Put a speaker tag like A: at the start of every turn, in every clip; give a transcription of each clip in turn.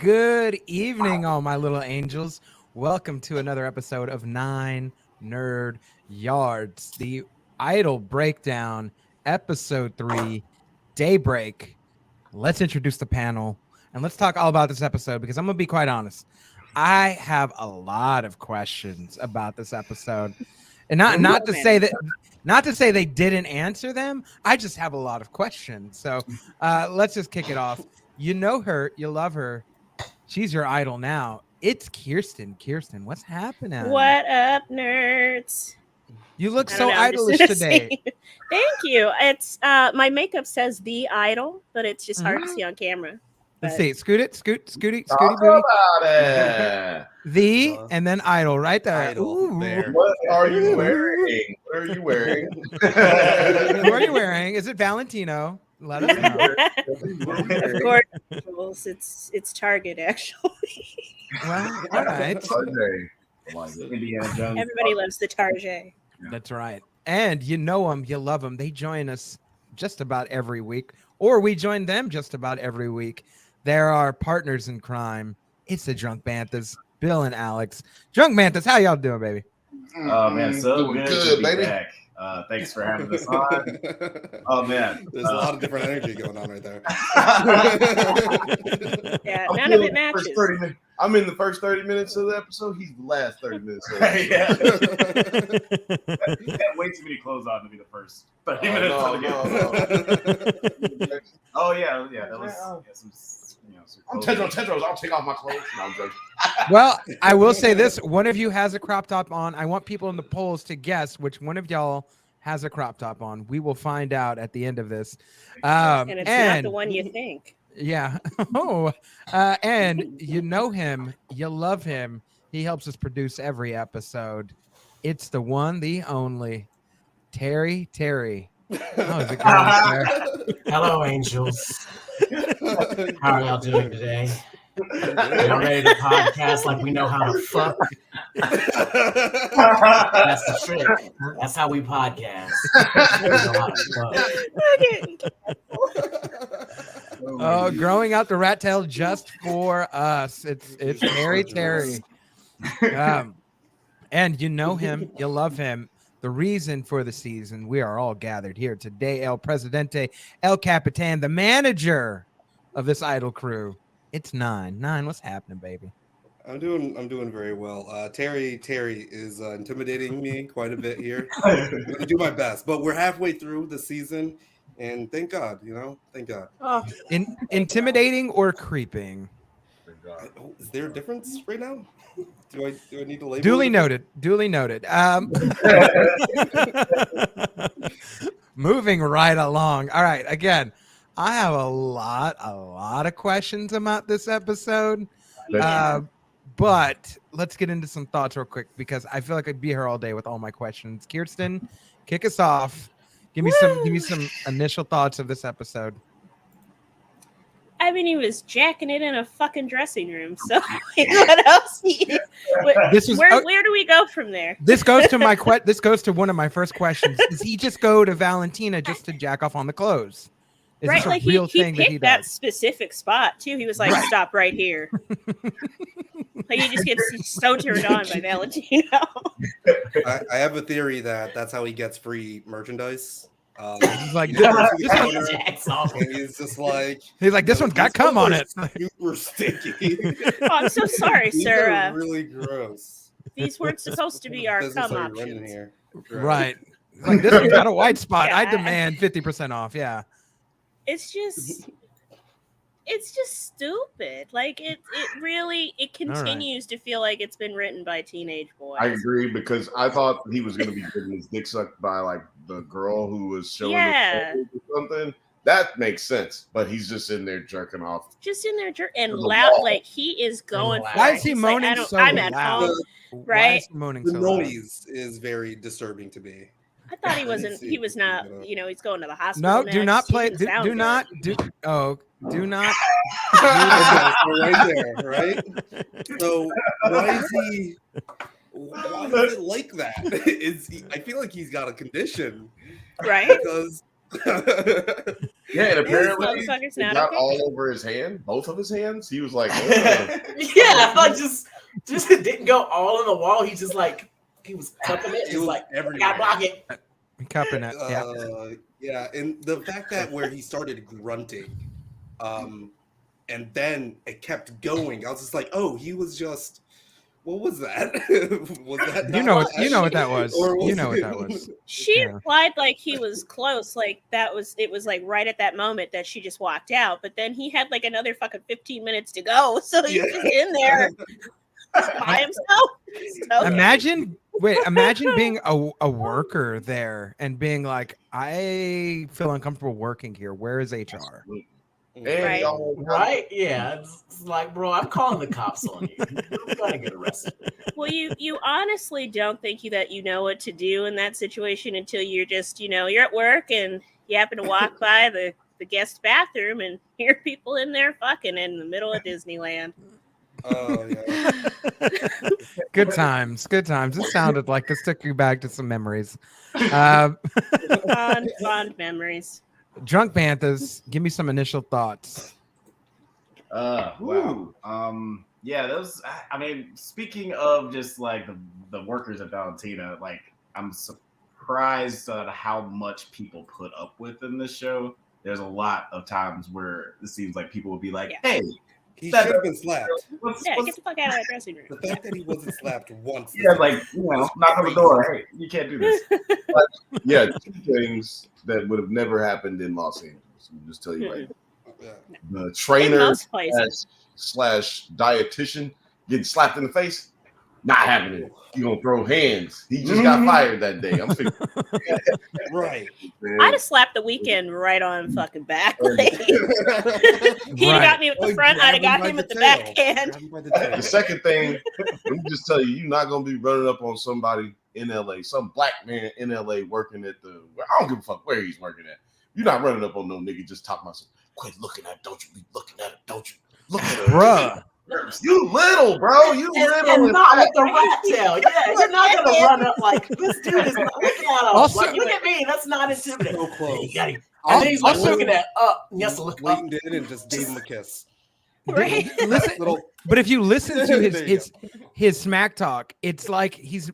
A: Good evening, all my little angels. Welcome to another episode of 9 Nerd Yards, the Idol Breakdown, Episode 3, Daybreak. Let's introduce the panel and let's talk all about this episode because I'm going to be quite honest. I have a lot of questions about this episode. And not to say they didn't answer them. I just have a lot of questions. So let's just kick it off. You know her, you love her. She's your idol now. It's Kirsten. Kirsten, what's happening?
B: What up, nerds?
A: You look so idolish today.
B: Thank you. It's my makeup says the idol, but it's just hard to see on camera.
A: Let's see. Scooty
C: Talk
A: booty.
C: about it.
A: The and then idol right there.
D: Idol, there.
C: What are you wearing? What are you wearing?
A: What are you wearing? Is it Valentino? Let us know.
B: Of course, it's Target actually.
A: Well, all right.
C: Indiana Jones.
B: Everybody loves the Target.
A: That's right. And you know them, you love them. They join us just about every week, or we join them just about every week. They're our partners in crime. It's the Drunk Banthas, Bill and Alex. Drunk Banthas, how y'all doing, baby?
C: Oh man, so good to be
D: baby.
C: back. Thanks for having us on. Oh man,
D: There's a lot of different energy going on right there.
B: Yeah, none of it matches.
E: I'm in the first 30 minutes of the episode. He's the last 30 minutes. Of the
C: Yeah. Can't wait for me to close on to be the first 30 minutes. Oh yeah. That was some
E: I'm Tedros. I'll take off my clothes. No, I'm joking.
A: Well, I will say this. One of you has a crop top on. I want people in the polls to guess which one of y'all has a crop top on. We will find out at the end of this.
B: And it's not the one you think.
A: Yeah. And you know him. You love him. He helps us produce every episode. It's the one, the only, Terry. How's it going, sir?
F: Hello, angels. How are y'all doing today? Y'all ready to podcast like we know how to fuck? That's the trick. That's how we podcast. We know how to fuck.
A: Oh, growing out the rat tail just for us. It's Terry. And you know him, you love him. The reason for the season, we are all gathered here today. El Presidente, El Capitan, the manager of this idol crew. It's 9. What's happening, baby?
D: I'm doing very well. Terry is intimidating me quite a bit here. I'm gonna do my best, but we're halfway through the season, and thank God, thank God.
B: Oh,
A: Intimidating or creeping?
D: Is there a difference right now? Do I need to label?
A: Duly noted. Moving right along. All right. Again, I have a lot of questions about this episode. But let's get into some thoughts real quick because I feel like I'd be here all day with all my questions. Kirsten, kick us off. Give me some initial thoughts of this episode.
B: I mean, he was jacking it in a fucking dressing room. So what else? Where do we go from there?
A: This goes to this goes to one of my first questions. Does he just go to Valentina just to jack off on the clothes? Is
B: right,
A: this a
B: like
A: real
B: he
A: thing
B: picked
A: that
B: that specific spot too. He was like, "Stop right here." Like he just gets so turned on by Valentino.
D: I have a theory that's how he gets free merchandise.
A: He's like,
D: he's just like
A: this one's got cum on it.
D: Super sticky.
B: Oh, I'm so sorry,
D: These
B: sir.
D: are really gross.
B: These weren't supposed to be our
D: Business
B: cum
D: are running
B: options.
D: here.
A: Right. Like this one's got a white spot.
B: Yeah.
A: I demand 50% off. Yeah.
B: It's just stupid. Like it really continues to feel like it's been written by teenage boys.
E: I agree because I thought he was going to be getting his dick sucked by like the girl who was showing him or something. That makes sense, but he's just in there jerking off.
B: Just in there and loud, like he is going.
A: Why is he moaning so
B: I'm at
A: loud?
B: home,
A: Why
B: right?
A: is he moaning
D: The
A: so loud?
D: noise is very disturbing to me.
B: I thought he wasn't. He was not. He's going to the hospital.
A: No,
B: next.
A: do not play.
B: He
A: Do
B: didn't sound
A: not.
B: good.
A: Do not.
D: Right there, right? So why is it like that? I feel like he's got a condition,
B: Right?
D: because
E: Yeah, and apparently
B: Motherfucker's
E: it
B: not
E: got
B: okay.
E: all over his hand, both of his hands. He was like,
F: Yeah, like just it didn't go all in the wall. He just like he was cupping it. Just like
D: everywhere.
F: I block it.
A: Cupping it. Yeah.
D: Yeah, and the fact that where he started grunting, and then it kept going. I was just like, oh, he was just. What was that? Was that
A: you know what that was. You know what that was.
B: She implied like he was close, like it was like right at that moment that she just walked out. But then he had like another fucking 15 minutes to go, so he's just in there by himself. So
A: Imagine being a worker there and being like, I feel uncomfortable working here. Where is HR?
B: Right.
F: Right? Yeah. It's like, bro, I'm calling the cops on you. You're gonna get arrested.
B: Well, you honestly don't think that you know what to do in that situation until you're just, you're at work and you happen to walk by the guest bathroom and hear people in there fucking in the middle of Disneyland.
D: Oh, yeah.
A: Good times. This sounded like this took you back to some memories.
B: Fond memories.
A: Drunk Panthers, give me some initial thoughts.
G: Wow. Yeah, those. I mean, speaking of just like the workers at Valentina, like I'm surprised at how much people put up with in this show. There's a lot of times where it seems like people would be like, "Hey,
D: he should have been slapped."
B: Get the fuck out of that dressing room.
D: The fact that he wasn't slapped once.
G: Yeah, like knock on the door. Hey, you can't do this.
E: But, yeah, two things that would have never happened in Los Angeles. I'll just tell you right now. The trainer slash dietitian getting slapped in the face, not happening. You gonna throw hands. He just got fired that day. I'm thinking,
D: right.
E: Man.
B: I'd have slapped the Weeknd right on fucking back. Like, he'd have got me with the front, I'd have got him with the backhand.
E: The second thing, let me just tell you, you're not gonna be running up on somebody in LA, some black man in LA working at I don't give a fuck where he's working at. You're not running up on no nigga just talking about some, quit looking at it, don't you be looking at it, don't you look at it.
A: Bruh.
E: You little, bro. You little.
F: And not with the rat tail. Yeah, you're not gonna run up like this dude is looking at him.
A: Also,
F: like, look at me. That's not intimidating.
D: So close.
F: You gotta, and then he's like looking at up. He has to look up.
D: Waiting in and just gave him a kiss.
B: Right.
A: But if you listen to his smack talk, it's like he's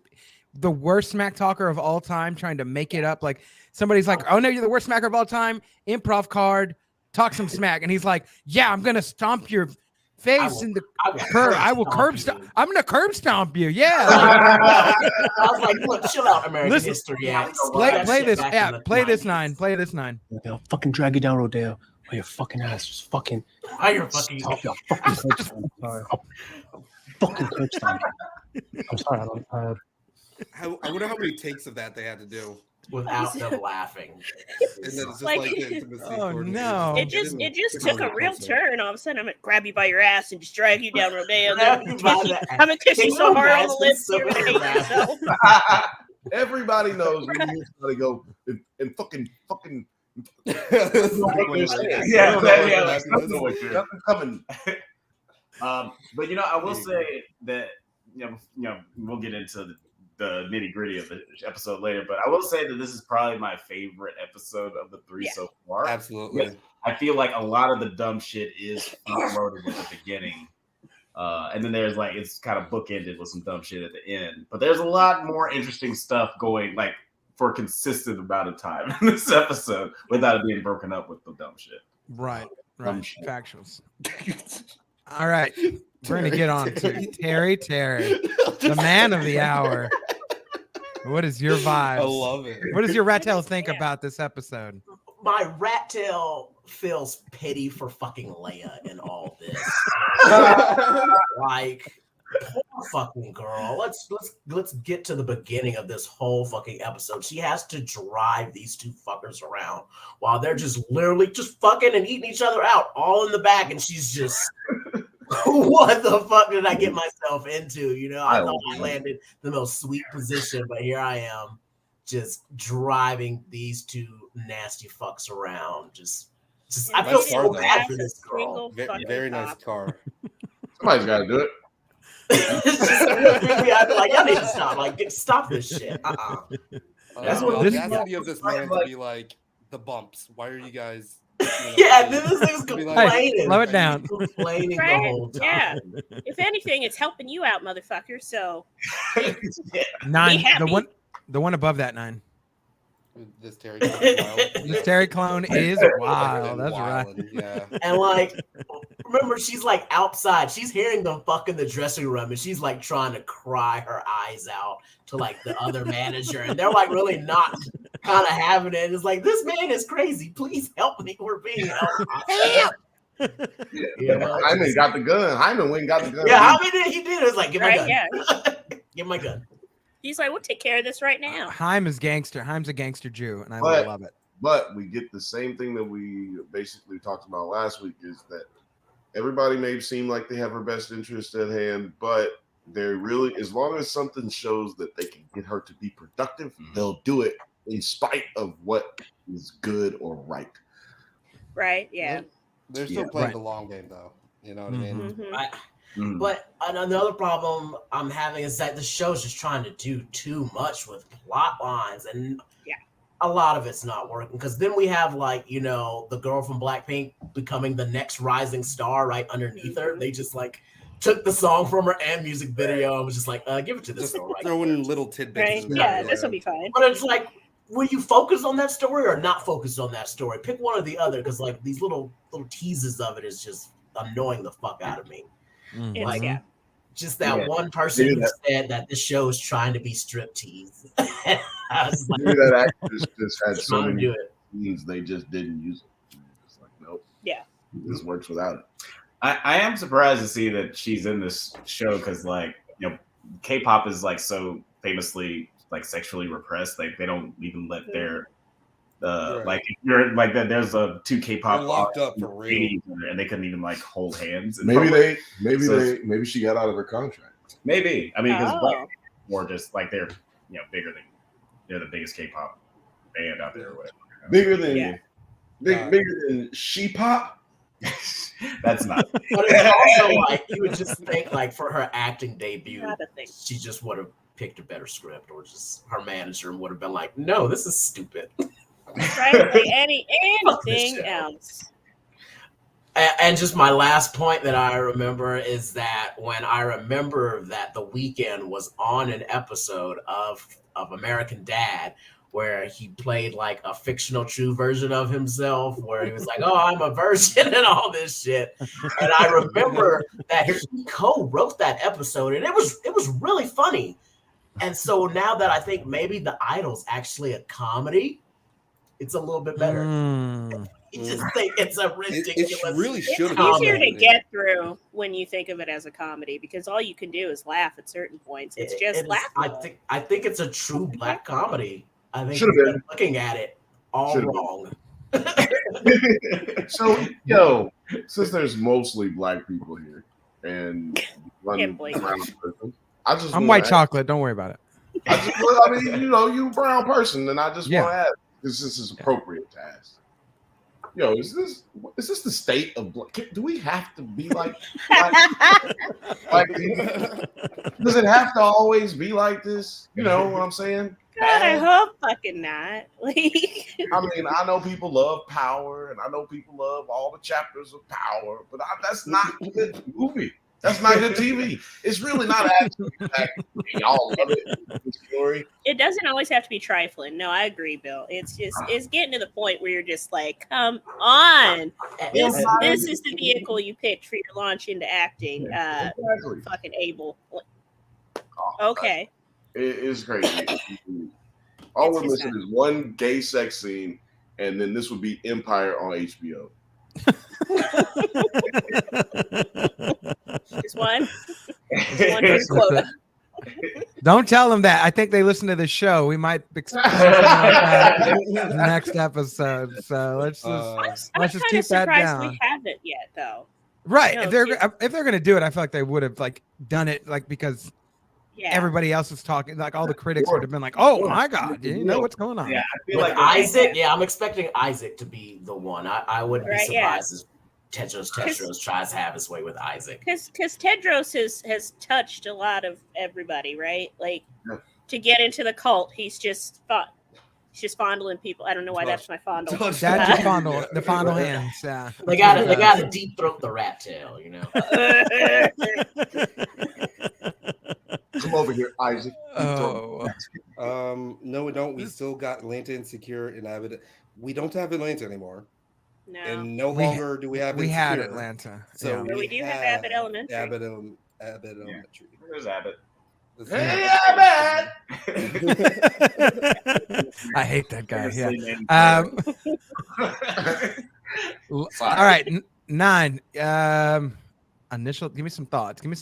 A: the worst smack talker of all time, trying to make it up. Like somebody's like, "Oh no, you're the worst smacker of all time." Improv card, talk some smack, and he's like, "Yeah, I'm gonna stomp your face in the curb. I will curb stomp. I'm gonna curb stomp you." Yeah.
F: I was like, "Look, chill out, American history acts.
A: Play this. Yeah, play this 9. Play this 9.
H: They'll fucking drag you down, Rodale. Or your fucking ass just fucking.
F: Oh, you're fucking.
H: Stop your fucking curb stomp. Sorry. Fucking curb stomp. I'm sorry.
D: I wonder how many takes of that they had to do
F: without them laughing.
D: And then it's just
B: Like,
D: the intimacy.
A: Oh no!
B: It just took a real turn. All of a sudden, I'm gonna grab you by your ass and just drag you down Rodeo. I'm gonna kiss you so hard on the lips you're gonna hate yourself.
E: Everybody knows when you gotta go and fucking.
G: Yeah, coming. But I will say that we'll get into the nitty gritty of the episode later, but I will say that this is probably my favorite episode of the 3 so far.
D: Absolutely.
G: I feel like a lot of the dumb shit is front-loaded at the beginning. And then there's it's kind of bookended with some dumb shit at the end. But there's a lot more interesting stuff going for a consistent amount of time in this episode without it being broken up with the dumb shit.
A: Right. Factuals. All right. We're going to get on to Terry, the man of the hour. What is your vibe?
D: I love it.
A: What does your rat tail think about this episode?
F: My rat tail feels pity for fucking Leia in all this. Poor fucking girl. Let's get to the beginning of this whole fucking episode. She has to drive these two fuckers around while they're just literally just fucking and eating each other out all in the back, and she's just what the fuck did I get myself into? I thought I landed the most sweet position, but here I am just driving these two nasty fucks around. Just I feel so bad for this girl.
D: Very nice car.
E: Somebody's got to do it.
F: I'd be like, y'all need to stop. Stop this shit.
D: That's what the audacity of this man to be like, the bumps. Why are you guys
F: Yeah, this thing's
D: Be like,
F: complaining.
A: Slow it down.
F: Complaining
B: Right?
F: the whole time.
B: Yeah. If anything, it's helping you out, motherfucker. So
A: 9.
B: happy.
A: The one above that 9.
D: This Terry clone is wild.
A: This Terry clone is wild. That's right.
D: Wildin', yeah.
F: And like, remember, she's like outside. She's hearing them fuck in the dressing room, and she's like trying to cry her eyes out to like the other manager, and they're like really not kind of having it. It's like, this man is crazy. Please help me. We're being helped. You know?
E: Hyman got the gun. Hyman went and got the gun.
F: Yeah, how many he did? It was like, give my gun.
B: Yeah.
F: Give my gun.
B: He's like, we'll take care of this right now.
A: Haim is gangster. Haim's a gangster Jew, and I love it.
E: But we get the same thing that we basically talked about last week, is that everybody may seem like they have her best interest at hand, but they're really, as long as something shows that they can get her to be productive, they'll do it in spite of what is good or right.
B: Right, yeah.
D: They're still playing the long game, though. You know what I mean?
B: Mm-hmm.
F: But another problem I'm having is that the show's just trying to do too much with plot lines, and a lot of it's not working. Because then we have, like, you know, the girl from Blackpink becoming the next rising star right underneath her. They just like took the song from her and music video and was just like, give it to this
D: Just
F: girl right
D: throwing
F: here.
D: little tidbits.
B: Right? Yeah, this will be fine.
F: But it's like, will you focus on that story or not focus on that story? Pick one or the other, because like these little teases of it is just annoying the fuck out of me.
A: Mm-hmm.
F: Like, just that one person who said that this show is trying to be striptease. I was like,
E: Maybe that actress just had so
F: trying to
E: many
F: do it.
E: scenes they just didn't use it. It's like, nope.
B: Yeah.
E: This works without it.
G: I am surprised to see that she's in this show because, like, you know, K-pop is like so famously like sexually repressed. Like they don't even let their like if you're like that. There's a 2 K-pop
D: They're locked up for real,
G: and they couldn't even like hold hands.
E: Maybe she got out of her contract.
G: Maybe I mean because or just like they're bigger than they're the biggest K-pop band out there. Or whatever.
E: Bigger than bigger than She-pop.
G: That's not.
F: But it's also like you would just think like for her acting debut, she just would have picked a better script, or just her manager would have been like, "No, this is stupid."
B: Right? Like anything else.
F: And just my last point that I remember is that when I remember that The Weeknd was on an episode of American Dad, where he played like a fictional true version of himself, where he was like, "Oh, I'm a virgin," and all this shit. And I remember that he co-wrote that episode, and it was really funny. And so now that I think maybe The Idol's actually a comedy, it's a little bit better. You just think it's a ridiculous.
D: It really should have
B: It's easier to get through when you think of it as a comedy, because all you can do is laugh at certain points. It's just laughable.
F: I think it's a true black comedy. I think
E: Should've been
F: looking at it all wrong.
E: So, since there's mostly black people here, and I'm
A: white chocolate. Don't worry about it.
E: I mean, you're a brown person, and I just want to ask, because this is appropriate to ask. Is this the state of black? Do we have to be like does it have to always be like this? You know what I'm saying?
B: God, I hope fucking not. Like,
E: I mean, I know people love Power, and I know people love all the chapters of Power, but that's not a good movie. That's not good TV. It's really not actually. Y'all love it. Story.
B: It doesn't always have to be trifling. No, I agree, Bill. It's getting to the point where you're just like, come on. This is the vehicle you picked for your launch into acting.
E: Exactly.
B: Fucking Abel. Okay.
E: It's crazy. All we're missing is one gay sex scene, and then this would be Empire on HBO.
B: Just one. Just one quota.
A: Don't tell them that. I think they listen to the show. We might expect something like that in the next episode. So let's just keep that down.
B: We haven't yet, though.
A: Right. No, if they're gonna do it, I feel like they would have like done it like because everybody else was talking. Like all the critics would have been like, "Oh my god, you know what's going on?"
G: Yeah, I feel
F: like Isaac. Yeah, I'm expecting Isaac to be the one. I wouldn't be surprised if Tedros tries to have his way with Isaac.
B: Because Tedros has touched a lot of everybody, right? Like to get into the cult, he's just She's just fondling people. I don't know why that's my fondle.
A: That's your fondle, the fondle hands. Yeah.
F: They gotta deep throat the rat tail, you know.
E: Come over here, Isaac.
A: Oh.
D: No, we don't. We still got Atlanta Insecure and Abbott. We don't have Atlanta anymore.
B: No.
D: And no longer do we have
A: We
D: Insecure.
A: had Atlanta.
D: So
B: we do have Abbott Elementary.
D: Abbott Elementary.
G: There's Abbott.
E: Hey, Abbott!
A: I hate that guy. Yeah. All right, 9. Initial. Give me some thoughts. Give me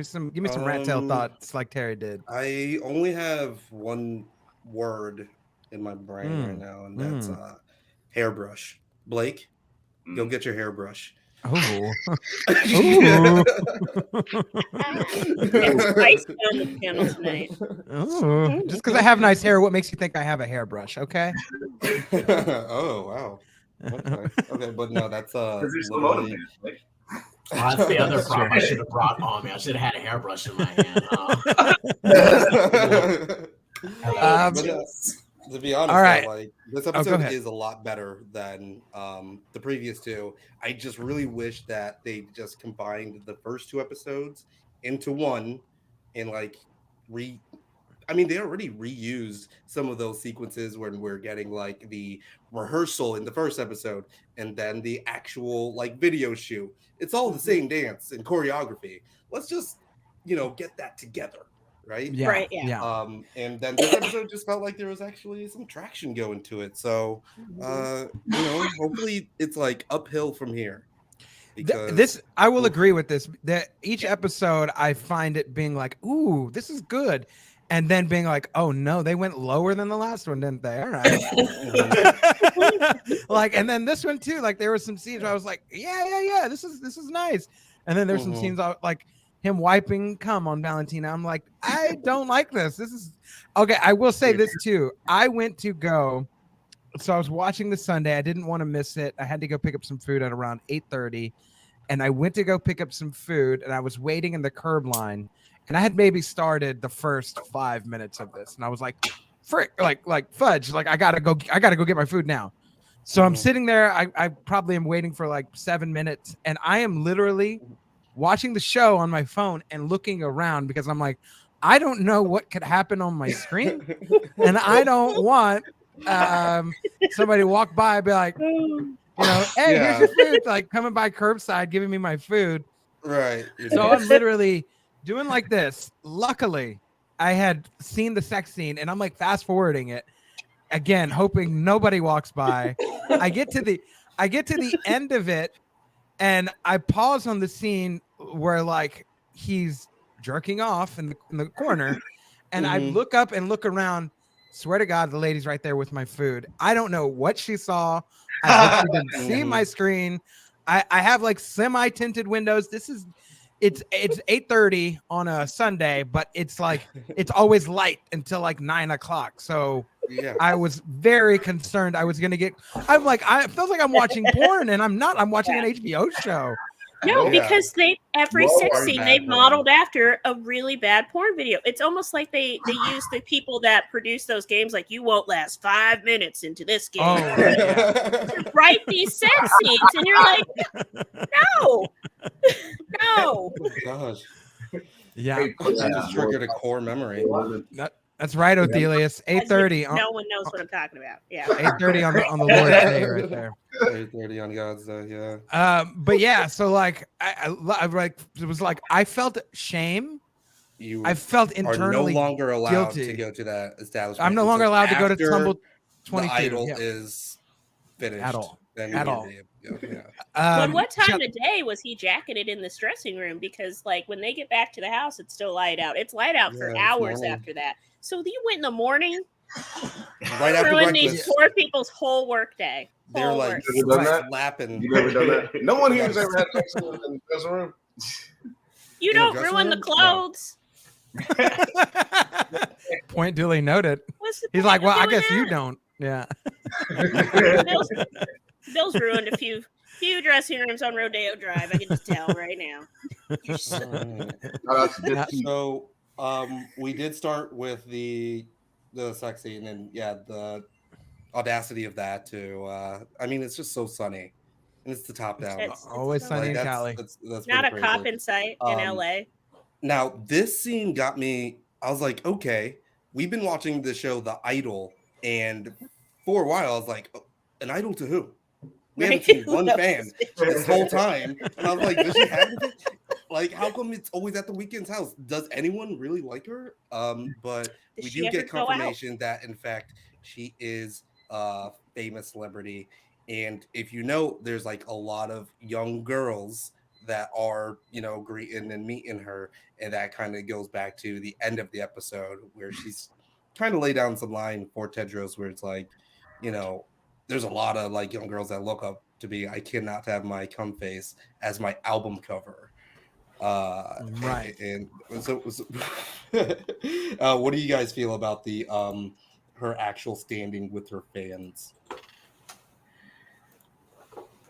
A: some rat tail thoughts, like Terry did.
D: I only have one word in my brain right now, and that's hairbrush. Blake, go get your hairbrush.
A: Oh.
B: Nice on the panel tonight.
A: Oh. Just because I have nice hair, what makes you think I have a hairbrush? Okay.
D: Oh wow. Okay, but no, that's literally...
F: That's the other prop I should have brought on me. I should have had a hairbrush in my hand.
D: To be honest,
A: all right.
D: though, like this episode is a lot better than the previous two. I just really wish that they just combined the first 2 episodes into one and like I mean, they already reused some of those sequences when we're getting like the rehearsal in the first episode and then the actual like video shoot. It's all the same dance and choreography. Let's just, get that together. Right.
A: Yeah.
B: Right. Yeah.
D: And then this episode just felt like there was actually some traction going to it. So, hopefully it's like uphill from here.
A: Because I will agree with this. That each episode I find it being like, ooh, this is good. And then being like, oh no, they went lower than the last one, didn't they? All right. Like, and then this one too, like there were some scenes where I was like, yeah, this is nice. And then there's some scenes like him wiping cum on Valentina. I'm like, I don't like this. This is okay. I will say this too. I went to go. So I was watching the Sunday. I didn't want to miss it. I had to go pick up some food at around 8:30. And I went to go pick up some food and I was waiting in the curb line. And I had maybe started the first 5 minutes of this. And I was like, frick, like fudge. Like I gotta go get my food now. So I'm sitting there. I probably am waiting for like 7 minutes. And I am literally watching the show on my phone and looking around because I'm like, I don't know what could happen on my screen. And I don't want somebody walk by and be like, hey, here's your food, like coming by curbside, giving me my food.
D: Right.
A: So I'm literally doing like this. Luckily, I had seen the sex scene and I'm like fast forwarding it again, hoping nobody walks by. I get to the end of it and I pause on the scene where like he's jerking off in the corner and I look up and look around. Swear to God, the lady's right there with my food. I don't know what she saw. I hope she didn't see my screen. I have like semi-tinted windows. It's 8:30 on a Sunday, but it's like it's always light until like 9 o'clock. So I was very concerned. I felt like I'm watching porn, and I'm not. I'm watching an HBO show.
B: No, because every sex scene they modeled after a really bad porn video. It's almost like they use the people that produce those games, like you won't last 5 minutes into this game, to write these sex scenes, and you're like, no.
D: Oh, gosh.
A: Yeah,
D: that just triggered a core memory.
A: That's right, Othelius. 8:30.
B: No one knows what I'm talking about. Yeah,
A: 8:30 on the Lord's Day, right there.
D: 8:30 on God's Day. Yeah.
A: But yeah, so like I like it was like I felt shame. I felt internally
D: no longer allowed
A: guilty
D: to go to that establishment.
A: I'm no longer allowed to go to Tumble 22.
D: The Idol is finished
A: at all.
B: But what time of day was he jacketed in this dressing room? Because like when they get back to the house, it's still light out. It's light out for hours after that. So you went in the morning,
D: right after
B: ruined
D: breakfast.
B: These poor people's whole work day.
D: They're like slapping.
E: You never done that? No one here has ever had sex in the dressing room.
B: You don't ruin the clothes.
A: Point duly noted. He's like, well, I guess you don't. Yeah.
B: Bill's ruined a few dressing rooms on Rodeo Drive. I can just tell right now.
D: So we did start with the sex scene, and the audacity of that too. I mean, it's just so sunny, and it's the top down.
B: It's
A: Always
B: so
A: sunny in
B: nice.
A: Cali.
D: That's
B: Not a
D: pretty
B: cop
D: crazy.
B: in sight in LA.
D: Now, this scene got me. I was like, okay, we've been watching the show The Idol, and for a while, I was like, oh, an idol to who? We haven't seen one fan this whole time, and I was like, does she have anything? Like, how come it's always at the Weeknd's house? Does anyone really like her? But we do get confirmation that, in fact, she is a famous celebrity. And if you know, there's like a lot of young girls that are, greeting and meeting her. And that kind of goes back to the end of the episode where she's trying to lay down some line for Tedros, where it's like, there's a lot of like young girls that look up to me. I cannot have my cum face as my album cover.
A: Right.
D: And so what do you guys feel about the her actual standing with her fans?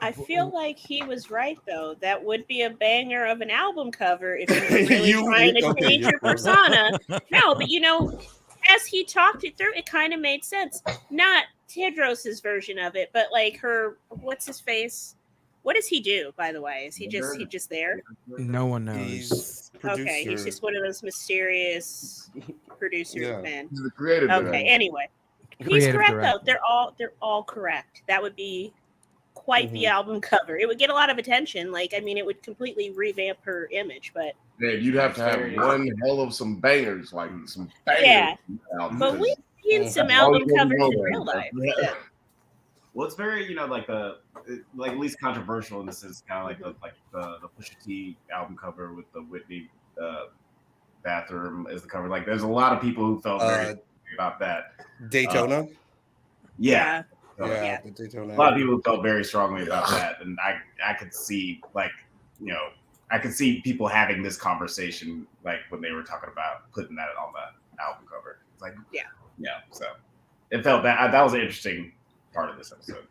B: I feel like he was right, though. That would be a banger of an album cover if you were really trying to change your persona. No, but as he talked it through, it kind of made sense. Not Tedros's version of it, but like what's his face? What does he do, by the way? Is he just there?
A: No one knows.
D: He's
B: he's just one of those mysterious producer men.
E: He's the creative director.
B: Anyway. He's correct though. They're all correct. That would be quite the album cover. It would get a lot of attention. It would completely revamp her image, but
E: man, you'd have to have one hell of some bangers, like some bangers.
B: Yeah, but we've seen some album covers in real life.
G: Yeah. Well, it's very, like at least controversial, and this is kind of like the Pusha T album cover with the Whitney bathroom as the cover. Like, there's a lot of people who felt very about that.
D: Daytona.
B: Yeah.
D: Daytona.
G: A lot of people felt very strongly about that, and I could see I could see people having this conversation like when they were talking about putting that on the album cover. It's like yeah. So it felt that was an interesting part of this episode.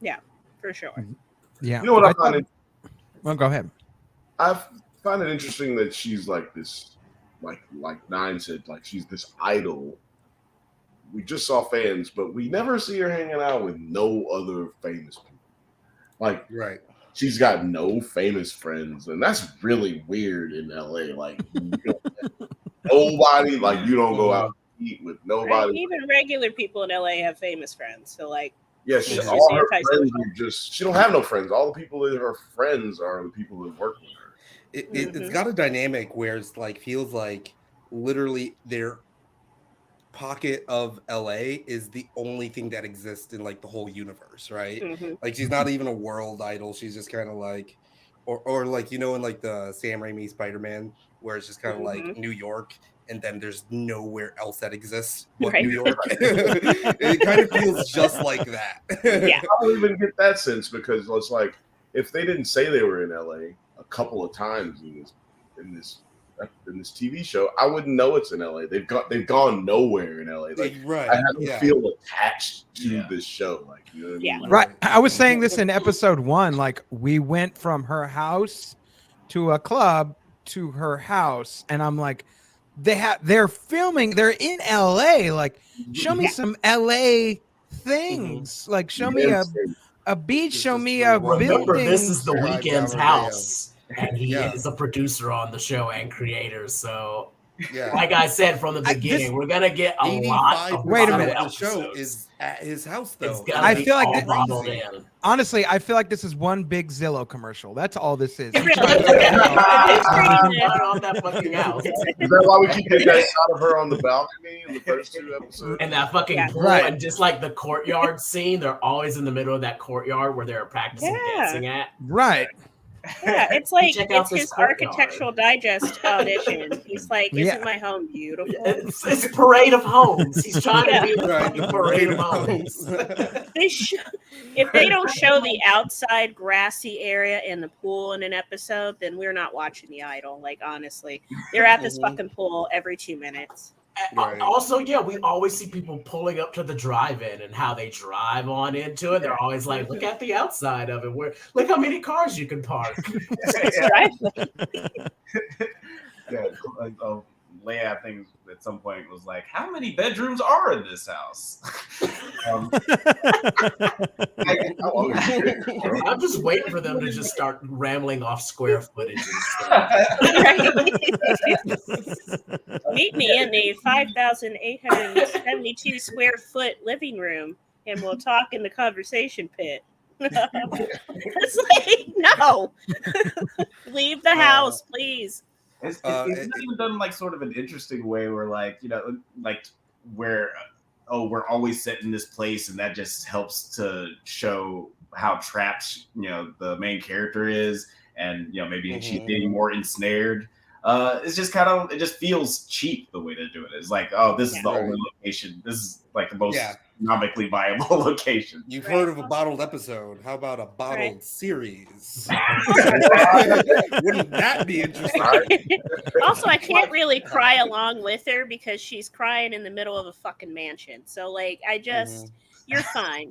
B: Yeah, for sure.
A: Yeah.
E: You know what I find?
A: Well, go ahead.
E: I find it interesting that she's like this, like Nine said, like she's this idol. We just saw fans, but we never see her hanging out with no other famous people. Like,
D: right.
E: She's got no famous friends, and that's really weird in LA. Like, nobody, like, you don't go out to eat with nobody.
B: Right. Even regular people in LA have famous friends. So, like,
E: yeah, all her friends are just, she don't have no friends. All the people that are her friends are the people that work with her.
D: It's got a dynamic where it's like, feels like literally their pocket of LA is the only thing that exists in like the whole universe, right? Like, she's not even a world idol. She's just kind of like, or like, in like the Sam Raimi Spider-Man, where it's just kind of like New York, and then there's nowhere else that exists but New York. It kind of feels just like that.
B: Yeah.
E: I don't even get that sense, because it's like, if they didn't say they were in LA a couple of times in this TV show, I wouldn't know it's in LA. They've gone nowhere in LA. Like,
D: right.
E: I have to feel attached to this show. Like, you know what I mean?
A: Right. I was saying this in episode 1. Like, we went from her house to a club to her house, and I'm like, they're filming. They're in LA. Like, show me some LA things. Like, show me a beach. Show me a building.
F: Remember, this is the Weeknd's house. And he is a producer on the show and creator. So, like I said from the beginning, we're gonna get a lot of.
A: Wait a minute.
D: The show is at his house, though.
A: I feel like honestly, I feel like this is one big Zillow commercial. That's all this is.
F: on that fucking house.
E: Is that why we keep getting that shot of her on the balcony in the first 2 episodes?
F: And that fucking pool, and just like the courtyard scene, they're always in the middle of that courtyard where they're practicing dancing at.
A: Right.
B: Yeah, it's like it's his Architectural Digest audition. He's like, "Isn't my home beautiful?"
F: It's a parade of homes. He's trying to be the fucking parade of homes.
B: If they don't show the outside grassy area in the pool in an episode, then we're not watching The Idol. Like, honestly, they're at this fucking pool every 2 minutes.
F: Right. Also, we always see people pulling up to the drive-in and how they drive on into it. They're always like, look at the outside of it. Look how many cars you can park.
G: Leia, I think at some point was like, "How many bedrooms are in this house?"
F: I'm just waiting for them to just start rambling off square footage and stuff.
B: Meet me in the 5,872 square foot living room, and we'll talk in the conversation pit. It's like, no, leave the house, please.
G: It's not even done like sort of an interesting way where like, you know, like where we're always set in this place and that just helps to show how trapped, you know, the main character is, and you know, maybe she's getting more ensnared. It's just kind of, it just feels cheap the way they're doing it. It's like, oh, this is the only location. This is like the most economically viable location.
D: You've heard of a bottled episode. How about a bottled series? Wouldn't that be interesting?
B: Also, I can't really cry along with her because she's crying in the middle of a fucking mansion. So like, I just, you're fine.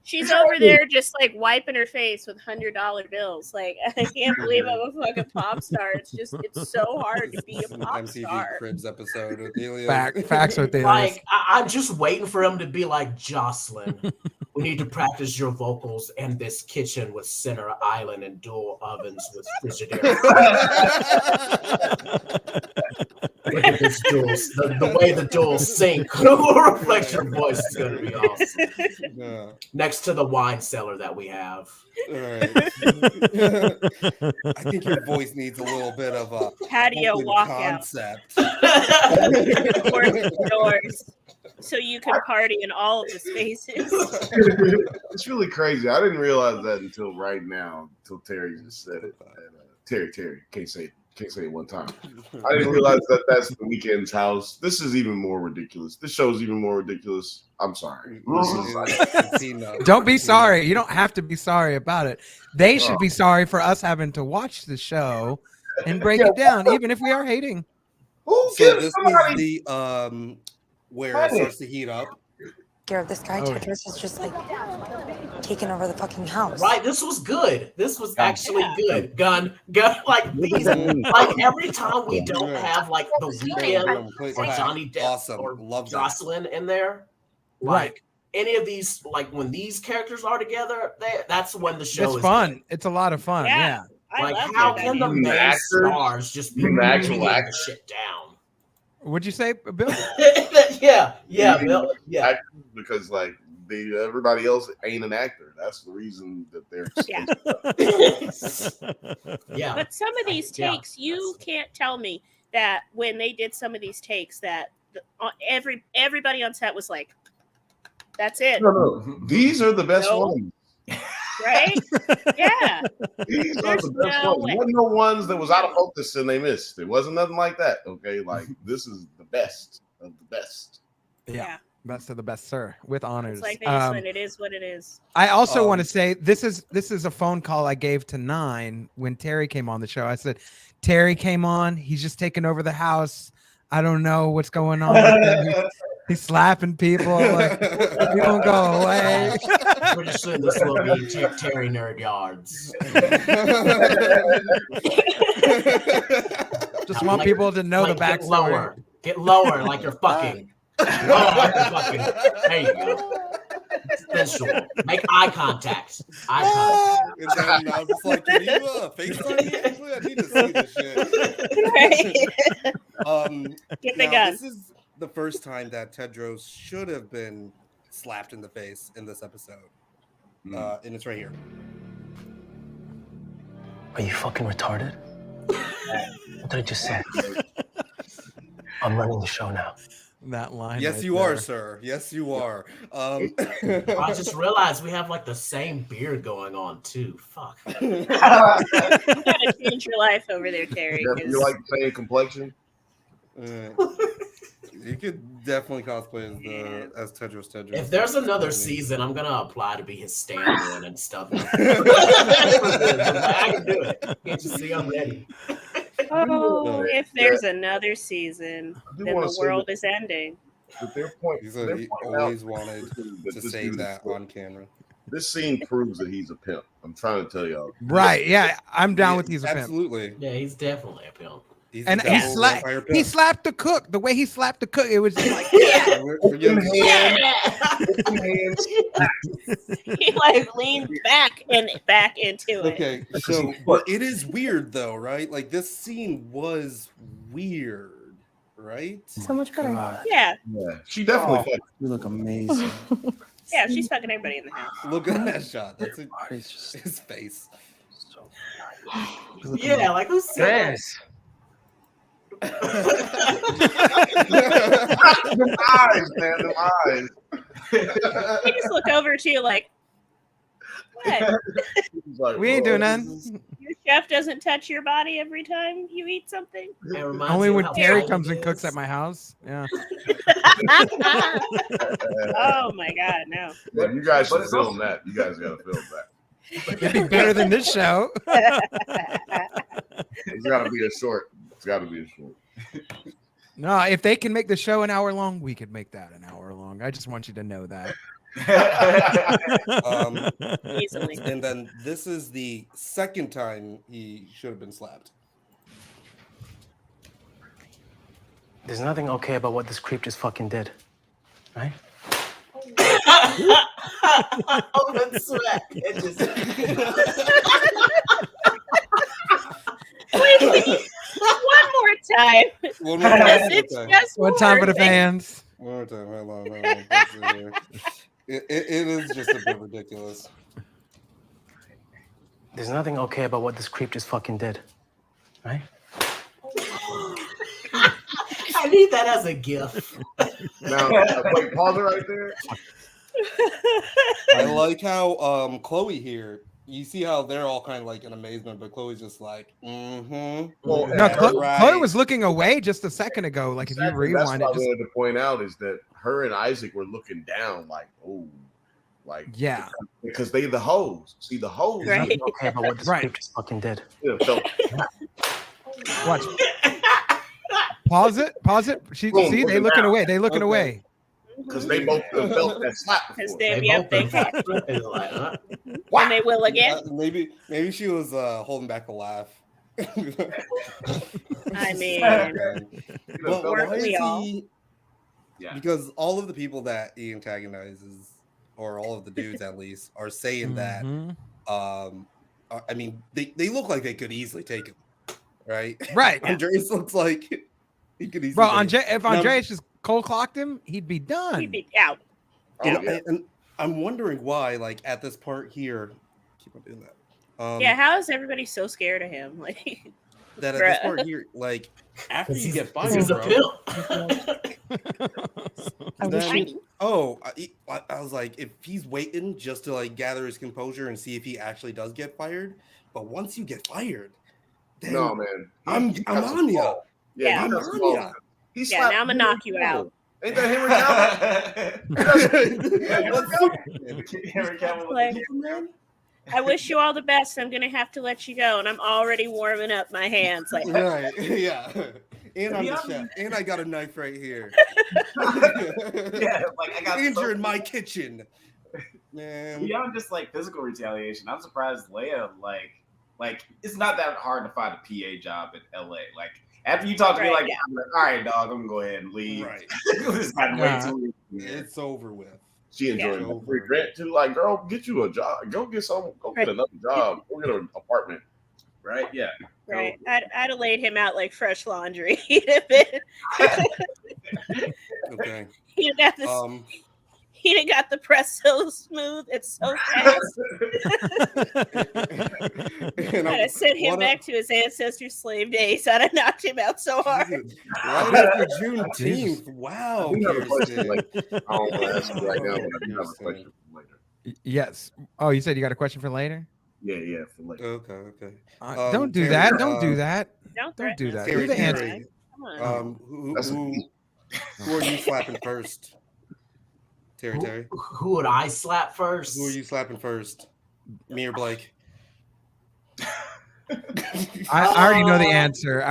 B: She's over there just like wiping her face with $100 bills. Like, I can't believe I'm a fucking pop star. It's so hard to be a pop star.
D: Cribs episode with Elio.
A: Facts with Elio.
F: Like, I'm just waiting for him to be like, Jocelyn, we need to practice your vocals in this kitchen with center island and dual ovens with Frigidaire. Look at this dual, the way the dual sync will reflect your voice is going to be awesome.
D: Yeah.
F: Next to the wine cellar that we have.
D: All right. I think your voice needs a little bit of a
B: patio walkout
D: concept.
B: Doors, so you can party in all of the spaces.
E: It's really crazy. I didn't realize that until right now, until Terry just said it. Terry, can't say it one time. I didn't realize that that's the Weeknd's house. This is even more ridiculous. This show's even more ridiculous. I'm sorry.
A: Don't be sorry. You don't have to be sorry about it. They should be sorry for us having to watch the show and break it down, even if we are hating.
D: So this is the where it starts to heat up.
I: This guy Tedros is just like taking over the fucking house.
F: Right, this was good. This was actually good. Gun. Like these, like every time we don't have like the Weeknd or Johnny Depp or Jocelyn in there, like any of these, like when these characters are together, that's when the show is
A: fun.
F: good.
A: it's a lot of fun. Yeah.
F: Like how can the main stars just be moving shit down?
A: Would you say, Bill?
F: Yeah, Bill. Yeah,
E: because like everybody else ain't an actor. That's the reason that they're.
F: Yeah.
B: But some of these takes, you can't tell me that when they did some of these takes that everybody on set was like, "That's it."
E: No. These are the best ones.
B: Right? Yeah.
E: These are the best ones. There wasn't no ones that was out of focus and they missed. It wasn't nothing like that. Okay, like this is the best of the best.
A: Yeah. Best of the best, sir. With honors.
B: It's like they just went, it is what it is.
A: I also want to say this is a phone call I gave to 9 when Terry came on the show. I said, Terry came on. He's just taking over the house. I don't know what's going on with him. He's slapping people. Like, he won't go away.
F: Pretty soon this will be Terry Nerd Yards.
A: Just want people to know the backstory.
F: Get lower like you're fucking. Lower like you're fucking. There you go. Sensual. Make eye contact.
D: And then I was like, can you FaceTime me? Actually, I need to see this shit.
B: Get the gun.
D: This is the first time that Tedros should have been slapped in the face in this episode. And it's right here.
H: Are you fucking retarded? What did I just say? I'm running the show now.
A: That line.
D: Yes, you are, sir. Yes, you are.
F: I just realized we have like the same beard going on too. Fuck.
B: You gotta change your life over there, Terry.
E: You like the same complexion?
D: You could definitely cosplay as Tedros Tedros.
F: If there's another season, I'm gonna apply to be his stand-in and stuff. I can do it. Can't you see I'm ready?
B: Oh, if there's another season, then the world is ending.
D: He always wanted to say that on camera.
E: This scene proves that he's a pimp. I'm trying to tell y'all.
A: Right? Yeah, I'm down with he's a pimp.
D: Absolutely.
F: Yeah, he's definitely a pimp.
A: And he slapped the cook. The way he slapped the cook, it was just like
B: he like leaned back into it.
D: Okay, so but it is weird though, right? Like this scene was weird, right?
I: So much better.
B: Yeah.
E: She definitely.
J: You look amazing.
B: Yeah, she's fucking everybody in the house.
D: Look at that shot. That's his face.
F: Yeah, like who's this?
E: The eyes, man, the eyes.
B: He just look over to you like, what?
A: We ain't doing nothing.
B: Your chef doesn't touch your body every time you eat something?
A: Only when Terry comes and cooks at my house. Yeah.
B: Oh my God, no.
E: Yeah, you guys should film that. You guys gotta film that.
A: It'd be better than this show.
E: It's gotta be a short. It's gotta be a short.
A: No, if they can make the show an hour long, we could make that an hour long. I just want you to know that.
B: Easily.
D: And then this is the second time he should have been slapped.
H: There's nothing okay about what this creep just fucking did, right?
F: Open sweat. It just...
B: Please, one more time.
D: One more time.
B: It's just
A: one time for the fans.
D: One more time. Hold on. It is just a bit ridiculous.
H: There's nothing okay about what this creep just fucking did, right?
F: I need that as a gift.
E: Now, wait, pause it right there.
D: I like how Chloe here. You see how they're all kind of like in amazement, but Chloe's just like,
E: Well,
A: No, Chloe was looking away just a second ago. Like
E: exactly.
A: if you rewind
E: That's
A: it,
E: what I wanted to point out is that her and Isaac were looking down, like, oh, like
A: yeah,
E: because they the hoes. See the hoes.
B: Right.
H: Nothing okay about what this creep just fucking did.
E: Yeah, so,
A: watch. Pause it. See, they looking away. They looking away.
E: because they both felt that slap before.
B: They have. And they will again.
D: Maybe she was holding back a laugh.
B: I mean,
D: but why is
B: all?
D: he? Yeah. Because all of the people that he antagonizes, or all of the dudes at least, are saying that. I mean, they look like they could easily take him, right?
A: Right.
D: Andreas looks like he could easily.
A: Bro, if Andreas just cold clocked him, he'd be done.
B: He'd be out.
D: And I'm wondering why, like at this part here, keep on doing that.
B: Yeah, how is everybody so scared of him? Like
D: that at this part here, like after you get fired,
F: he's a pimp.
D: Then, I was like, if he's waiting just to like gather his composure and see if he actually does get fired, but once you get fired, then
E: no man,
D: I'm on you.
B: Yeah,
D: I'm on you.
B: Yeah, now I'm gonna knock you out.
E: Ain't that
B: Henry Cavill? I wish you all the best. I'm gonna have to let you go, and I'm already warming up my hands. Like,
D: right, yeah. And I'm the chef, and I got a knife right here.
G: Yeah, like I got
D: and you're in my kitchen, man.
G: Beyond just like physical retaliation, I'm surprised Leia like it's not that hard to find a PA job in LA. Like after you talk to me, like, yeah. I'm like, all right, dog, I'm gonna go ahead and leave.
D: Right.
G: It's gotten way too late.
D: It's over with.
E: She enjoyed the free rent too. Like, girl, get you a job. Go get get another job. Go get an apartment.
G: Right? Yeah.
B: Right. I'd have laid him out like fresh laundry. He'd have been.
D: Okay.
B: He'd have got this. He'd have got the press so smooth. It's so fast. I'd have sent him back to his ancestors' slave days. I'd have knocked him out so hard.
D: Right after Juneteenth. Wow.
E: I don't want to ask you right now, but I do have a question for later.
A: Yes. Oh, you said you got a question for later?
E: Yeah, for later.
D: Okay.
A: Don't do that. Don't do that.
B: Don't
A: do that.
D: Terry,
A: Do the answer.
B: Come on.
D: Who are you slapping first? Terry.
F: Who would I slap first?
D: Who are you slapping first? Me or Blake?
A: I already know the answer.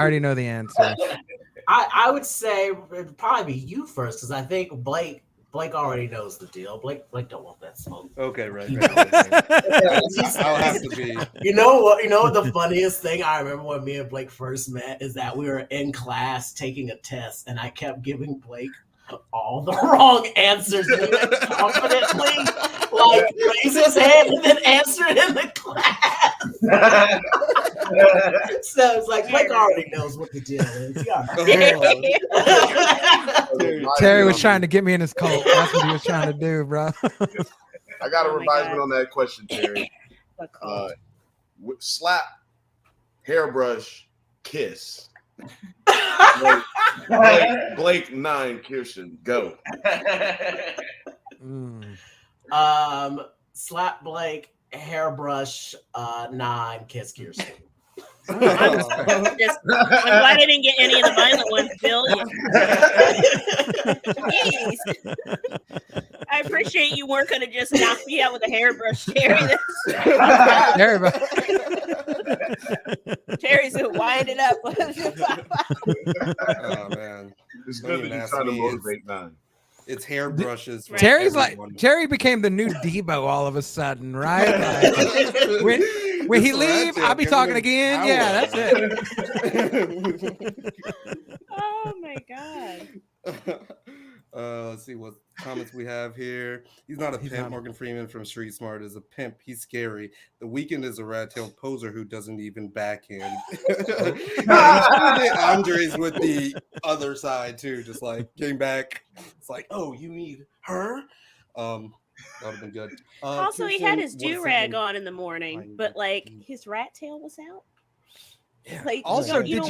F: I would say it'd probably be you first, because I think Blake Blake already knows the deal. Blake don't want that smoke.
D: Okay, right.
F: I'll
D: have to be.
F: You know what? The funniest thing I remember when me and Blake first met is that we were in class taking a test, and I kept giving Blake all the wrong answers. And he would confidently raise his hand and then answer it in the class. So it's like Blake already knows what the deal is.
A: Terry was trying to get me in his cult. That's what he was trying to do, bro.
E: I got a revisement on that question, Terry. Slap, hairbrush, kiss. Blake 9, Kirsten, go.
F: Slap Blake, hairbrush 9, kiss Kirsten.
B: I'm glad I didn't get any of the violent ones, Bill. Jeez. I appreciate you weren't going to just knock me out with a hairbrush, Terry. Terry's going to wind it up.
D: Oh, man.
E: It's good that you're trying to motivate 9.
D: It's hairbrushes.
A: Terry's Terry became the new Debo all of a sudden, right? Like, when he leave, I'll be talking again. Yeah, that's it.
B: Oh my god.
D: Let's see what comments we have here. He's not a pimp. Morgan Freeman from Street Smart is a pimp. He's scary. The Weeknd is a rat-tailed poser who doesn't even backhand. Andre's with the other side too, just like came back. It's like, oh, you need her. That would have been good.
B: Also, he had his do-rag on in the morning, but like his rat tail was out.
A: Yeah.
B: Like,
A: also, did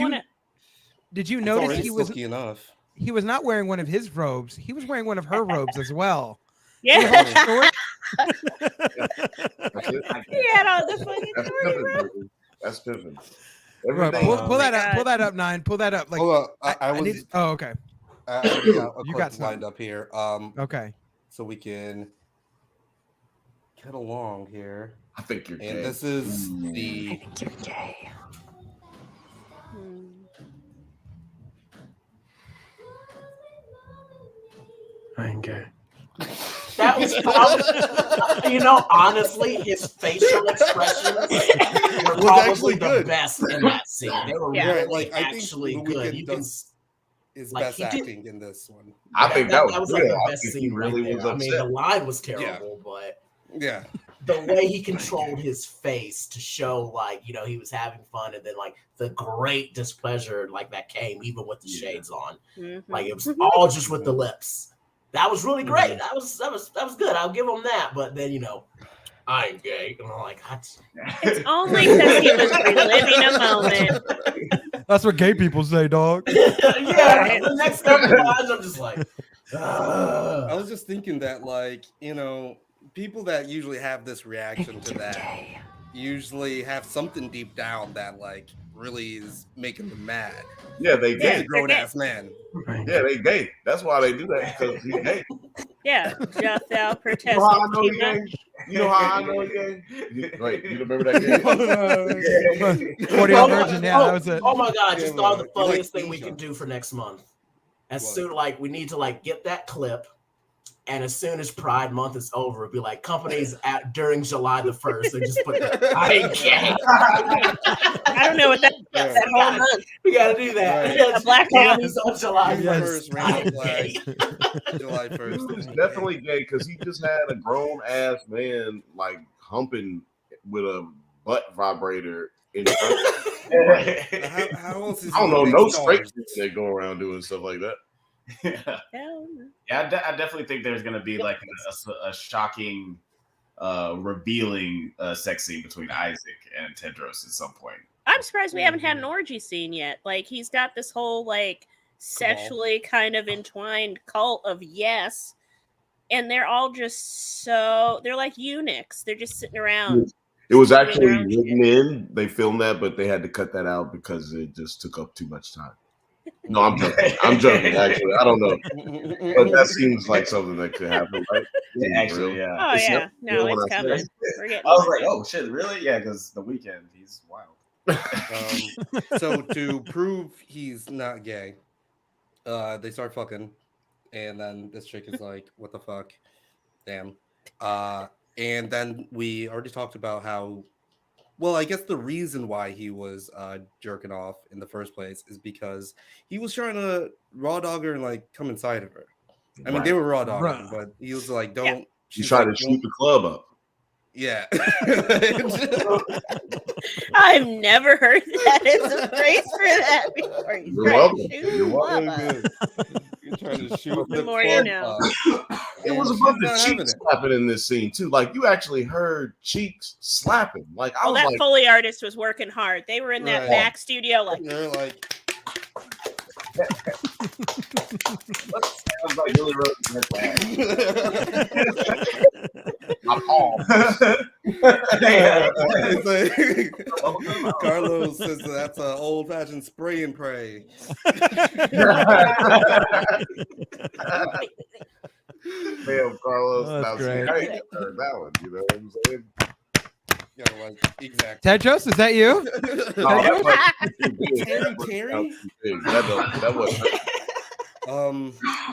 A: you notice he was
D: enough?
A: He was not wearing one of his robes. He was wearing one of her robes as well.
B: Yeah.
A: He had
B: on the fucking shorty robe.
E: That's pimping.
A: Pull that up. Pull that up, 9. Pull that up. Like,
D: I was.
A: Okay.
D: You got lined up here.
A: Okay.
D: So we can get along here.
E: I think you're gay.
D: And this is the.
I: I think you're gay.
H: I ain't gay.
F: That was, honestly, his facial expressions were probably the best in that scene. They were really actually good. You can
D: his best acting in this one.
E: I think that was
F: like the best scene really was. I mean, the line was terrible, but the way he controlled his face to show he was having fun, and then the great displeasure that came even with the shades on.
B: Mm-hmm.
F: It was all just with the lips. That was really great. That was good. I'll give him that. But then I ain't gay. And I'm like,
B: it's only because he was reliving a moment.
A: That's what gay people say, dog.
F: Yeah. The next couple lines, I'm just like,
D: I was just thinking that people that usually have this reaction to that usually have something deep down that really is making them mad.
E: Yeah, they gay.
D: He's a grown ass man.
E: Yeah, they gay. That's why they do that, because he's gay.
B: Yeah, just thou protest.
E: You know how I know he's gay? You know how I know he's gay? Wait, you remember that game?
A: 40 Virgin, yeah, that was it.
F: Oh my god, just thought of the funniest thing we can do for next month. Soon, we need to get that clip. And as soon as Pride Month is over, it'd be companies during July the 1st, they just put I ain't gay.
B: I don't know what that whole month.
F: We gotta do that.
D: Right.
F: A black companies on July
D: 1st.
E: July 1st. He's definitely gay because he just had a grown ass man humping with a butt vibrator in front of him.
D: How else is
E: I don't know, no straight people that go around doing stuff like that.
G: Yeah, I definitely think there's going to be a shocking, revealing sex scene between Isaac and Tedros at some point.
B: I'm surprised we haven't had an orgy scene yet. He's got this whole sexually kind of entwined cult of yes, and they're all just they're like eunuchs. They're just sitting around.
E: It was actually written in. They filmed that, but they had to cut that out because it just took up too much time. No, I'm joking. Actually, I don't know, but that seems like something that could happen, right?
G: Actually, yeah.
B: Oh yeah, no, it's coming.
G: I was like, oh shit, really? Yeah, because the Weeknd, he's wild.
D: So to prove he's not gay, they start fucking, And then this chick is like, what the fuck? Damn. And then we already talked about how, well, I guess the reason why he was jerking off in the first place is because he was trying to raw dog her and like come inside of her. I mean, they were raw dogging, but he was like, don't.
E: Yeah.
D: She's
E: tried
D: like,
E: to shoot the club up.
D: Yeah.
B: I've never heard that as a phrase for that before.
E: You're welcome. You're
D: welcome. You're trying to shoot
B: the
D: the
B: more
D: club
B: you know.
D: up.
E: It was a bunch of cheeks slapping in this scene too. Like you actually heard cheeks slapping. Like I
B: Well,
E: was
B: that
E: like,
B: Foley artist was working hard. They were in that back studio, like
D: they're like.
G: Sounds like Lilly-Rose.
E: My palm.
D: Carlos says that's an old-fashioned spray and pray.
E: Damn, Carlos.
A: Oh, that's great.
E: I ain't heard that one. You know what I'm saying?
D: Yeah, like exactly.
A: Tedros, is that you?
D: Terry?
E: That was.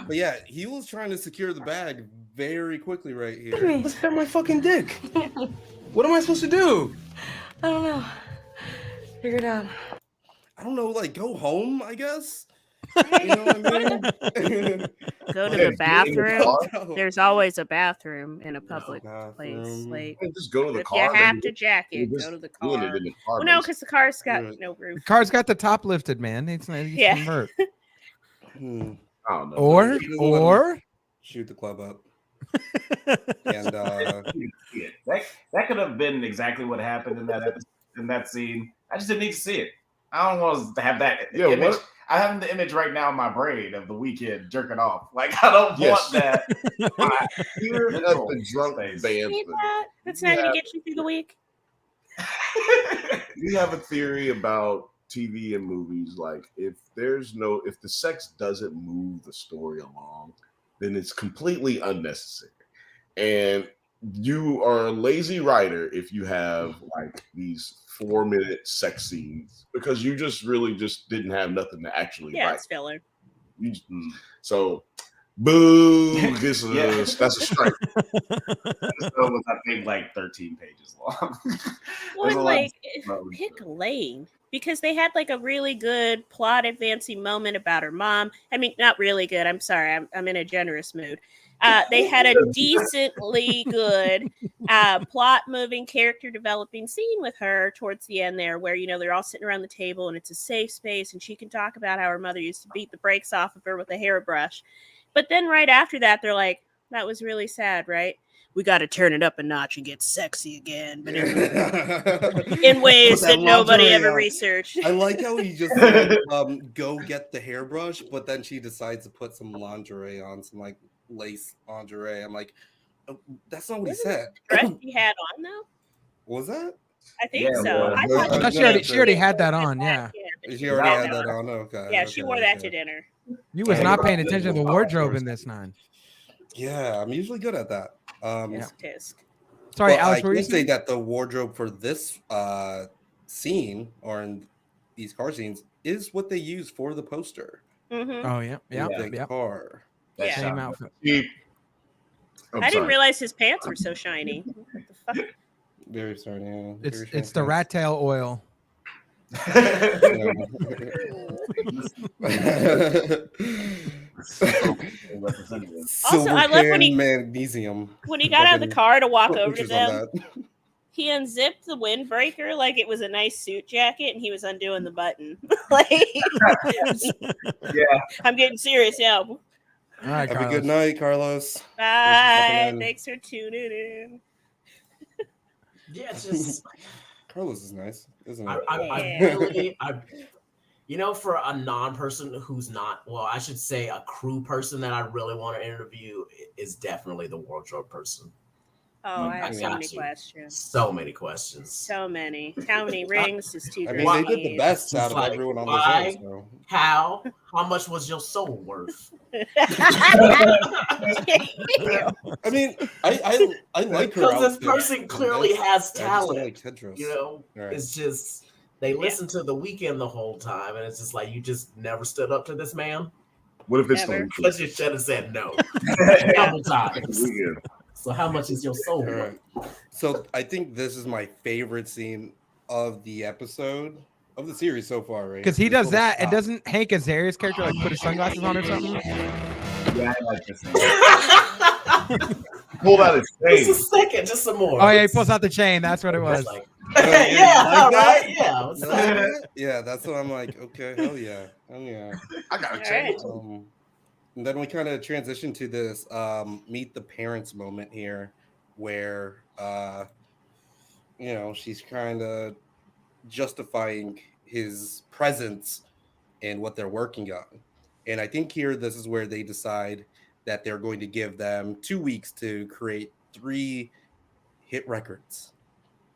D: But yeah, he was trying to secure the bag very quickly right here.
J: Let's cut my fucking dick. What am I supposed to do?
I: I don't know. Figure it out.
D: I don't know, like go home, I guess. You know what I mean?
B: go to the bathroom. There's always a bathroom in a public place. Like
E: just go to the
B: if
E: car.
B: you have to jack it, go to the car. Well, no, because the car's got no roof.
A: The car's got the top lifted, man. It's not.
B: Yeah.
A: Convert.
E: I don't know.
A: Or
D: shoot the club up. And
G: that could have been exactly what happened in that scene. I just didn't need to see it. I don't want to have that image.
E: What?
G: I have the image right now in my brain of the Weeknd jerking off. Like I don't want that.
E: The drunk band.
B: That's not going to get you through the week.
E: You have a theory about TV and movies. Like if the sex doesn't move the story along, then it's completely unnecessary. And you are a lazy writer if you have like these 4-minute sex scenes because you just really just didn't have nothing to actually write.
B: It's filler.
E: So boo, that's a strike.
G: This film was, I think, like 13 pages long.
B: Well, like pick a lane. Because they had like a really good plot advancing moment about her mom. I mean, not really good. I'm sorry. I'm in a generous mood. They had a decently good plot moving, character developing scene with her towards the end there where, they're all sitting around the table and it's a safe space and she can talk about how her mother used to beat the brakes off of her with a hairbrush. But then right after that, they're like, that was really sad, right? We got to turn it up a notch and get sexy again, but in ways that nobody ever researched.
D: I like how he just said, go get the hairbrush, but then she decides to put some lingerie on, some like lace lingerie. I'm like, oh, that's not what he said.
B: Dress he had on though?
D: Was that?
B: I think so.
A: I thought she already had that on. Yeah.
D: She already had that on. Okay.
B: Yeah, she wore that to dinner.
A: You was not paying attention to the wardrobe in this 9.
D: Yeah, I'm usually good at that.
A: Sorry, Alex.
D: I can say that the wardrobe for this scene or in these car scenes is what they use for the poster.
B: Mm-hmm.
A: Oh yeah,
D: the car.
B: That
A: same outfit.
B: I didn't realize his pants were so shiny. What the fuck?
D: Very sorry. Yeah.
A: It's the rat tail oil.
B: Also, I love when he
D: magnesium.
B: When he got out of the car to walk over to them, he unzipped the windbreaker like it was a nice suit jacket, and he was undoing the button. Like, yeah, I'm getting serious now.
A: All right,
D: have a good night, Carlos.
B: Bye. Thanks for tuning in.
F: Yeah, it's just
D: Carlos is nice, isn't
F: it? For a non-person who's not, well, I should say a crew person that I really want to interview is definitely the wardrobe person.
B: Oh, I have so many questions.
F: So many questions.
B: So many. How many rings is too great?
D: They did the best out of everyone on the show. So.
F: How much was your soul worth?
D: I mean, I like her.
F: Because this person clearly has talent.
D: Like Tedros.
F: Right. It's just they listen to the Weeknd the whole time, and it's just like you just never stood up to this man.
E: What if it's the
B: Never.
E: weekend?
F: But you should have said no a couple times.
E: Weekend.
F: So how much is your soul worth?
D: So I think this is my favorite scene of the episode of the series so far, right?
A: Because he
D: This
A: does
D: little
A: that, and
D: stop.
A: doesn't Hank Azaria's character like put his sunglasses on or something?
G: Yeah, I like this thing.
E: Pulled out his
F: Just a
E: chain.
F: second, just some more.
A: Oh yeah, he pulls out the chain. That's what it was.
F: Like,
D: Yeah,
F: yeah,
D: like
F: all
D: that?
F: right, yeah. What's
D: You
F: up?
D: like that? Yeah, that's what I'm like. Okay, hell yeah.
E: I got a
B: All
E: chain.
B: right.
D: And then we kind of transition to this meet the parents moment here, where she's kind of justifying his presence and what they're working on. And I think here this is where they decide that they're going to give them 2 weeks to create 3 hit records,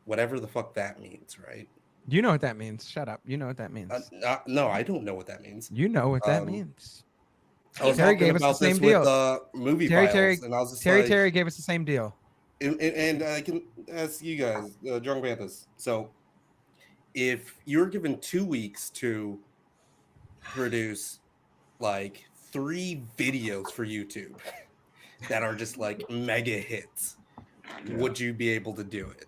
D: whatever the fuck that means, right?
A: You know what that means. Shut up. You know what that means.
D: No, I don't know what that means.
A: You know what that means.
D: I was
A: Terry
D: talking
A: gave us
D: about
A: the same
D: this
A: deal.
D: with movie
A: Terry,
D: files, and I was just
A: Terry gave us the same deal.
D: And I can ask you guys, Drunk Panthers. So, if you're given 2 weeks to produce like 3 videos for YouTube that are just like mega hits, would you be able to do it?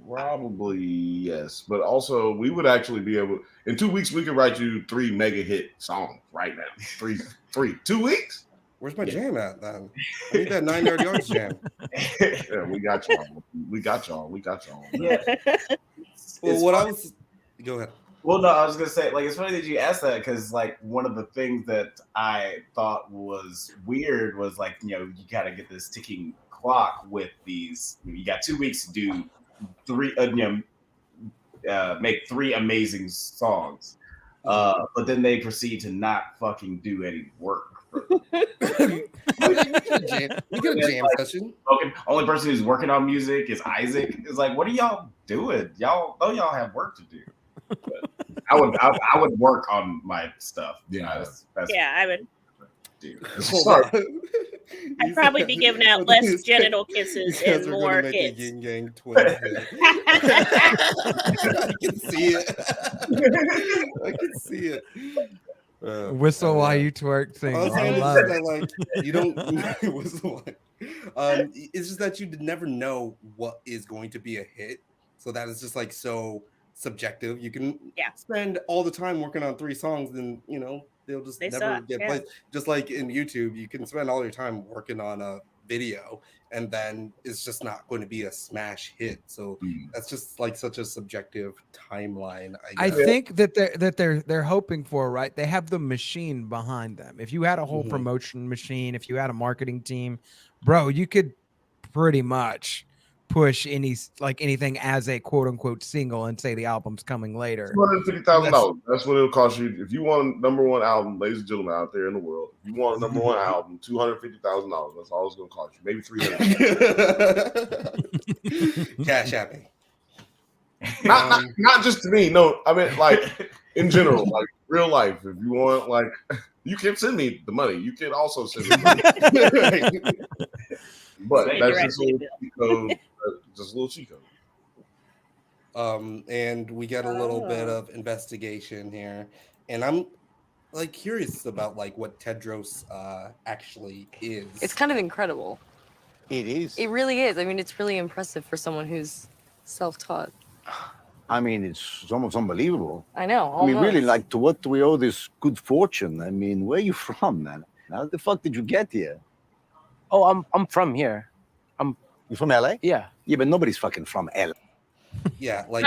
E: Probably yes, but also we would actually be able. In 2 weeks, we could write you 3 mega hit songs right now. 3. 2 weeks.
D: Where's my jam at then? I need that 9 Nerd Yards jam.
E: Yeah, we got y'all. We got y'all.
G: Yeah.
D: Well, what I was. Go ahead.
G: Well, no, I was gonna say, like, it's funny that you asked that because, like, one of the things that I thought was weird was, like, you gotta get this ticking clock with these. You got 2 weeks to do 3, make 3 amazing songs, but then they proceed to not fucking do any work.
D: You get a jam session.
G: Only person who's working on music is Isaac. It's like, what are y'all doing? Y'all have work to do. But I would work on my stuff.
E: Yeah,
B: Yeah, I would.
E: Dude,
B: I'd probably be giving out less genital kisses and more hits.
D: Yin Yang twin. I can see it. I can see it.
A: Whistle while you twerk thing.
D: I was
A: I
D: saying
A: love
D: that,
A: it.
D: like, you don't whistle. It's just that you never know what is going to be a hit. So that is just like so subjective. You can spend all the time working on 3 songs, and they'll just never get played. Just like in YouTube, you can spend all your time working on a video, and then it's just not going to be a smash hit. So that's just like such a subjective timeline.
A: I think that they're hoping for, right? They have the machine behind them. If you had a whole promotion machine, if you had a marketing team, bro, you could pretty much push anything as a quote unquote single and say the album's coming later.
E: $250,000. That's what it'll cost you if you want a #1 album, ladies and gentlemen out there in the world. If you want a #1 album, $250,000. That's all it's gonna cost you. Maybe $300.
D: Cash happy.
E: Not just to me. No, I mean like in general, like real life. If you want, like, you can send me the money. You can also send me money. But that's just a little cheat code. Just a little cheat code.
D: And we get a little bit of investigation here, and I'm like curious about like what Tedros actually is.
K: It's kind of incredible.
L: It is.
K: It really is. I mean, it's really impressive for someone who's self-taught.
L: I mean, it's almost unbelievable.
K: I know.
L: I mean, really,
K: almost.
L: like, to what do we owe this good fortune? I mean, where are you from, man? How the fuck did you get here?
H: Oh, I'm from here.
L: You from LA?
H: Yeah.
L: Yeah, but nobody's fucking from LA.
D: Yeah, like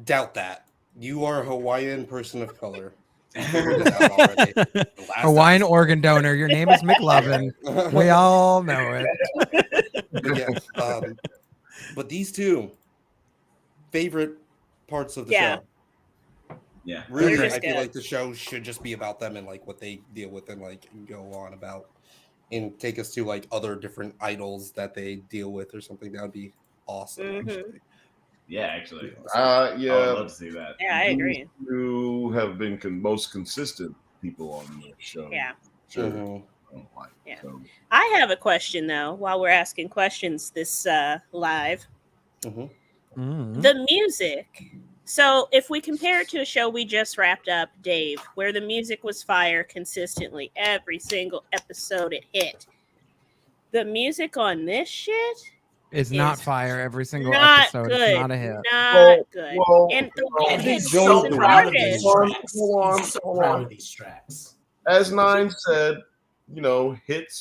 D: doubt that. You are a Hawaiian person of color.
A: Hawaiian organ donor. Your name is McLovin. We all know it.
D: But these 2 favorite parts of the show.
G: Yeah,
D: really, I feel like the show should just be about them and like what they deal with and like go on about and take us to like other different idols that they deal with or something. That would be awesome.
G: Yeah, actually.
E: Yeah.
G: I would love to see that.
B: Yeah, I agree.
E: You have been most consistent people on the show.
B: Yeah.
E: Sure.
B: Yeah. I have a question though. While we're asking questions this live, the music So if we compare it to a show we just wrapped up, Dave, where the music was fire consistently, every single episode it hit. The music on this shit
A: It's not fire every single
B: not
A: episode.
B: good.
A: It's not a hit.
B: Not good. And the
F: And
B: Weeknd
F: he's
B: is
F: so
B: an
F: proud of
B: artist.
F: these tracks. He's so proud of these tracks.
E: As Nine said, you know,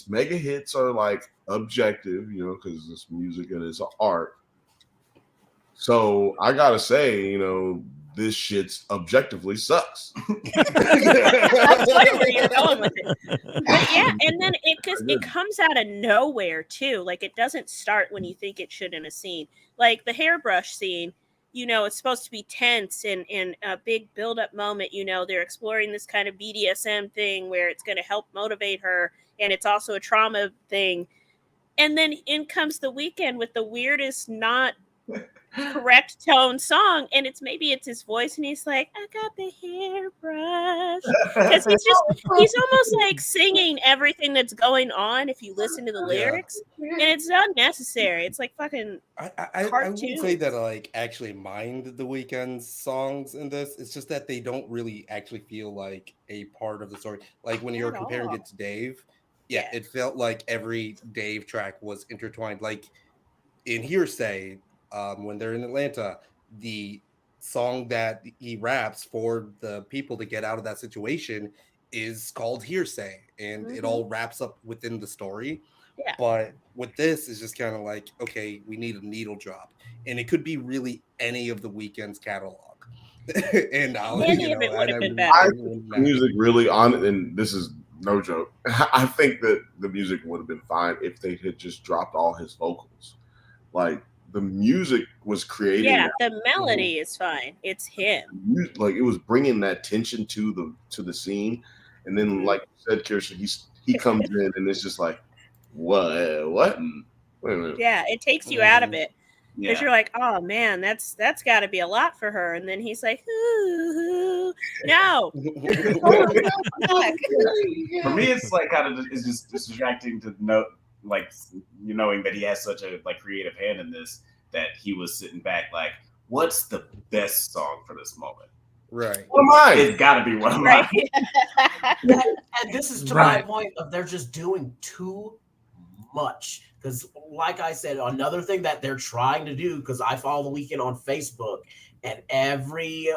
E: mega hits are like objective, you know, because it's music and it's art. So I gotta say, you know, this shit's objectively sucks.
B: That's where you're going with it. But yeah, and then it comes out of nowhere too. Like it doesn't start when you think it should in a scene. Like the hairbrush scene, you know, it's supposed to be tense and a big build-up moment. You know, they're exploring this kind of BDSM thing where it's going to help motivate her, and it's also a trauma thing. And then in comes the Weeknd with the weirdest, not correct tone song, and it's his voice, and he's like, I got the hairbrush, because he's almost like singing everything that's going on if you listen to the lyrics, and it's unnecessary. It's like fucking
D: I wouldn't say that I like actually mind the Weeknd's songs in this. It's just that they don't really actually feel like a part of the story. Like when you're comparing it to Dave, it felt like every Dave track was intertwined. Like in Hearsay, when they're in Atlanta, the song that he raps for the people to get out of that situation is called Hearsay, and it all wraps up within the story.
B: Yeah.
D: But with this, it's just kind of like, okay, we need a needle drop, and it could be really any of the Weeknd's catalog. And
B: any of it would have been better.
E: Music really on it, and this is no joke. I think that the music would have been fine if they had just dropped all his vocals. Like the music was created.
B: Yeah, the melody is fine. It's him.
E: Like it was bringing that tension to the scene, and then like you said, Kirsten, he comes in and it's just like, what? Wait a minute.
B: Yeah, it takes you out of it because you're like, oh man, that's got to be a lot for her, and then he's like, ooh, no.
G: For me, it's like kind of it's just distracting to note, like, you knowing that he has such a like creative hand in this, that he was sitting back like, what's the best song for this moment?
D: Right.
E: What am I?
G: It's got to be What Am I?
F: And this is to my point of they're just doing too much. Because like I said, another thing that they're trying to do, because I follow the Weeknd on Facebook, and every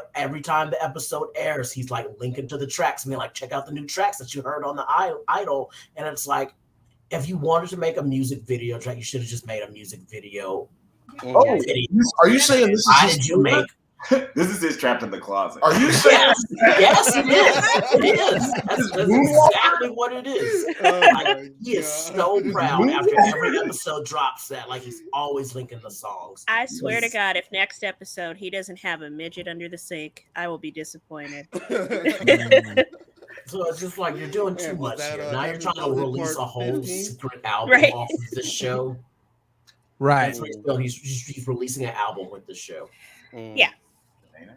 F: time the episode airs, he's like linking to the tracks, and being like, check out the new tracks that you heard on the Idol. And it's like, if you wanted to make a music video track, you should have just made a music video.
E: Oh, are you saying this is
F: why did you make?
G: This is his Trapped in the Closet.
E: Are you saying?
F: Yes, it is. It is. That's exactly what it is. Like, he is so proud after every episode drops that, like, he's always linking the songs.
B: I swear to God, if next episode he doesn't have a midget under the sink, I will be disappointed.
F: So it's just like you're doing too much here. Now you're trying to release a whole secret album off of this show.
A: Right.
F: He's releasing an album with the show.
B: Yeah.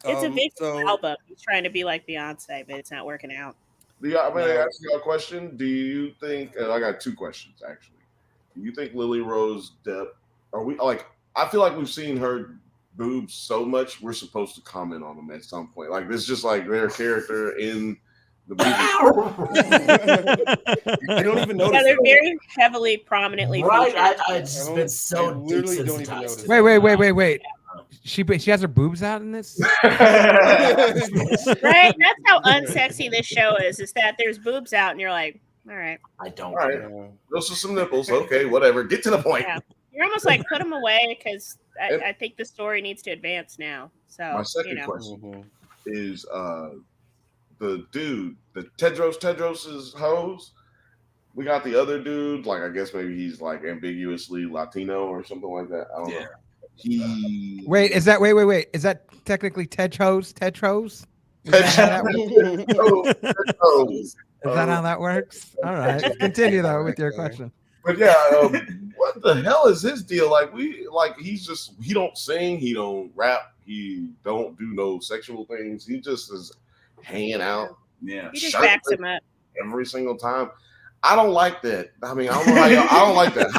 B: It's a big album. He's trying to be like Beyonce, but it's not working out.
E: I'm going to ask you a question. Do you think, and I got two questions actually. Do you think Lilly-Rose Depp, are we like, I feel like we've seen her boobs so much, we're supposed to comment on them at some point. Like this is just like their character in the movie.
D: I don't even notice.
B: Yeah, they're very heavily, promitely
F: featured. I just been so
D: literally don't even notice.
A: Wait. She has her boobs out in this?
B: Right? That's how unsexy this show is that there's boobs out and you're like, all right.
F: I don't.
E: All right. Those are some nipples. Okay, whatever. Get to the point.
B: Yeah. You're almost like, put them away because I think the story needs to advance now. So
E: my second question is the dude, the Tedros' hose. We got the other dude, like I guess maybe he's like ambiguously Latino or something like that. I don't know.
A: Wait, is that wait? Is that technically Tedros? Is that how that works? All right. Continue though with your question.
E: But yeah, what the hell is his deal? Like he don't sing, he don't rap, he don't do no sexual things. He just is hanging out.
G: Yeah.
B: He just backs him up
E: every single time. I don't like that. I mean, I don't like that.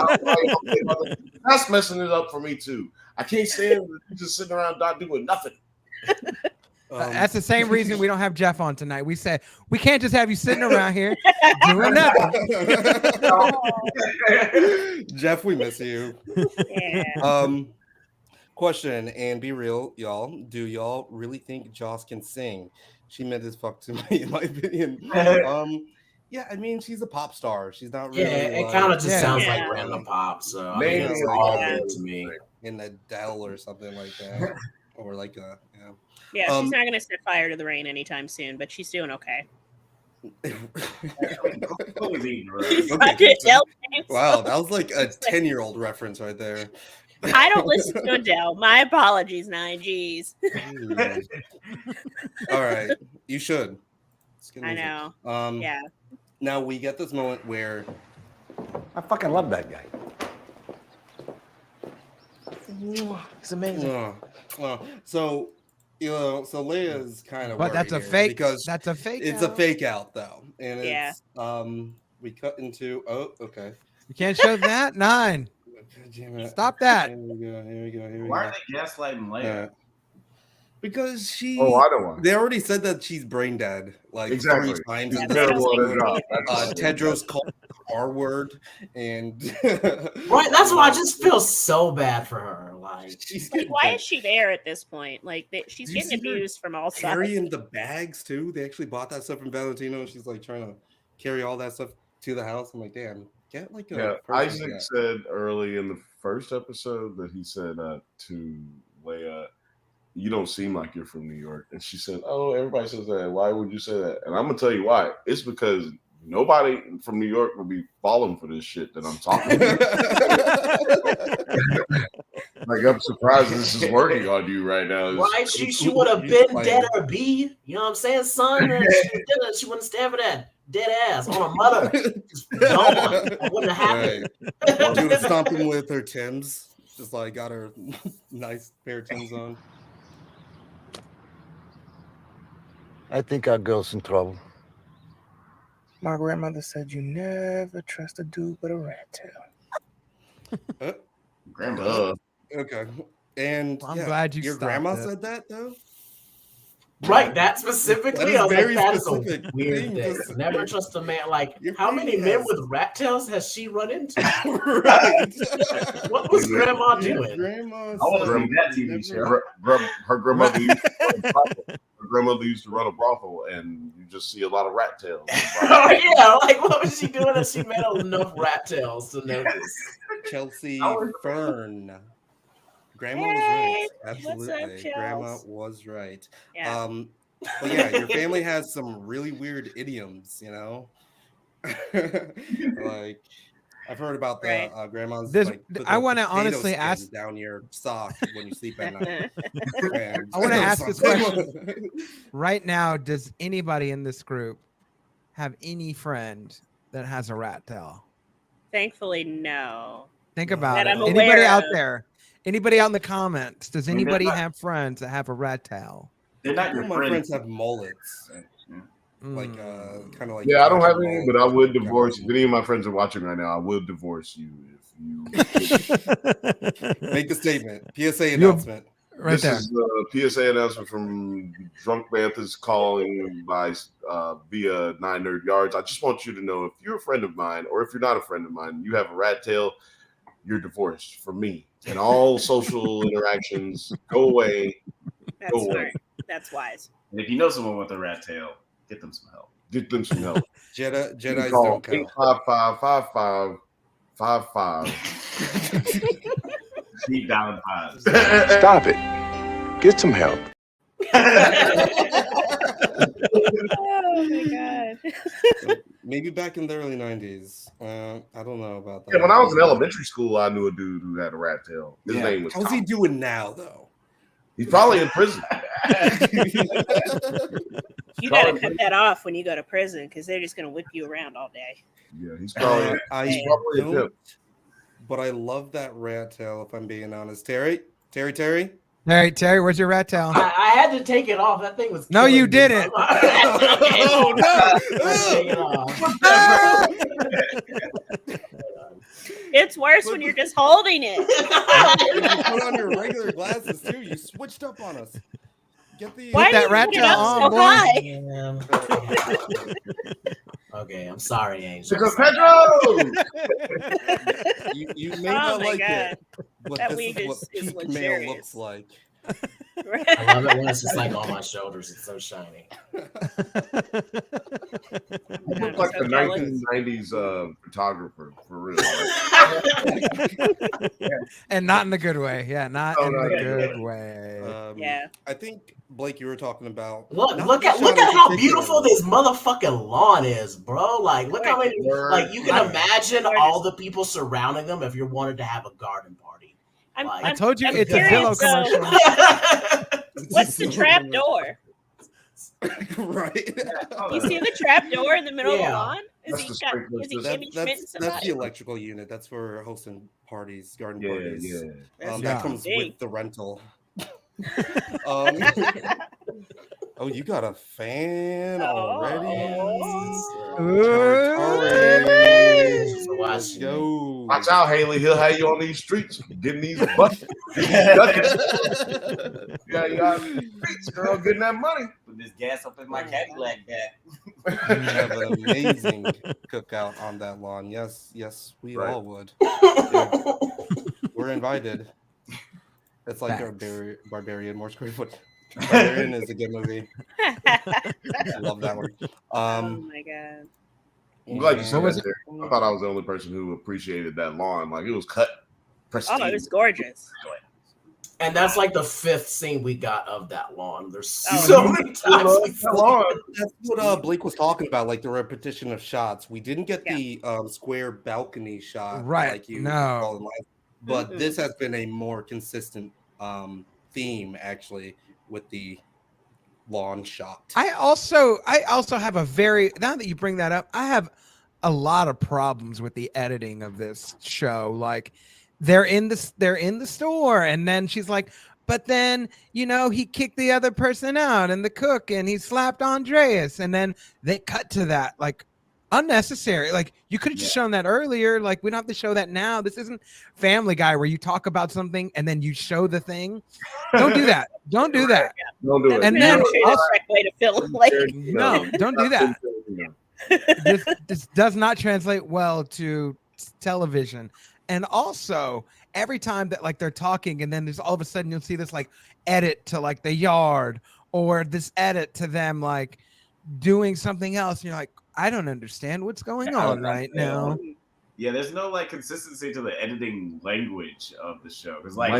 E: That's messing it up for me too. I can't stand just sitting around not doing nothing.
A: That's the same reason we don't have Jeff on tonight. We said we can't just have you sitting around here doing nothing.
D: Jeff, we miss you.
B: Yeah.
D: Question, and be real, y'all. Do y'all really think Joss can sing? She meant as fuck to me, in my opinion. Yeah, I mean, she's a pop star. She's not really.
F: Yeah, it kind of just sounds like random pop. So I mean, it's all good to me.
D: In Adele or something like that, or like
B: Yeah, she's not gonna set fire to the rain anytime soon, but she's doing okay.
D: Wow, that was like a 10-year-old reference right there.
B: I don't listen to Adele. My apologies, 9Gs.
D: All right, you should.
B: I know. Yeah.
D: Now we get this moment where
L: I fucking love that guy.
J: It's amazing.
D: So Leia's kind of.
A: But that's a fake.
D: Because
A: that's a fake.
D: It's a fake out though, and it's we cut into okay.
A: You can't show that 9. Stop that.
D: Here we go.
G: Why are they gaslighting Leia?
D: Because she.
E: Oh, I don't want.
D: They already said that she's brain dead like
E: exactly
D: 3 times. Tedros called the R word, and
F: right. That's why I just feel so bad for her. Like,
B: why is she there at this point? Like, she's getting abused from all sides.
D: Carrying the bags too. They actually bought that stuff from Valentino, and she's like trying to carry all that stuff to the house. I'm like, damn, get like a.
E: Isaac said early in the first episode that he said to Leia, "You don't seem like you're from New York," and she said, "Oh, everybody says that. Why would you say that?" And I'm gonna tell you why. It's because nobody from New York will be falling for this shit that I'm talking about. Like, I'm surprised this is working on you right now.
F: Right? She would have been dead or be. You know what I'm saying, son? She wouldn't stand for that dead ass on her mother. Just gone. It wouldn't have happened.
D: Right. Doing stomping with her Timbs. Just like got her nice pair of Timbs on.
L: I think our girl's in trouble.
J: My grandmother said you never trust a dude with a rat tail.
G: Grandma.
D: Okay. And
A: I'm glad you
D: your
A: stopped
D: grandma
A: it.
D: said that though?
F: Right, that specifically.
D: That is
F: I was
D: very
F: like, that is
D: specific
F: a weird thing. Never trust a man. Like, how many men with rat tails has she run into?
D: Right.
F: What was grandma doing?
D: Grandma.
G: I want to see that TV show.
E: Her grandmother used to run a brothel. Her grandmother used to run a brothel, and you just see a lot of rat tails.
F: Oh, yeah, like what was she doing that she met enough rat tails to notice?
D: Chelsea Fern. Grandma was right. Absolutely.
B: What's up,
D: Grandma was right.
B: Yeah.
D: But yeah, your family has some really weird idioms, you know? Like, I've heard about the grandma's.
A: I want to honestly ask
D: down your sock when you sleep at night.
A: I want to ask this question right now. Does anybody in this group have any friend that has a rat tail?
B: Thankfully, no.
A: Think about
B: that
A: it.
B: I'm
A: Anybody
B: aware
A: out
B: of.
A: there? Anybody out in the comments? Does anybody have friends that have a rat tail?
G: They're not your
D: My friends have mullets. Like kind of like
E: I don't have any, but I would divorce. If any of my friends are watching right now, I will divorce you if you
D: make the statement. PSA announcement.
A: Right there.
E: This is a PSA announcement from Drunk Banthas calling by via 9 Nerd Yards. I just want you to know, if you're a friend of mine, or if you're not a friend of mine, you have a rat tail, you're divorced from me. And all social interactions, go away.
B: That's
E: Go away.
B: smart. That's wise.
G: And if you know someone with a rat tail, get them some help.
E: Get them some help.
D: Jedi's
E: call
D: don't count.
E: 855-5555.
G: Deep down pies.
M: Stop it. Get some help.
B: Oh my god.
D: Maybe back in the early 90s. I don't know about that.
E: Yeah, when I was in elementary school, I knew a dude who had a rat tail. His name was
D: How's he doing now, though?
E: He's probably in prison.
B: You gotta cut that off when you go to prison because they're just gonna whip you around all day.
E: Yeah, he's probably,
D: I
E: probably a
D: don't,
E: tip.
D: but I love that rat tail, if I'm being honest. Terry?
A: All right, Terry, where's your rat tail?
F: I had to take it off. That thing was.
A: No, you didn't.
D: Oh, no.
F: Take it off.
B: It's worse when you're just holding it.
D: You put on your regular glasses, too. You switched up on us.
B: Why
A: that
B: did
A: rat
B: you put it
A: tail
B: up
A: on,
B: so
A: boy.
B: high?
F: Okay, I'm sorry, Angel.
E: Because Pedro!
D: You may
B: Oh
D: not
B: my
D: like
B: God.
D: it, but
B: That
D: this
B: wig
D: is what
B: is
D: peak male
B: luxurious.
D: looks like.
F: I love it when it's just like on my shoulders. It's so shiny.
E: You
B: I'm
E: look like
B: so
E: the
B: jealous.
E: 1990s photographer, for real.
A: And not in the good way. Yeah, not in the good way.
B: Yeah.
D: I think Blake, you were talking about.
F: Look at how beautiful this motherfucking lawn is, bro. Like, look how many. Like, you can imagine all the people surrounding them if you wanted to have a garden party.
A: I told you
B: I'm
A: it's a
B: curious,
A: Zillow
B: though.
A: commercial.
B: What's the trap door?
D: Right.
B: You see the trap door in the middle of the lawn? Is he Kimmy Schmidt and
D: That's
B: somebody?
D: the electrical unit. That's for hosting parties, garden parties.
B: That's
D: That comes
B: big.
D: with the rental. Oh, you got a fan already? Let's go.
E: Watch out, Haley. He'll have you on these streets getting these buckets. Yeah, you out in the streets, girl, getting that money.
G: Put this gas up in my Cadillac back.
D: We have an amazing cookout on that lawn. Yes, we all would. We're invited. It's like our Barbarian, more square foot. Barbarian is a good movie. I love that one.
B: Oh my God.
E: I'm glad you said that there. I thought I was the only person who appreciated that lawn. Like, it was cut pristine.
B: Oh, it was gorgeous.
F: And that's like the 5th scene we got of that lawn. There's so many times we saw it.
D: That's what Blake was talking about, like the repetition of shots. We didn't get the square balcony shot,
A: Right.
D: Like you
A: No.
D: call in life. But this has been a more consistent theme, actually, with the lawn shot.
A: I also have a very, now that you bring that up, I have a lot of problems with the editing of this show. Like, they're in the store, and then she's like, but then, he kicked the other person out and the cook, and he slapped Andreas, and then they cut to that. Like, unnecessary. Like, you could have just shown that earlier. Like, we don't have to show that now. This isn't Family Guy where you talk about something and then you show the thing. Don't do that. Don't do that.
E: Don't do it.
A: And then
B: the correct way to film. Like,
A: no, don't do that. This does not translate well to television. And also, every time that like they're talking, and then there's all of a sudden you'll see this like edit to like the yard, or this edit to them like doing something else. And you're like, I don't understand what's going on right now.
G: Yeah, there's no like consistency to the editing language of the show, because like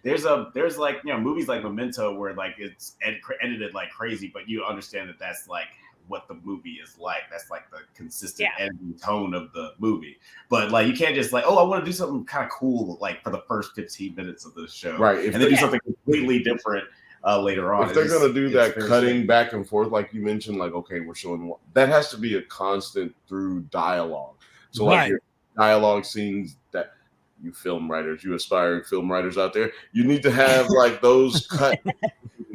G: there's like movies like Memento where like it's edited like crazy, but you understand that that's like what the movie is like. That's like the consistent editing tone of the movie. But like you can't just like, oh, I want to do something kind of cool like for the first 15 minutes of the show,
E: right?
G: And then do something completely different later on.
E: If they're gonna do that cutting back and forth, like you mentioned, like okay, we're showing that has to be a constant through dialogue. So like your dialogue scenes that you film writers, you aspiring film writers out there, you need to have like those cut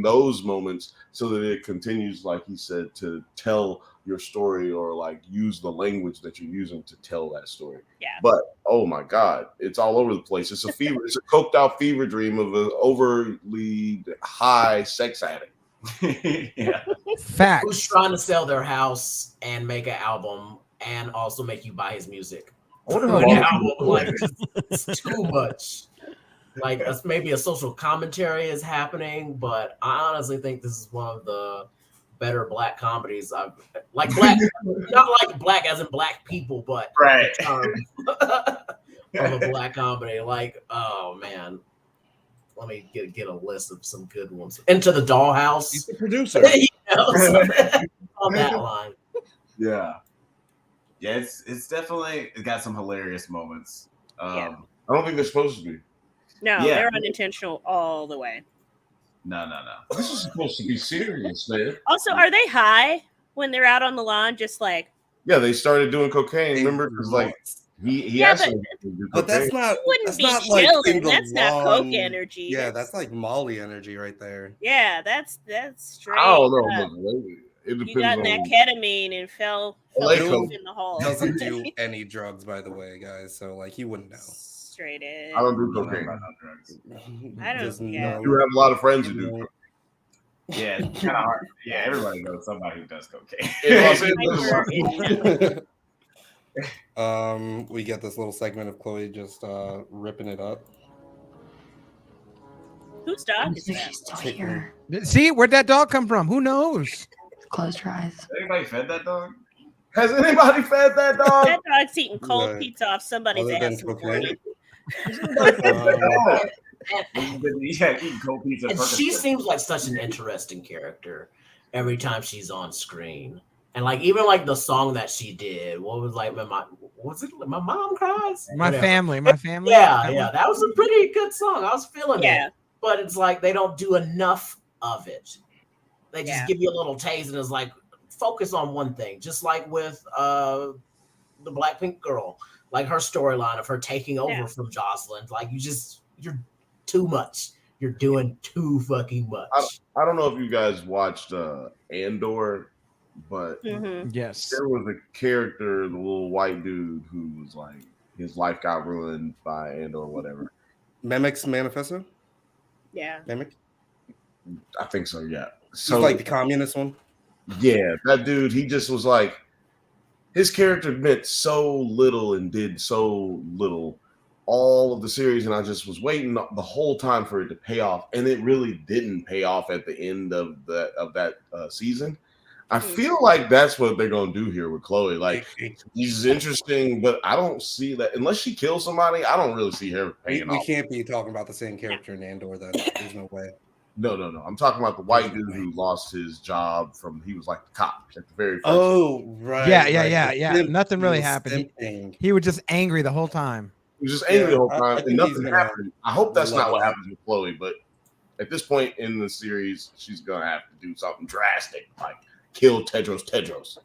E: those moments so that it continues, like he said, to tell your story or like use the language that you're using to tell that story.
B: Yeah.
E: But oh my God, it's all over the place. It's a fever. It's a coked out fever dream of an overly high sex addict.
G: Yeah.
A: Facts.
F: Who's trying to sell their house and make an album and also make you buy his music. Like, it's too much. Like maybe a social commentary is happening, but I honestly think this is one of the better black comedies I've like black, not like black as in black people, but
G: right
F: the term of a black comedy. Like, oh man, let me get a list of some good ones. Into the Dollhouse.
D: He's the producer.
F: On that line.
G: Yeah, it's definitely got some hilarious moments.
E: I don't think they're supposed to be.
B: No, they're unintentional all the way.
G: No.
E: This is supposed to be serious, man.
B: Also, are they high when they're out on the lawn? Just like
E: they started doing cocaine. Remember, because like he asked them to do
D: but that's
E: cocaine.
D: not.
B: Wouldn't
D: That's
B: be
D: not like
B: chilling.
D: in the
B: That's not coke energy.
D: Yeah, that's like Molly energy right there.
B: Yeah, that's straight.
E: I don't know.
B: up.
E: It depends
B: You got
E: on
B: that ketamine and fell asleep in the hall.
D: Doesn't do any drugs, by the way, guys. So like he wouldn't know.
B: Straight in.
E: I don't do cocaine.
B: I don't.
E: You have a lot of friends who do.
G: Yeah, it's kind of hard. Yeah, everybody knows somebody who does cocaine.
D: We get this little segment of Chloe just ripping it up.
B: Whose dog is that?
I: She's still here.
A: See, where'd that dog come from? Who knows?
I: Close your eyes.
G: Has anybody fed that dog?
E: Has anybody fed that dog?
B: That dog's eating cold
D: Right.
B: pizza off somebody's
D: Other than
B: ass in the
D: cocaine?
B: morning.
G: Yeah, eat cold pizza.
F: And she seems like such an interesting character every time she's on screen. And like even like the song that she did, what was like my mom cries?
A: My family.
F: Yeah, that was a pretty good song. I was feeling it. But it's like they don't do enough of it. They just give you a little taste and it's like focus on one thing. Just like with the Blackpink girl, like her storyline of her taking over from Jocelyn. Like you're too much. You're doing too fucking much.
E: I don't know if you guys watched Andor, but
A: yes,
E: there was a character, the little white dude, who was like his life got ruined by Andor or whatever.
D: Memix Manifesto?
B: Yeah.
D: Mimic?
E: I think so, yeah.
D: So he's like the communist one?
E: Yeah, that dude, he just was like, his character meant so little and did so little all of the series, and I just was waiting the whole time for it to pay off, and it really didn't pay off at the end of that season. I feel like that's what they're gonna do here with Chloe. Like, she's interesting, but I don't see that unless she kills somebody. I don't really see her paying off.
D: We can't be talking about the same character in Andor. Then there's no way.
E: No. I'm talking about the white dude who lost his job he was like the cop at the very first.
D: Oh, right.
A: Yeah. Nothing really happened. He was just angry the whole time.
E: He was just angry the whole time, and nothing happened. I hope that's not what happens with Chloe, but at this point in the series, she's gonna have to do something drastic, like kill Tedros.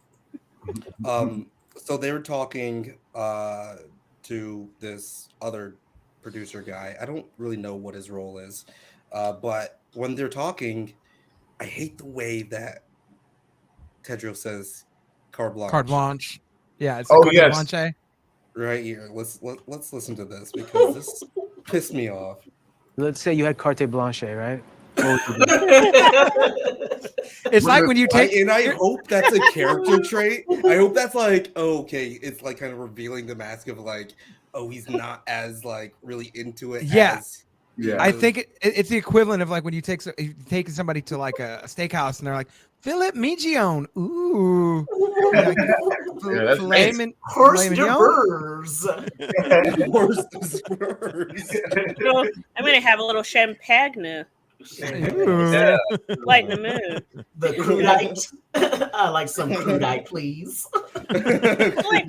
D: So they were talking to this other producer guy. I don't really know what his role is, but when they're talking, I hate the way that Tedros says carte blanche.
A: Carte blanche. Yeah, it's
E: carte blanche.
D: Right here. Let's listen to this because this pissed me off.
J: Let's say you had carte blanche, right?
A: It's like when you take,
D: and I hope that's a character trait. I hope that's like, oh, okay, it's like kind of revealing the mask of like, oh, he's not as like really into it.
A: Yeah.
E: Yeah,
A: I think it's the equivalent of like when you take somebody to like a steakhouse and they're like filet mignon, ooh, like, filet mignon.
B: I'm gonna have a little champagne.
E: Yeah.
B: Lighten the mood.
F: The crudite. I like some crudite, please.
B: Like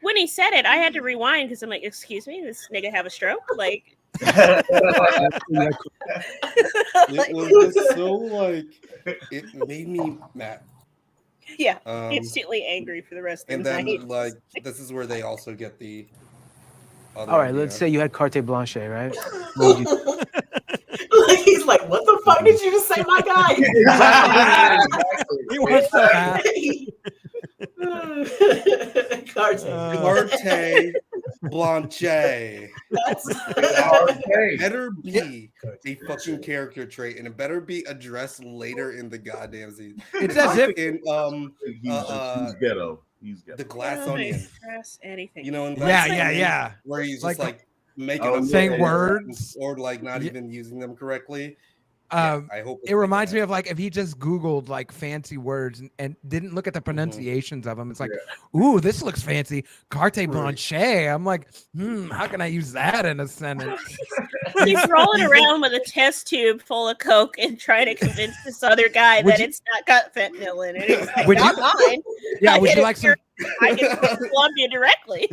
B: when he said it, I had to rewind because I'm like, excuse me, this nigga have a stroke? Like
D: It was just so like it made me mad.
B: Yeah, instantly angry for the rest of the night.
D: And then like this is where they also get the other
J: all right, let's say you had carte blanche, right?
F: He's like, what the fuck did you just say, my guy?
A: He wants to laugh.
D: Carte blanche. Better be a fucking character trait, and it better be addressed later in the goddamn season.
A: It's as if
E: he's ghetto. He's ghetto.
D: The glass onion.
B: Anything.
D: You know, in
A: yeah.
D: where he's just like making up
A: saying words
D: or like not even using them correctly. I hope
A: it reminds me of like if he just Googled like fancy words and didn't look at the pronunciations of them. It's like, ooh, this looks fancy. Carte blanche. I'm like, how can I use that in a sentence?
B: He's rolling around with a test tube full of coke and trying to convince this other guy that it's not got fentanyl in it. It's like, not mine.
A: Yeah, would you like some?
B: I get from Columbia directly.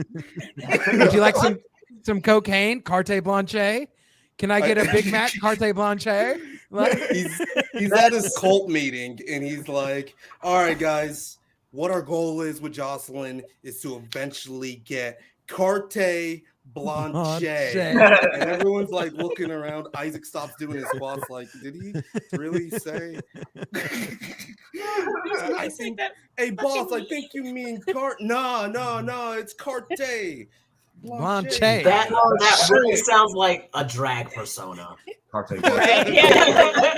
A: Would you like some cocaine? Carte blanche. Can I get a Big Mac? Carte blanche. Like,
D: he's at his cult meeting and he's like, all right, guys, what our goal is with Jocelyn is to eventually get carte blanche. And everyone's like looking around. Isaac stops doing his squats like, did he really say? I think that, hey boss, I think you mean carte. No, it's carte
A: Blanchet.
F: That really sounds like a drag persona.
E: Carte
B: Right?
E: Blanche.
B: Yeah.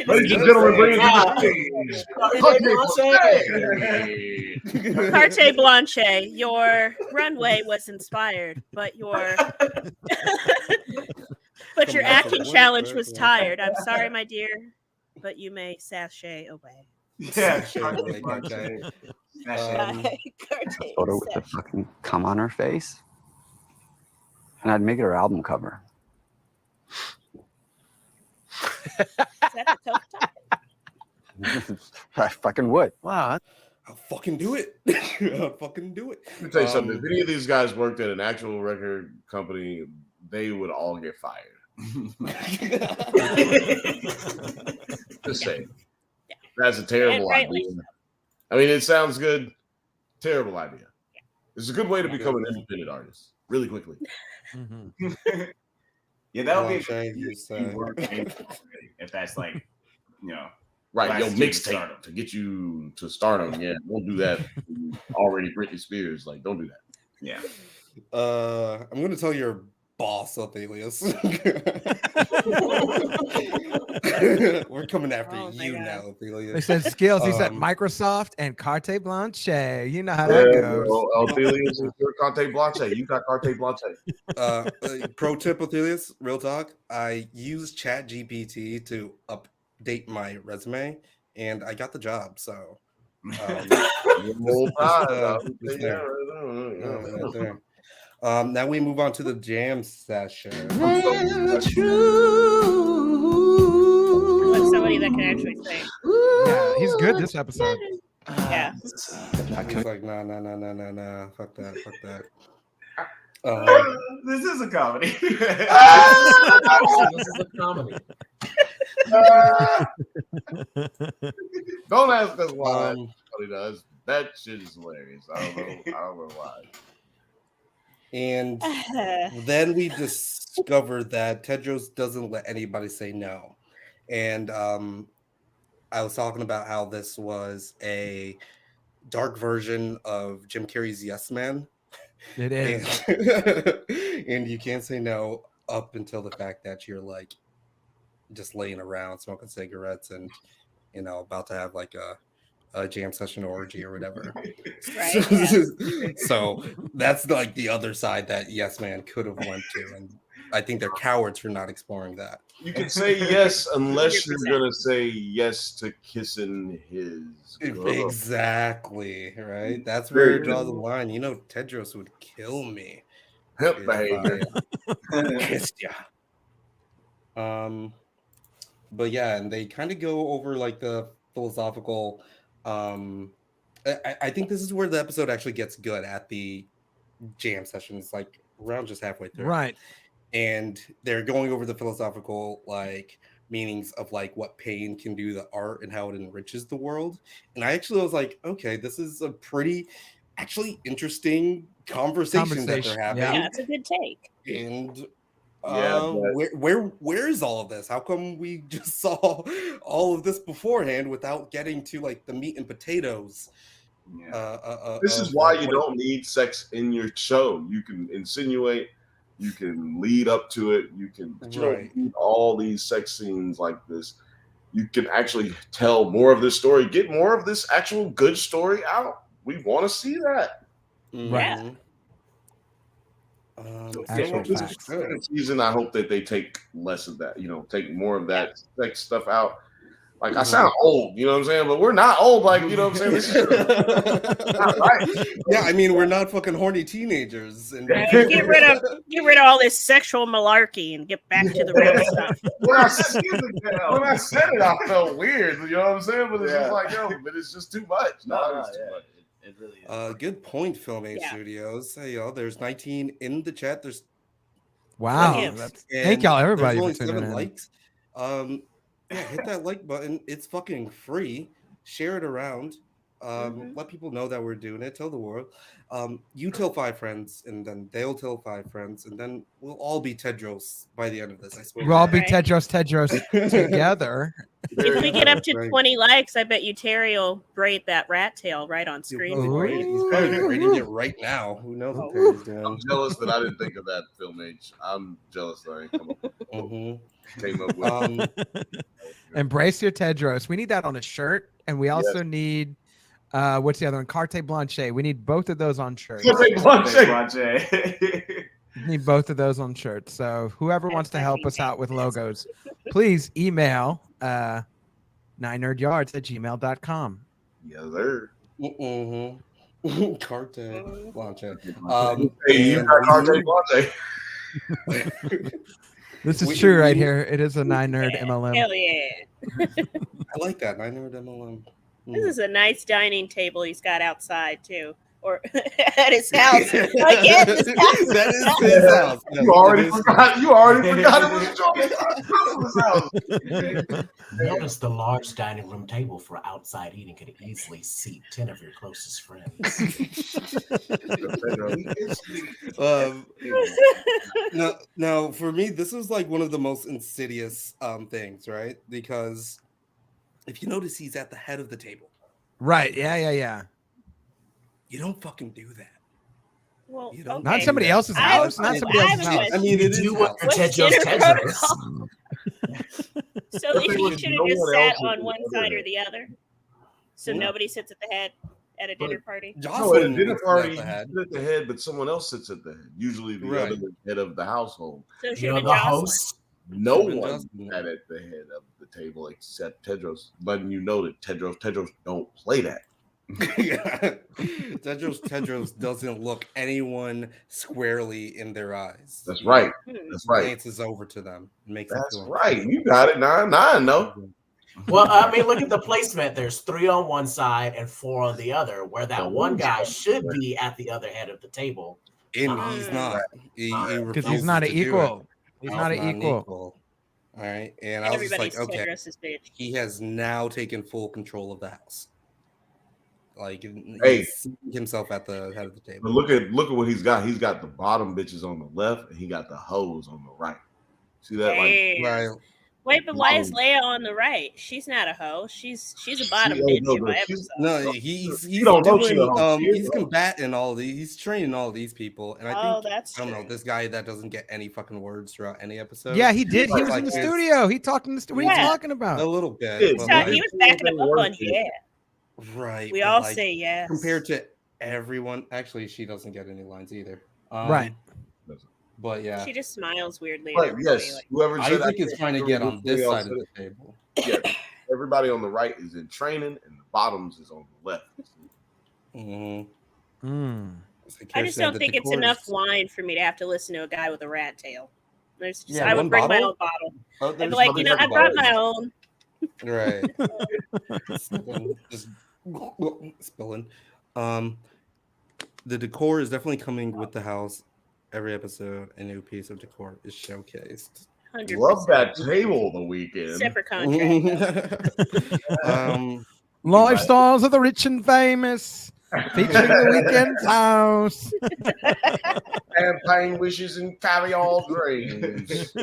E: Ladies and gentlemen, bring
B: Carte Blanche, your runway was inspired, but your acting challenge was tired. I'm sorry, my dear, but you may sashay away.
G: Yeah,
L: A photo with the fucking cum on her face, and I'd make it her album cover.
B: Is that the tough topic?
L: I fucking would.
J: Wow.
D: I'll fucking do it. I'll fucking do it.
E: Let me tell you something. If any of these guys worked at an actual record company, they would all get fired. Just saying. That's a terrible idea. I mean, it sounds good. Terrible idea. It's a good way to become an independent artist really quickly.
G: Yeah, that would be if that's like,
E: right. Yo,
G: last
E: mixtape to get you to stardom. Yeah, don't do that. Already Britney Spears. Like, don't do that.
G: Yeah.
D: I'm gonna tell your boss, Athelius. We're coming after you now, Athelius.
A: They said skills. He said Microsoft and Carte Blanche. You know how that goes.
E: Athelius is your Carte Blanche. You got Carte Blanche.
D: Pro tip, Athelius, real talk. I used ChatGPT to update my resume, and I got the job. So. Now we move on to the jam session.
B: Somebody that can actually say.
A: Yeah, he's good this episode.
B: Yeah.
D: He's like, no. Fuck that.
G: This is a comedy.
F: This is a comedy.
E: Don't ask us why. He does. That shit is hilarious. I don't know why.
D: And then we discover that Tedros doesn't let anybody say no. And I was talking about how this was a dark version of Jim Carrey's Yes Man.
A: It is.
D: And you can't say no up until the fact that you're like just laying around smoking cigarettes and about to have like a jam session orgy or whatever.
B: Right, yeah.
D: So that's like the other side that Yes Man could have went to, and I think they're cowards for not exploring that.
E: You can say yes unless you're gonna say yes to kissing his girl.
D: Exactly, right? That's where you draw the line. Tedros would kill me.
E: Hip behavior.
D: Kissed ya. But yeah, and they kind of go over like the philosophical. I think this is where the episode actually gets good at the jam session. It's like around just halfway through,
A: right?
D: And they're going over the philosophical like meanings of like what pain can do to art and how it enriches the world. And I actually was like, okay, this is a pretty actually interesting conversation that they're having.
B: Yeah, it's a good take.
D: And where is all of this? How come we just saw all of this beforehand without getting to like the meat and potatoes?
E: This is why you don't need sex in your show. You can insinuate, you can lead up to it, you don't need all these sex scenes like this. You can actually tell more of this story, get more of this actual good story out. We want to see that.
B: Yeah.
E: Season, I hope that they take less of that, take more of that sex stuff out. Like, I sound old, you know what I'm saying? But we're not old, like, you know what I'm saying? This is not right.
D: Yeah, I mean, we're not fucking horny teenagers. And
B: get rid of all this sexual malarkey and get back to the real stuff.
E: When I said it, I felt weird, you know what I'm saying? But it's just like, but it's just too much. It's too much.
G: It really is.
D: Good point, Film 8 Studios. Hey, there's 19 in the chat. There's
A: thank y'all, everybody,
D: there's
A: for
D: only 7
A: tuning in.
D: likes. Hit that like button. It's fucking free. Share it around. Let people know that we're doing it. Tell the world. You tell 5 friends, and then they'll tell 5 friends, and then we'll all be Tedros by the end of this. I swear.
A: We'll all be Tedros together.
B: If we get up to 20 likes, I bet you Terry will braid that rat tail right on screen.
D: He's probably braiding it right now. Who knows what Terry's doing?
E: I'm jealous that I didn't think of that, Film H. I'm jealous that I ain't came up with.
A: Embrace your Tedros. We need that on a shirt, and we also need what's the other one? Carte Blanche. We need both of those on shirts. Need both of those on shirts. So whoever wants to help us out with logos, please email 9nerdyards@gmail.com.
E: Yes, sir.
D: Carte Blanche.
E: Hey, you got Carte Blanche.
A: This is true right here. It is a 9nerd MLM.
B: Hell yeah.
D: I like that 9nerd MLM.
B: This is a nice dining table he's got outside too, or at his house. Again, his house.
D: That is his house.
E: You already forgot. You already forgot it was his house.
F: Notice the large dining room table for outside eating could easily seat 10 of your closest friends.
D: Now, for me, this was like one of the most insidious things, right? Because if you notice, he's at the head of the table.
A: Right. Yeah.
D: You don't fucking do that.
B: Well,
D: you don't
A: not somebody else's house. Not somebody else's house.
D: I mean, it is
F: what Tedros Tetris.
B: So he should have just sat on one side or the other. So nobody sits at the head at a dinner party.
E: No, at a dinner party, you sit at the head, but someone else sits at the head. Usually the other head of the household.
B: So it should have been host.
E: No one sat at the head of the table except Tedros. Letting you know that Tedros don't play that.
D: Tedros doesn't look anyone squarely in their eyes.
E: That's right. That's right.
D: Glances over to them.
E: That's right. You got it. Nine. No.
F: Well, I mean, look at the placement. There's 3 on one side and 4 on the other, where that one guy should be at the other head of the table.
D: And he's not.
A: Because he's not an equal. He's not an equal.
D: All right. And I was just like, okay, he has now taken full control of the house. Like, he's himself at the head of the table.
E: But look at what he's got. He's got the bottom bitches on the left, and he got the hoes on the right. See that?
B: Hey.
E: Like,
B: right. Wait, but why is Leia on the right? She's not a hoe. She's a bottom bitch in my episode.
D: No, he's combating all these. He's training all these people, and I think
B: that's
D: I don't know this guy that doesn't get any fucking words throughout any episode.
A: Yeah, he did. He was in the studio. He talked in the studio. What are you talking about?
D: A little bit.
B: He was backing him up on
D: Right.
B: We all say yes.
D: Compared to everyone, actually, she doesn't get any lines either.
A: Right.
D: But yeah,
B: she just smiles weirdly.
E: Right, yes.
B: Like,
E: Whoever said
D: Isaac is trying to get on this side of the table.
E: Yeah. Everybody on the right is in training, and the bottoms is on the left.
B: I just don't think it's enough wine for me to have to listen to a guy with a rat tail. I would bring my own bottle. I'd be like, I brought my own.
D: Right. Just spilling. The decor is definitely coming with the house. Every episode, a new piece of decor is showcased.
B: 100%.
E: Love that table the weekend.
B: Separate contract.
A: Lifestyles of the rich and famous, featuring the Weeknd's house.
E: Champagne wishes and caviar dreams.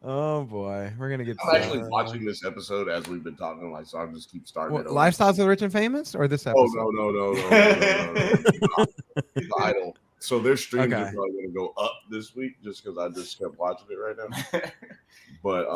A: Oh boy, we're gonna get.
E: I'm actually watching this episode as we've been talking, like, so I'm just keep starting it over.
A: Lifestyles of the rich and famous, or this episode?
E: Oh no. It's Idol. So their streams are probably going to go up this week, just because I just kept watching it right now. But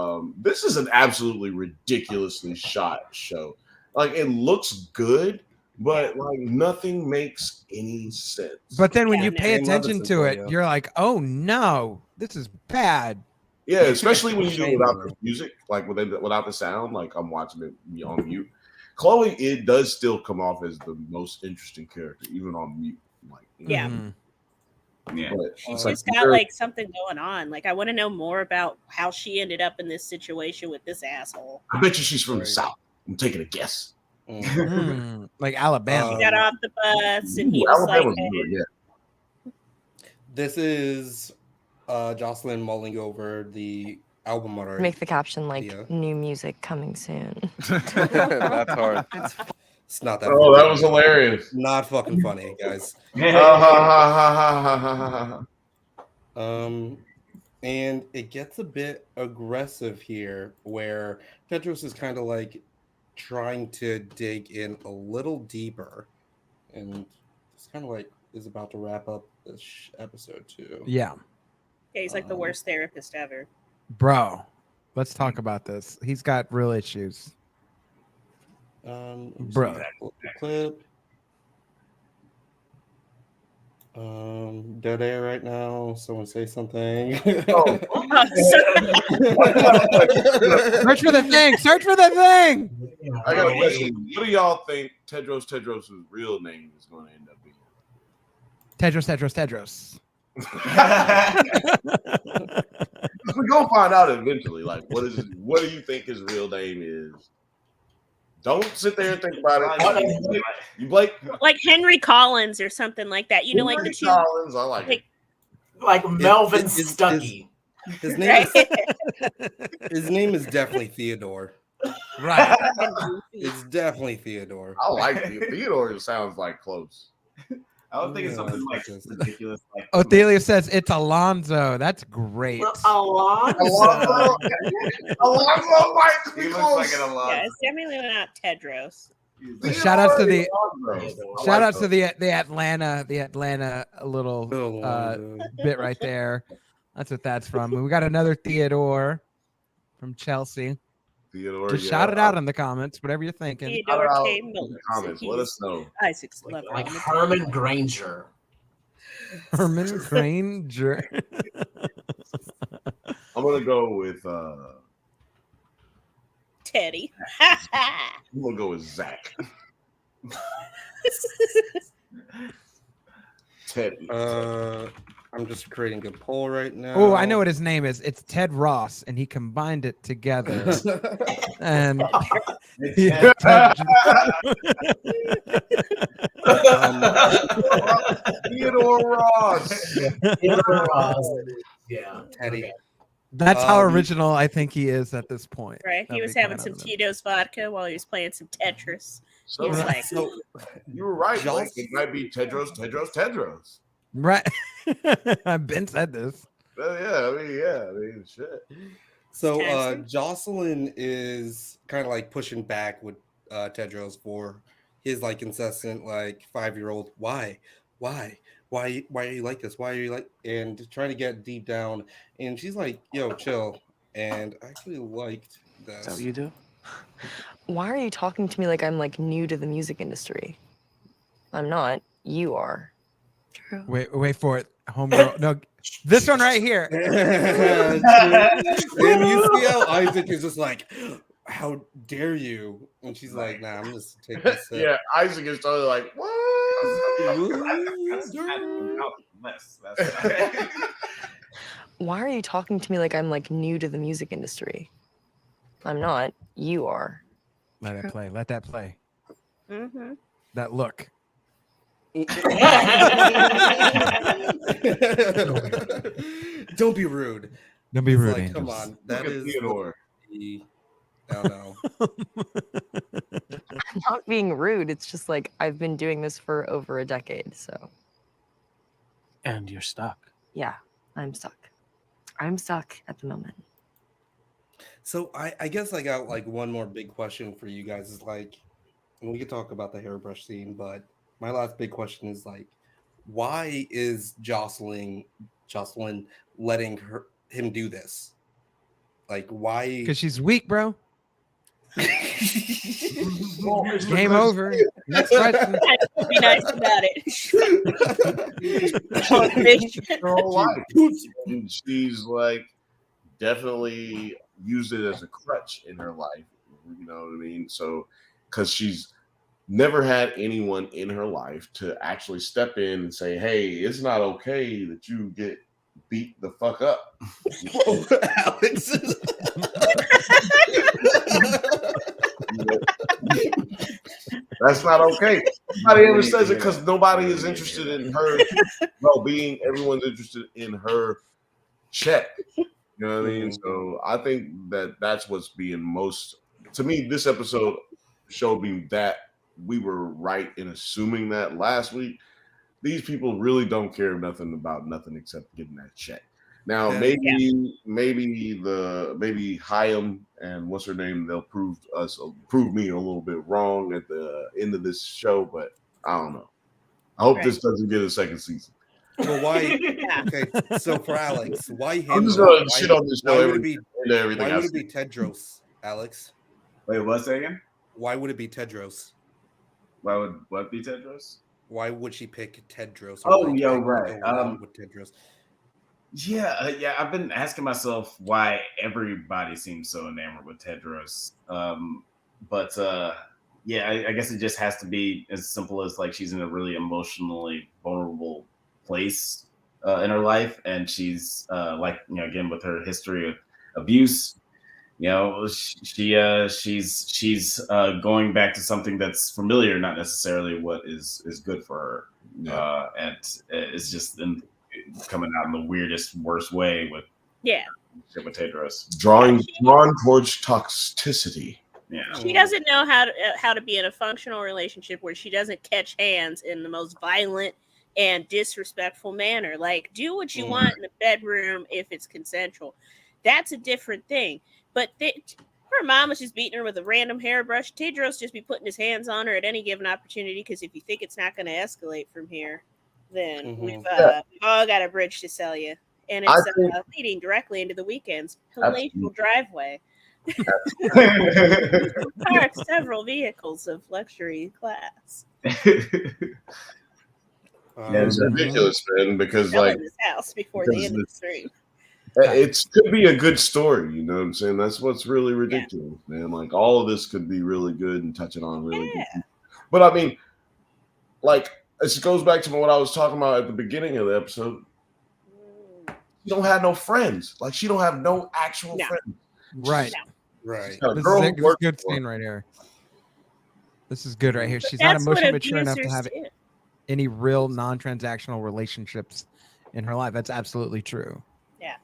E: this is an absolutely ridiculously shot show. Like, it looks good, but like nothing makes any sense.
A: But then when you pay attention to it, you're like, oh no, this is bad.
E: Yeah, especially when you do it without the music, like without the sound. Like, I'm watching it on mute. Chloe, it does still come off as the most interesting character, even on mute. Like,
B: yeah.
G: Yeah,
B: she's just got like something going on. Like, I want to know more about how she ended up in this situation with this asshole.
E: I bet you she's from the South. I'm taking a guess.
A: Like Alabama.
B: She got off the bus and he was like, hey.
E: Yeah.
D: This is Jocelyn mulling over the album art.
K: Make the caption like
D: Yeah.
K: new music coming soon.
J: That's hard.
D: It's not that.
E: Oh, that was hilarious.
D: Not fucking funny, guys. And it gets a bit aggressive here, where Tedros is kind of like trying to dig in a little deeper, and it's kind of like is about to wrap up this episode too.
A: Yeah.
B: Yeah, he's like the worst therapist ever.
A: Bro, let's talk about this. He's got real issues. Bro.
D: Clip. Dead air right now. Someone say something.
A: Search for the thing. Search for the thing.
E: I got a question. What do y'all think Tedros' real name is going to end up being?
A: Tedros.
E: We're gonna find out eventually. Like, what do you think his real name is? Don't sit there and think about it. You Blake?
B: Like Henry Collins or something like that. You know, like the two.
E: Collins, I like it.
F: Like Melvin Stuckey.
D: His name his name is definitely Theodore.
A: Right.
D: It's definitely Theodore.
E: I like Theodore. Sounds like close.
G: I don't think it's something like ridiculous. Like
A: Othelia says it's Alonzo. That's great.
F: Alonzo.
E: Alonzo might be
G: he looks
E: close.
G: like an Alonzo.
B: Yeah, it's definitely not Tedros.
A: Shout outs to the
E: Alonzo.
A: shout outs to the Atlanta little bit right there. That's what that's from. We got another Theodore from Chelsea.
E: Theodore,
A: Just shout it out in the comments, whatever you're thinking.
B: Theodore
E: out
B: K.
E: in
B: Miller.
E: the comments. Let us know.
B: Isaac's lover.
F: Like Herman Granger.
A: Herman Granger.
E: I'm gonna go with
B: Teddy.
E: I'm gonna go with Zach. Teddy.
D: I'm just creating a poll right now.
A: Oh, I know what his name is. It's Ted Ross, and he combined it together. And
E: Theodore Ross.
F: Theodore Ross. Yeah.
D: Teddy.
F: Okay.
A: that's how original I think he is at this point.
B: Right. He
A: That'd
B: was
A: be
B: having
A: kind
B: some
A: of-
B: Tito's vodka while he was playing some Tetris.
E: So,
B: He was like,
E: you were right, Blake. It might be Tedros.
A: Right. I've been said this.
E: I mean, shit.
D: So Jocelyn is kind of like pushing back with Tedros for his like incessant like 5-year-old why are you like this, why are you like, and trying to get deep down, and she's like, yo, chill. And I actually liked that.
H: Is that what you do?
K: Why are you talking to me like I'm like new to the music industry? I'm not. You are. True.
A: Wait for it. Homegirl. No, this one right here.
D: And you see how Isaac is just like, how dare you? And she's like, nah, I'm just taking a sip.
E: Yeah, Isaac is totally like, what?
K: Why are you talking to me like I'm like new to the music industry? I'm not. You are.
A: Let it play. Let that play.
B: mm-hmm.
A: That look.
D: Don't be rude.
A: Don't be
D: It's
A: rude,
D: like,
A: Angels.
D: come on, that
E: Look at
D: is
E: Theodore.
D: I don't know.
K: I'm not being rude. It's just like I've been doing this for over a decade. So
H: And you're stuck.
K: yeah, I'm stuck. I'm stuck at the moment.
D: So I guess I got like one more big question for you guys is like, and we could talk about the hairbrush scene, but my last big question is like, why is Jocelyn letting him do this? Like, why?
A: Because she's weak, bro.
E: Well,
A: Game over. Next question.
B: Be nice about it.
E: her whole life. And she's like definitely used it as a crutch in her life. You know what I mean? So, because she's never had anyone in her life to actually step in and say, hey, it's not okay that you get beat the fuck up.
D: Alex.
E: That's not okay. Nobody ever says it because nobody is interested in her well-being. Everyone's interested in her check. You know what I mean? So I think that's what's being most, to me, this episode showed me that we were right in assuming that last week. These people really don't care nothing about nothing except getting that check. Now maybe Hyam and what's her name, they'll prove me a little bit wrong at the end of this show, but I don't know. I hope this doesn't get a second season.
D: Well, why? Okay, so for Alex, why him?
E: I'm just gonna shit on this show.
D: Why would it be Tedros, Alex?
G: Wait, what's that again?
D: Why would it be Tedros?
G: Why would what be Tedros?
D: Why would she pick Tedros?
G: Oh, yo, right.
D: With Tedros.
G: Yeah. I've been asking myself why everybody seems so enamored with Tedros. Yeah, I guess it just has to be as simple as like she's in a really emotionally vulnerable place in her life, and she's again with her history of abuse, she's going back to something that's familiar, not necessarily what is good for her, and it's just coming out in the weirdest, worst way with Tedros,
E: drawn towards toxicity.
G: Yeah,
B: she doesn't know how to be in a functional relationship where she doesn't catch hands in the most violent and disrespectful manner. Like, do what you want in the bedroom if it's consensual. That's a different thing. But her mom was just beating her with a random hairbrush. Tedros just be putting his hands on her at any given opportunity, because if you think it's not going to escalate from here, then we've all got a bridge to sell you. And it's leading directly into the Weeknd's palatial driveway. Park several vehicles of luxury class.
E: It's ridiculous, man, because like
B: his house before the end of the stream.
E: It could be a good story, you know what I'm saying? That's what's really ridiculous, man. Like all of this could be really good and touching on really good. But I mean, like it goes back to what I was talking about at the beginning of the episode. She don't have no friends. Like she don't have no actual friends.
A: Right.
D: Right.
A: This is a good scene right here. This is good right here. She's not emotionally mature enough to have any real non-transactional relationships in her life. That's absolutely true.
B: Yeah.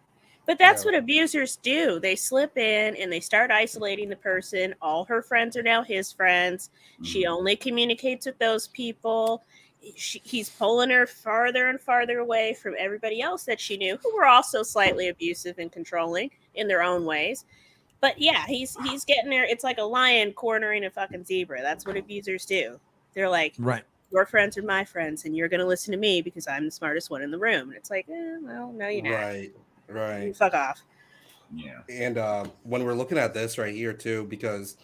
B: But that's what abusers do. They slip in and they start isolating the person. All her friends are now his friends. She only communicates with those people. He's pulling her farther and farther away from everybody else that she knew, who were also slightly abusive and controlling in their own ways. But yeah, he's getting there. It's like a lion cornering a fucking zebra. That's what abusers do. They're like,
A: right,
B: your friends are my friends, and you're going to listen to me because I'm the smartest one in the room. And it's like, well, no, you're not.
D: Right.
B: You fuck off.
G: Yeah.
D: And when we're looking at this right here too, because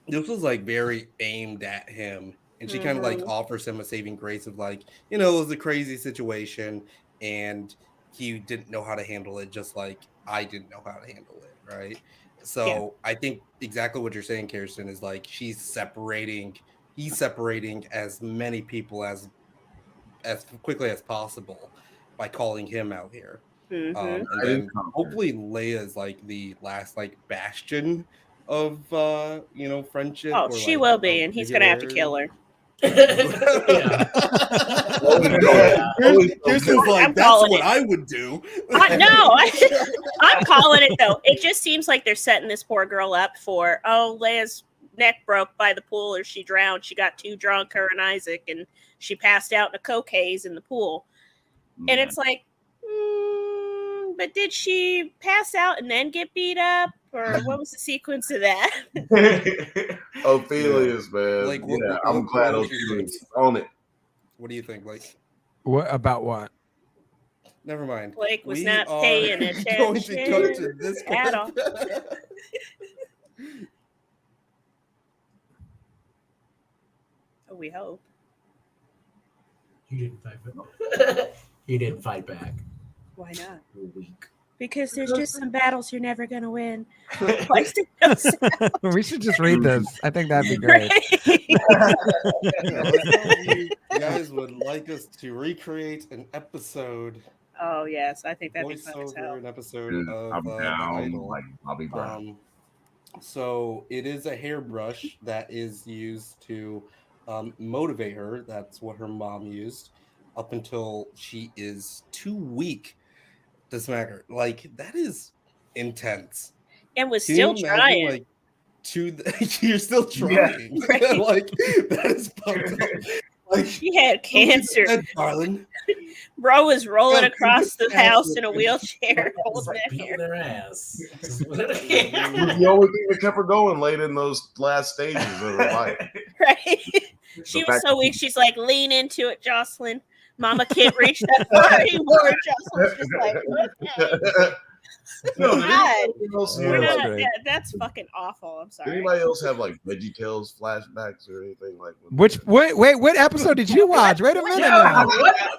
D: this was like very aimed at him, and she kind of like offers him a saving grace of like, it was a crazy situation, and he didn't know how to handle it, just like I didn't know how to handle it, right? So I think exactly what you're saying, Kirsten, is like he's separating as many people as quickly as possible by calling him out here. And then hopefully Leia is like the last like bastion of friendship.
B: Oh, she will be, and he's gonna have to kill her.
D: Kirsten's like, that's what I would do.
B: I'm calling it though. It just seems like they're setting this poor girl up for, Leia's neck broke by the pool, or she drowned. She got too drunk, her and Isaac, and she passed out in a coke haze in the pool. And it's like, but did she pass out and then get beat up, or what was the sequence of that?
E: Ophelia's, man.
D: Like,
E: I'm glad Ophelia's on it.
D: What do you think, Blake?
A: What about what?
D: Never mind.
B: Blake was not paying attention
D: going to cut to this
B: at all. We hope.
F: You didn't fight back. You didn't fight back.
B: Why not?
F: You're weak.
B: Because there's just some battles you're never going to win.
A: We should just read this. I think that'd be great.
D: You guys would like us to recreate an episode.
B: Oh, yes. I think that'd be fun as hell.
D: An episode of
E: I'm down,
D: Idol.
E: like Bobby Brown.
D: So it is a hairbrush that is used to motivate her. That's what her mom used up until she is too weak to smack her. Like, that is intense.
B: And was
D: Can
B: still
D: you imagine,
B: trying.
D: like, you're still trying.
B: Right.
D: Like, that is fucked up. Like,
B: She had cancer.
D: Darling.
B: Bro was rolling
D: Yeah,
B: across the
D: cancer.
B: house in a wheelchair, holding that
F: beating
B: hair.
F: their ass.
E: It was the only thing that kept her going late in those last stages of her life.
B: Right. She was so weak. She's like, lean into it, Jocelyn. Mama can't reach that far anymore. Jocelyn's just like, okay. God. That's fucking awful. I'm sorry.
E: Anybody else have like VeggieTales flashbacks or anything like?
A: Wait, what episode did you watch? Wait a minute now.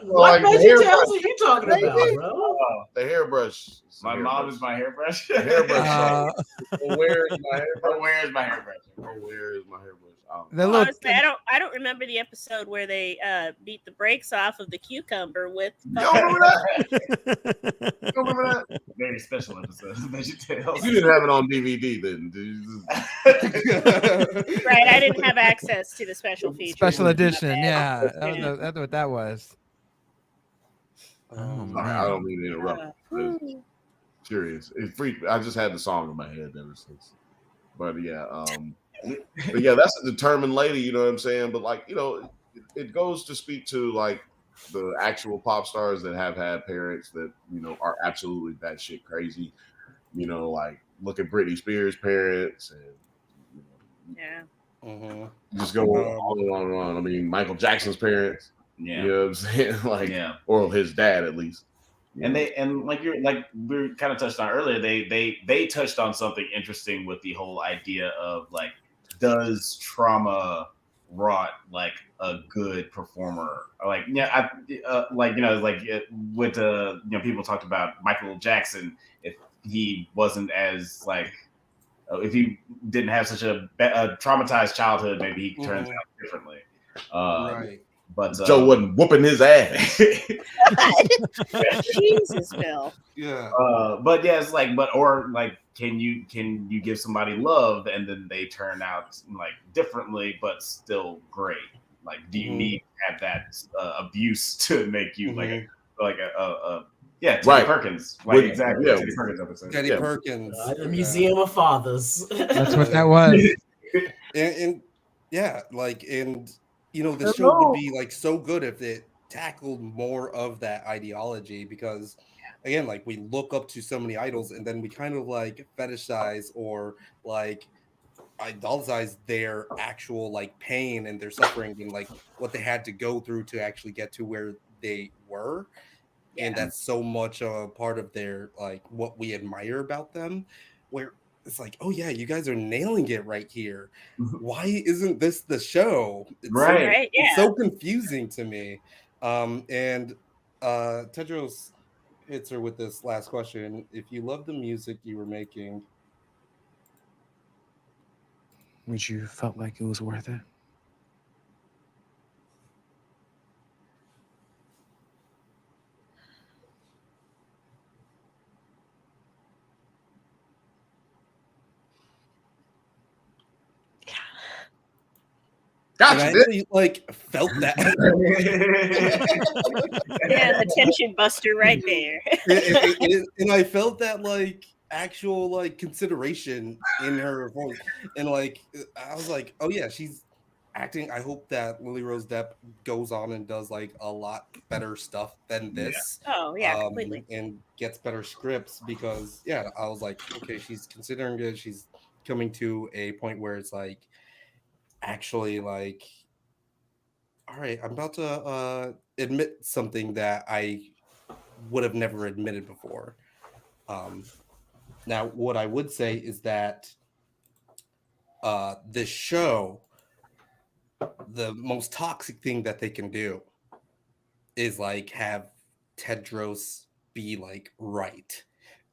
F: What VeggieTales are you talking about, bro?
E: The hairbrush.
G: My mom is my hairbrush.
E: The hairbrush. Where is my hairbrush?
G: Where is my hairbrush?
E: Where is my hairbrush?
B: Honestly, I don't remember the episode where they beat the brakes off of the cucumber with.
E: Remember that?
G: Very special episode of VeggieTales.
E: You didn't have it on DVD then,
B: Right, I didn't have access to the special feature.
A: Special edition, yeah. That's what that was.
E: I don't mean to interrupt. Curious. It freaked me. I just had the song in my head ever since. But yeah, but yeah, that's a determined lady, you know what I'm saying? But like, you know, it goes to speak to like the actual pop stars that have had parents that, you know, are absolutely batshit crazy. You know, like look at Britney Spears' parents and just go on and on and on. I mean, Michael Jackson's parents.
G: Yeah.
E: You know what I'm saying? Like, or his dad at least.
G: And we kind of touched on earlier, they touched on something interesting with the whole idea of like, does trauma rot like a good performer? Like, people talked about Michael Jackson, if he wasn't as like, if he didn't have such a traumatized childhood, maybe he turns out differently.
D: Right.
E: But Joe wasn't whooping his ass.
B: Jesus, Bill.
D: Yeah.
G: But yeah, it's like, can you give somebody love and then they turn out like differently, but still great? Like, do you need to have that abuse to make you Teddy Perkins, like exactly. Yeah. Teddy Perkins episode.
D: Teddy Perkins,
F: the Museum of Fathers.
A: That's what that was.
D: and you know, the show would be like so good if it tackled more of that ideology, because again, like we look up to so many idols and then we kind of like fetishize or like idolize their actual like pain and their suffering and like what they had to go through to actually get to where they were. And that's so much a part of their like what we admire about them, where it's like, oh yeah, you guys are nailing it right here. Why isn't this the show? It's it's so confusing to me. And Tedros hits her with this last question. If you love the music you were making,
J: would you felt like it was worth it?
D: Gotcha. I really like felt that.
B: Yeah, the tension buster right there.
D: And I felt that like actual like consideration in her voice, and like I was like, oh yeah, she's acting. I hope that Lilly-Rose Depp goes on and does like a lot better stuff than this.
B: Oh yeah, completely.
D: And gets better scripts, because I was like, okay, she's considering it. She's coming to a point where it's like, actually, like, all right, I'm about to admit something that I would have never admitted before. Now, what I would say is that this show, the most toxic thing that they can do is like have Tedros be like right.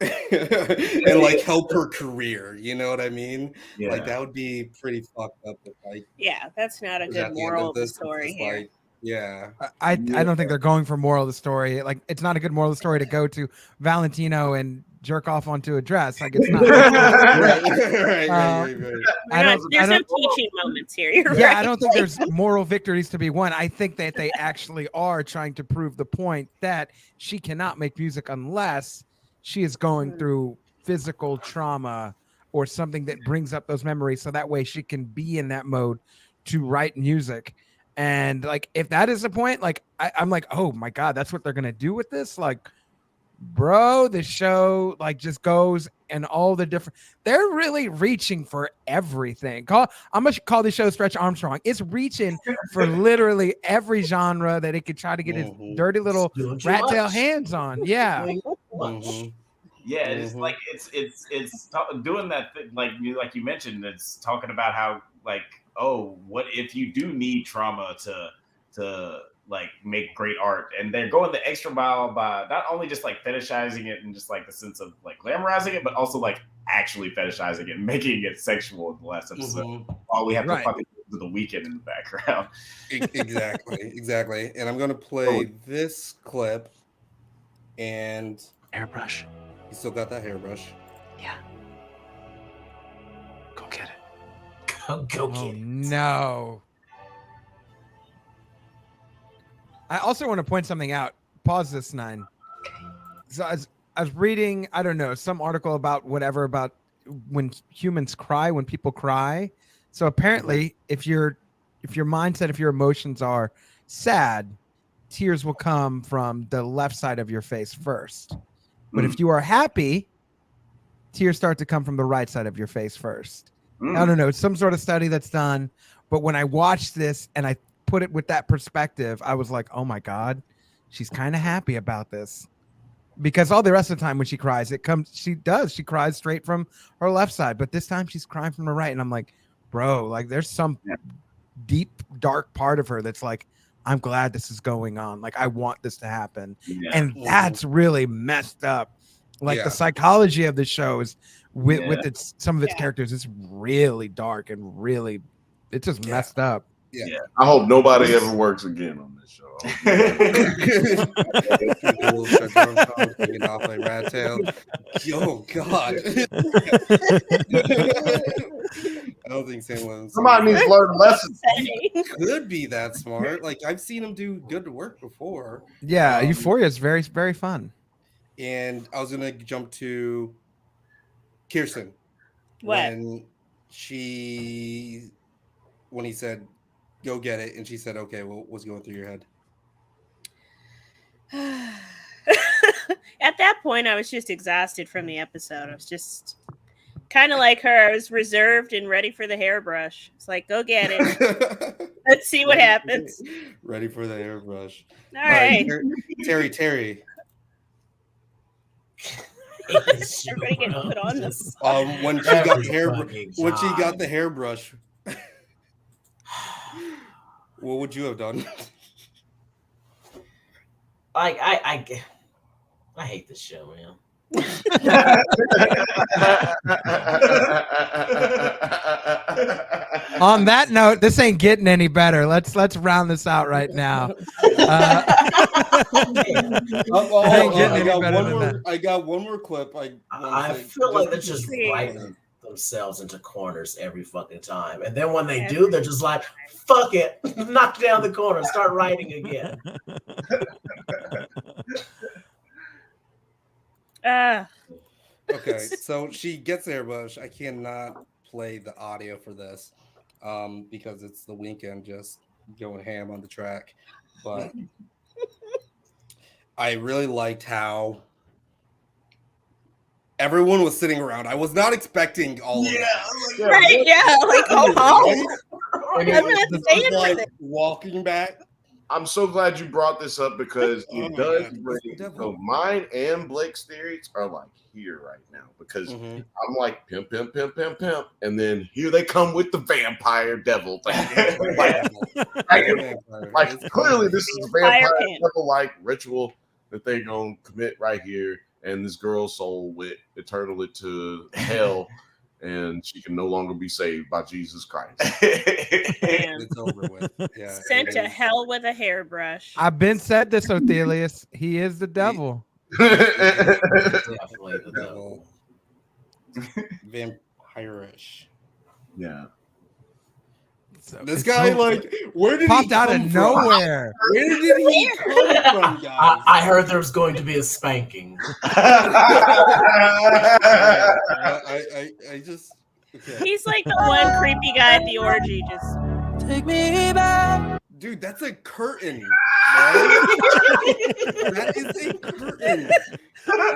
D: And like help her career, you know what I mean?
G: Yeah.
D: Like that would be pretty fucked up. If, like,
B: that's not a good moral of the story here.
D: Like,
A: I don't think they're going for moral of the story. Like, it's not a good moral of the story to go to Valentino and jerk off onto a dress. Like, it's not.
B: There's no teaching moments here. You're
A: I don't think there's moral victories to be won. I think that they actually are trying to prove the point that she cannot make music unless she is going through physical trauma or something that brings up those memories, so that way she can be in that mode to write music. And like, if that is the point, like I'm like, oh my God, that's what they're gonna do with this. Like, bro, the show like just goes and all the different, they're really reaching for everything. I'm gonna call the show Stretch Armstrong. It's reaching for literally every genre that it could try to get its dirty little rat tail hands on. Yeah.
G: Yeah, it's like it's doing that thing, like you mentioned. It's talking about how, like, oh, what if you do need trauma to like make great art, and they're going the extra mile by not only just like fetishizing it and just like the sense of like glamorizing it, but also like actually fetishizing it, and making it sexual in the last episode. While we have to fucking do the Weeknd in the background.
D: Exactly. And I'm gonna play this clip. And
H: airbrush.
D: You still got that hairbrush?
H: Yeah. Go get it.
F: Go get it.
A: No. I also want to point something out. Pause this, 9. So I was reading, I don't know, some article about whatever, about when humans cry, when people cry. So apparently, if your mindset, if your emotions are sad, tears will come from the left side of your face first. But if you are happy, tears start to come from the right side of your face first. I don't know, it's some sort of study that's done. But when I watched this and I put it with that perspective, I was like, oh my God, she's kind of happy about this. Because all the rest of the time when she cries, she cries straight from her left side. But this time she's crying from the right. And I'm like, bro, like there's some deep, dark part of her that's like, I'm glad this is going on. Like, I want this to happen. Yeah. And that's really messed up. Like the psychology of the show is with some of its characters is really dark and really, it's just messed up.
E: Yeah. I hope nobody ever works again on this show.
D: Yo, God. I don't think
E: somebody needs to learn a lesson.
D: Could be that smart. Like, I've seen him do good work before.
A: Yeah, Euphoria is very, very fun.
D: And I was gonna jump to Kirsten.
B: What?
D: When he said, "Go get it," and she said, "Okay," well, what's going through your head?
B: At that point, I was just exhausted from the episode. I was just kind of like her. I was reserved and ready for the hairbrush. It's like, go get it. Let's see what happens.
D: Ready for the hairbrush.
B: All right.
D: Terry.
B: Everybody getting put on this.
D: When she got the hairbrush, what would you have done?
F: I hate this show, man.
A: On that note, this ain't getting any better. Let's round this out right now.
D: I got one more clip.
F: I feel like they're just writing themselves into corners every fucking time, and then when they do, they're just like, "Fuck it, knock down the corner, start writing again."
D: Okay, so she gets the hairbrush. I cannot play the audio for this because it's the Weeknd just going ham on the track. But I really liked how everyone was sitting around. I was not expecting all of that.
B: Right, yeah. Like, oh,
E: I'm
B: gonna stay in with it.
D: Walking back.
E: I'm so glad you brought this up because it does bring. So mine and Blake's theories are like here right now because I'm like pimp, and then here they come with the vampire devil thing. like clearly this is a vampire devil like ritual that they're gonna commit right here, and this girl's soul went eternally to hell. And she can no longer be saved by Jesus Christ.
D: It's over with. Yeah,
B: sent to hell with a hairbrush.
A: I've been said this, Othelius. He is the devil.
F: Definitely the devil.
D: Vampire-ish.
E: Yeah.
D: This guy, like, where did
A: popped
D: he
A: out
D: come
A: of
D: from?
A: nowhere?
D: Where did he come from, guys?
F: I heard there was going to be a spanking.
D: I just. Okay.
B: He's like the one creepy guy at the orgy. Just
J: take me back.
D: Dude, that's a curtain. Man. That is a curtain.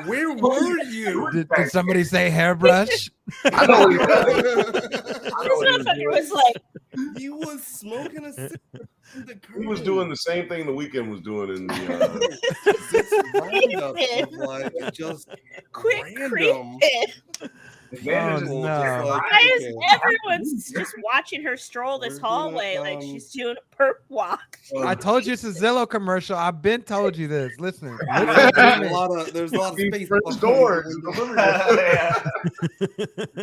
D: Where were you?
A: Did somebody say hairbrush?
E: I know what he was.
B: It was like
D: he was smoking a cigarette.
E: He was doing the same thing the Weeknd was doing in the.
D: This roundup of like just
B: quick
D: random.
B: Why is everyone just watching her stroll this hallway like she's doing a perp walk?
A: I told you it's a Zillow commercial. I've been told you this. Listen.
D: There's a lot of space.
E: Doors.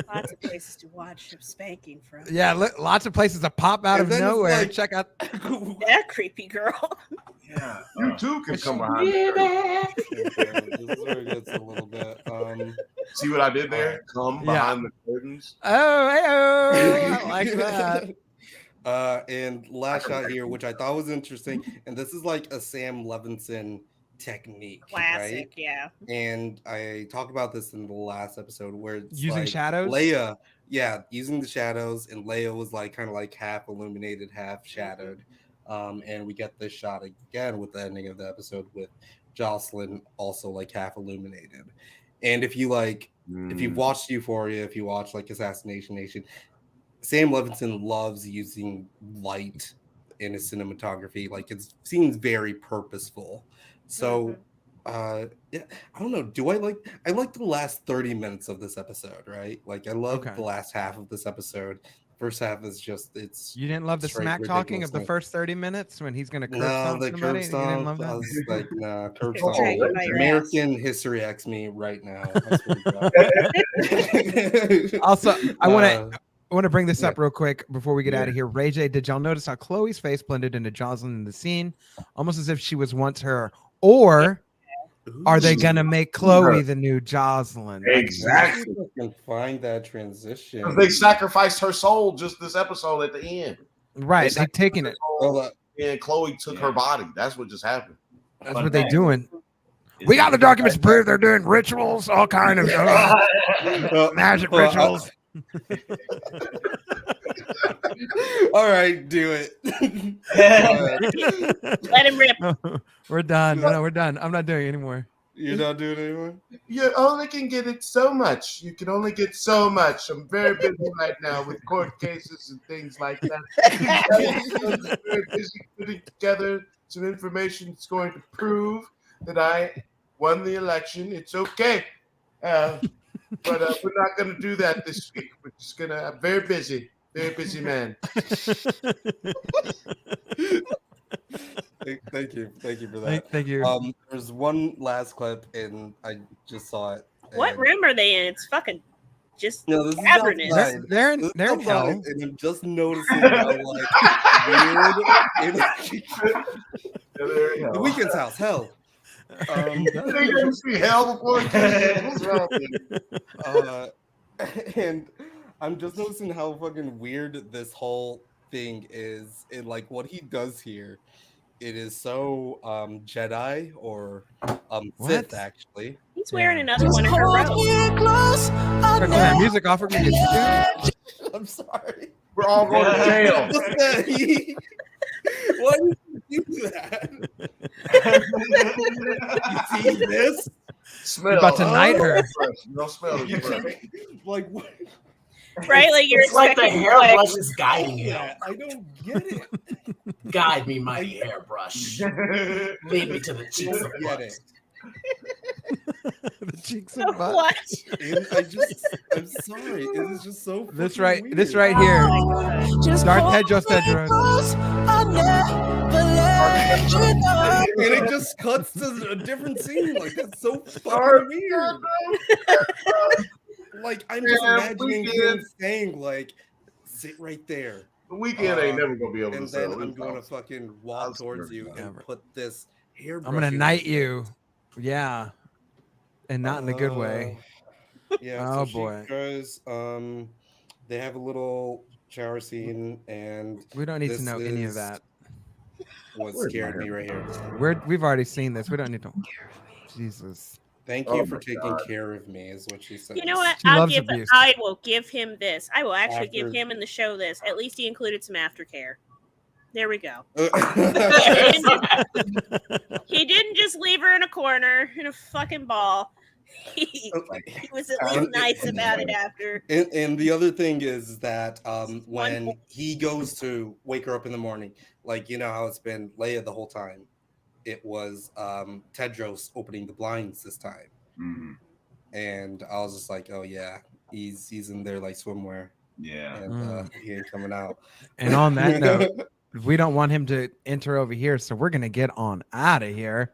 B: Lots of places to watch him spanking from.
A: Yeah, lots of places to pop out of nowhere.
D: Like,
A: check out
B: that creepy girl.
E: Yeah, you too can come behind.
D: This is where it gets a little bit.
E: See what I did there? Come behind the curtains.
A: Oh, I like that.
D: And last shot here, which I thought was interesting, and this is like a Sam Levinson technique,
B: Classic,
D: right?
B: yeah.
D: And I talked about this in the last episode where it's
A: using
D: like
A: shadows.
D: Leia, using the shadows, and Leia was like kind of like half illuminated, half shadowed. And we get this shot again with the ending of the episode with Jocelyn also like half illuminated. And if you like, if you've watched Euphoria, if you watch like Assassination Nation, Sam Levinson loves using light in his cinematography. Like it seems very purposeful. So, yeah, I don't know. I like the last 30 minutes of this episode, right? Like I love the last half of this episode. First half is just
A: You didn't love the smack talking of the first 30 minutes when he's gonna curb stomp
D: the
A: somebody?
D: curb stomp.
A: You didn't love
D: I
A: that?
D: was like, nah, curb
B: Drag
D: stomp.
B: you by your
D: American History X me right now.
A: Also, I want to bring this up real quick before we get out of here. Ray J, did y'all notice how Chloe's face blended into Jocelyn in the scene, almost as if she was once her? Or are they gonna make Chloe the new Jocelyn?
E: Exactly.
D: I can find that transition.
E: They sacrificed her soul just this episode at the end.
A: Right, they're taking it.
E: And Chloe took her body. That's what just happened.
A: That's what they're doing. We got the documents to prove they're doing rituals, all kind of magic rituals.
D: All right, do it.
B: Let him rip.
A: We're done. No, we're done. I'm not doing it anymore.
D: You're not doing it anymore?
E: You only can get it so much. You can only get so much. I'm very busy right now with court cases and things like that. I'm very busy putting together some information that's going to prove that I won the election. It's okay. But we're not going to do that this week. We're just going to. I'm very busy man.
D: Thank you for that.
A: Thank you.
D: There's one last clip, and I just saw it.
B: What room are they in? It's fucking just
D: No, this
B: cavernous.
D: is outside.
A: They're in
D: Outside,
A: hell.
D: and I'm just noticing how like weird. The Weeknd's house, hell.
E: They didn't see hell before.
D: And I'm just noticing how fucking weird this whole thing is, and like what he does here. It is so Jedi or Sith actually.
B: He's wearing another one of her robes.
A: Turn that music off. We're gonna get sued.
D: I'm sorry.
E: We're all going to jail.
D: Why did you do that? You see this?
E: Smell.
A: You're about to knight her.
E: No smell.
D: Like what?
B: Right, like you're
F: It's like the
B: expecting,
F: hairbrush is guiding him.
D: Yeah, I don't get it.
F: Guide me, mighty hairbrush. Lead me to the cheeks of
D: Get
F: butt.
D: it.
A: The cheeks
B: So
A: and butt.
B: what?
D: And I'm sorry. It is just so.
A: This
D: fucking
A: right, this
D: weird.
A: right here.
B: Oh my God.
A: Start Tedros Tedros.
D: And it just cuts to a different scene. Like that's so fucking weird. Like I'm just imagining him saying like, "Sit right there."
E: The Weeknd ain't never gonna be able
D: And
E: to
D: then
E: sell
D: I'm
E: his
D: gonna
E: house.
D: fucking walk towards you and put this hairbrush.
A: I'm gonna
D: in
A: knight
D: your
A: you. Yeah. And not in a good way.
D: Yeah.
A: Oh,
D: so
A: boy.
D: She goes, they have a little shower scene, and
A: We don't need to
D: this
A: know any of that.
D: What scared me right here.
A: We've already seen this. We don't need to. Jesus.
D: Thank you for taking care of me, is what she said.
B: You know what?
A: She loves abuse.
B: I will give him this. I will actually give
D: After-
B: him in the show this. At least he included some aftercare. There we go. He didn't just leave her in a corner in a fucking ball. He was at least nice about it after.
D: And the other thing is that when he goes to wake her up in the morning, like, you know how it's been Leia the whole time, it was Tedros opening the blinds this time.
G: Mm-hmm.
D: And I was just like, oh yeah, he's in there like swimwear.
G: Yeah.
D: And he ain't coming out.
A: And on that note, we don't want him to enter over here, so we're gonna get on out of here.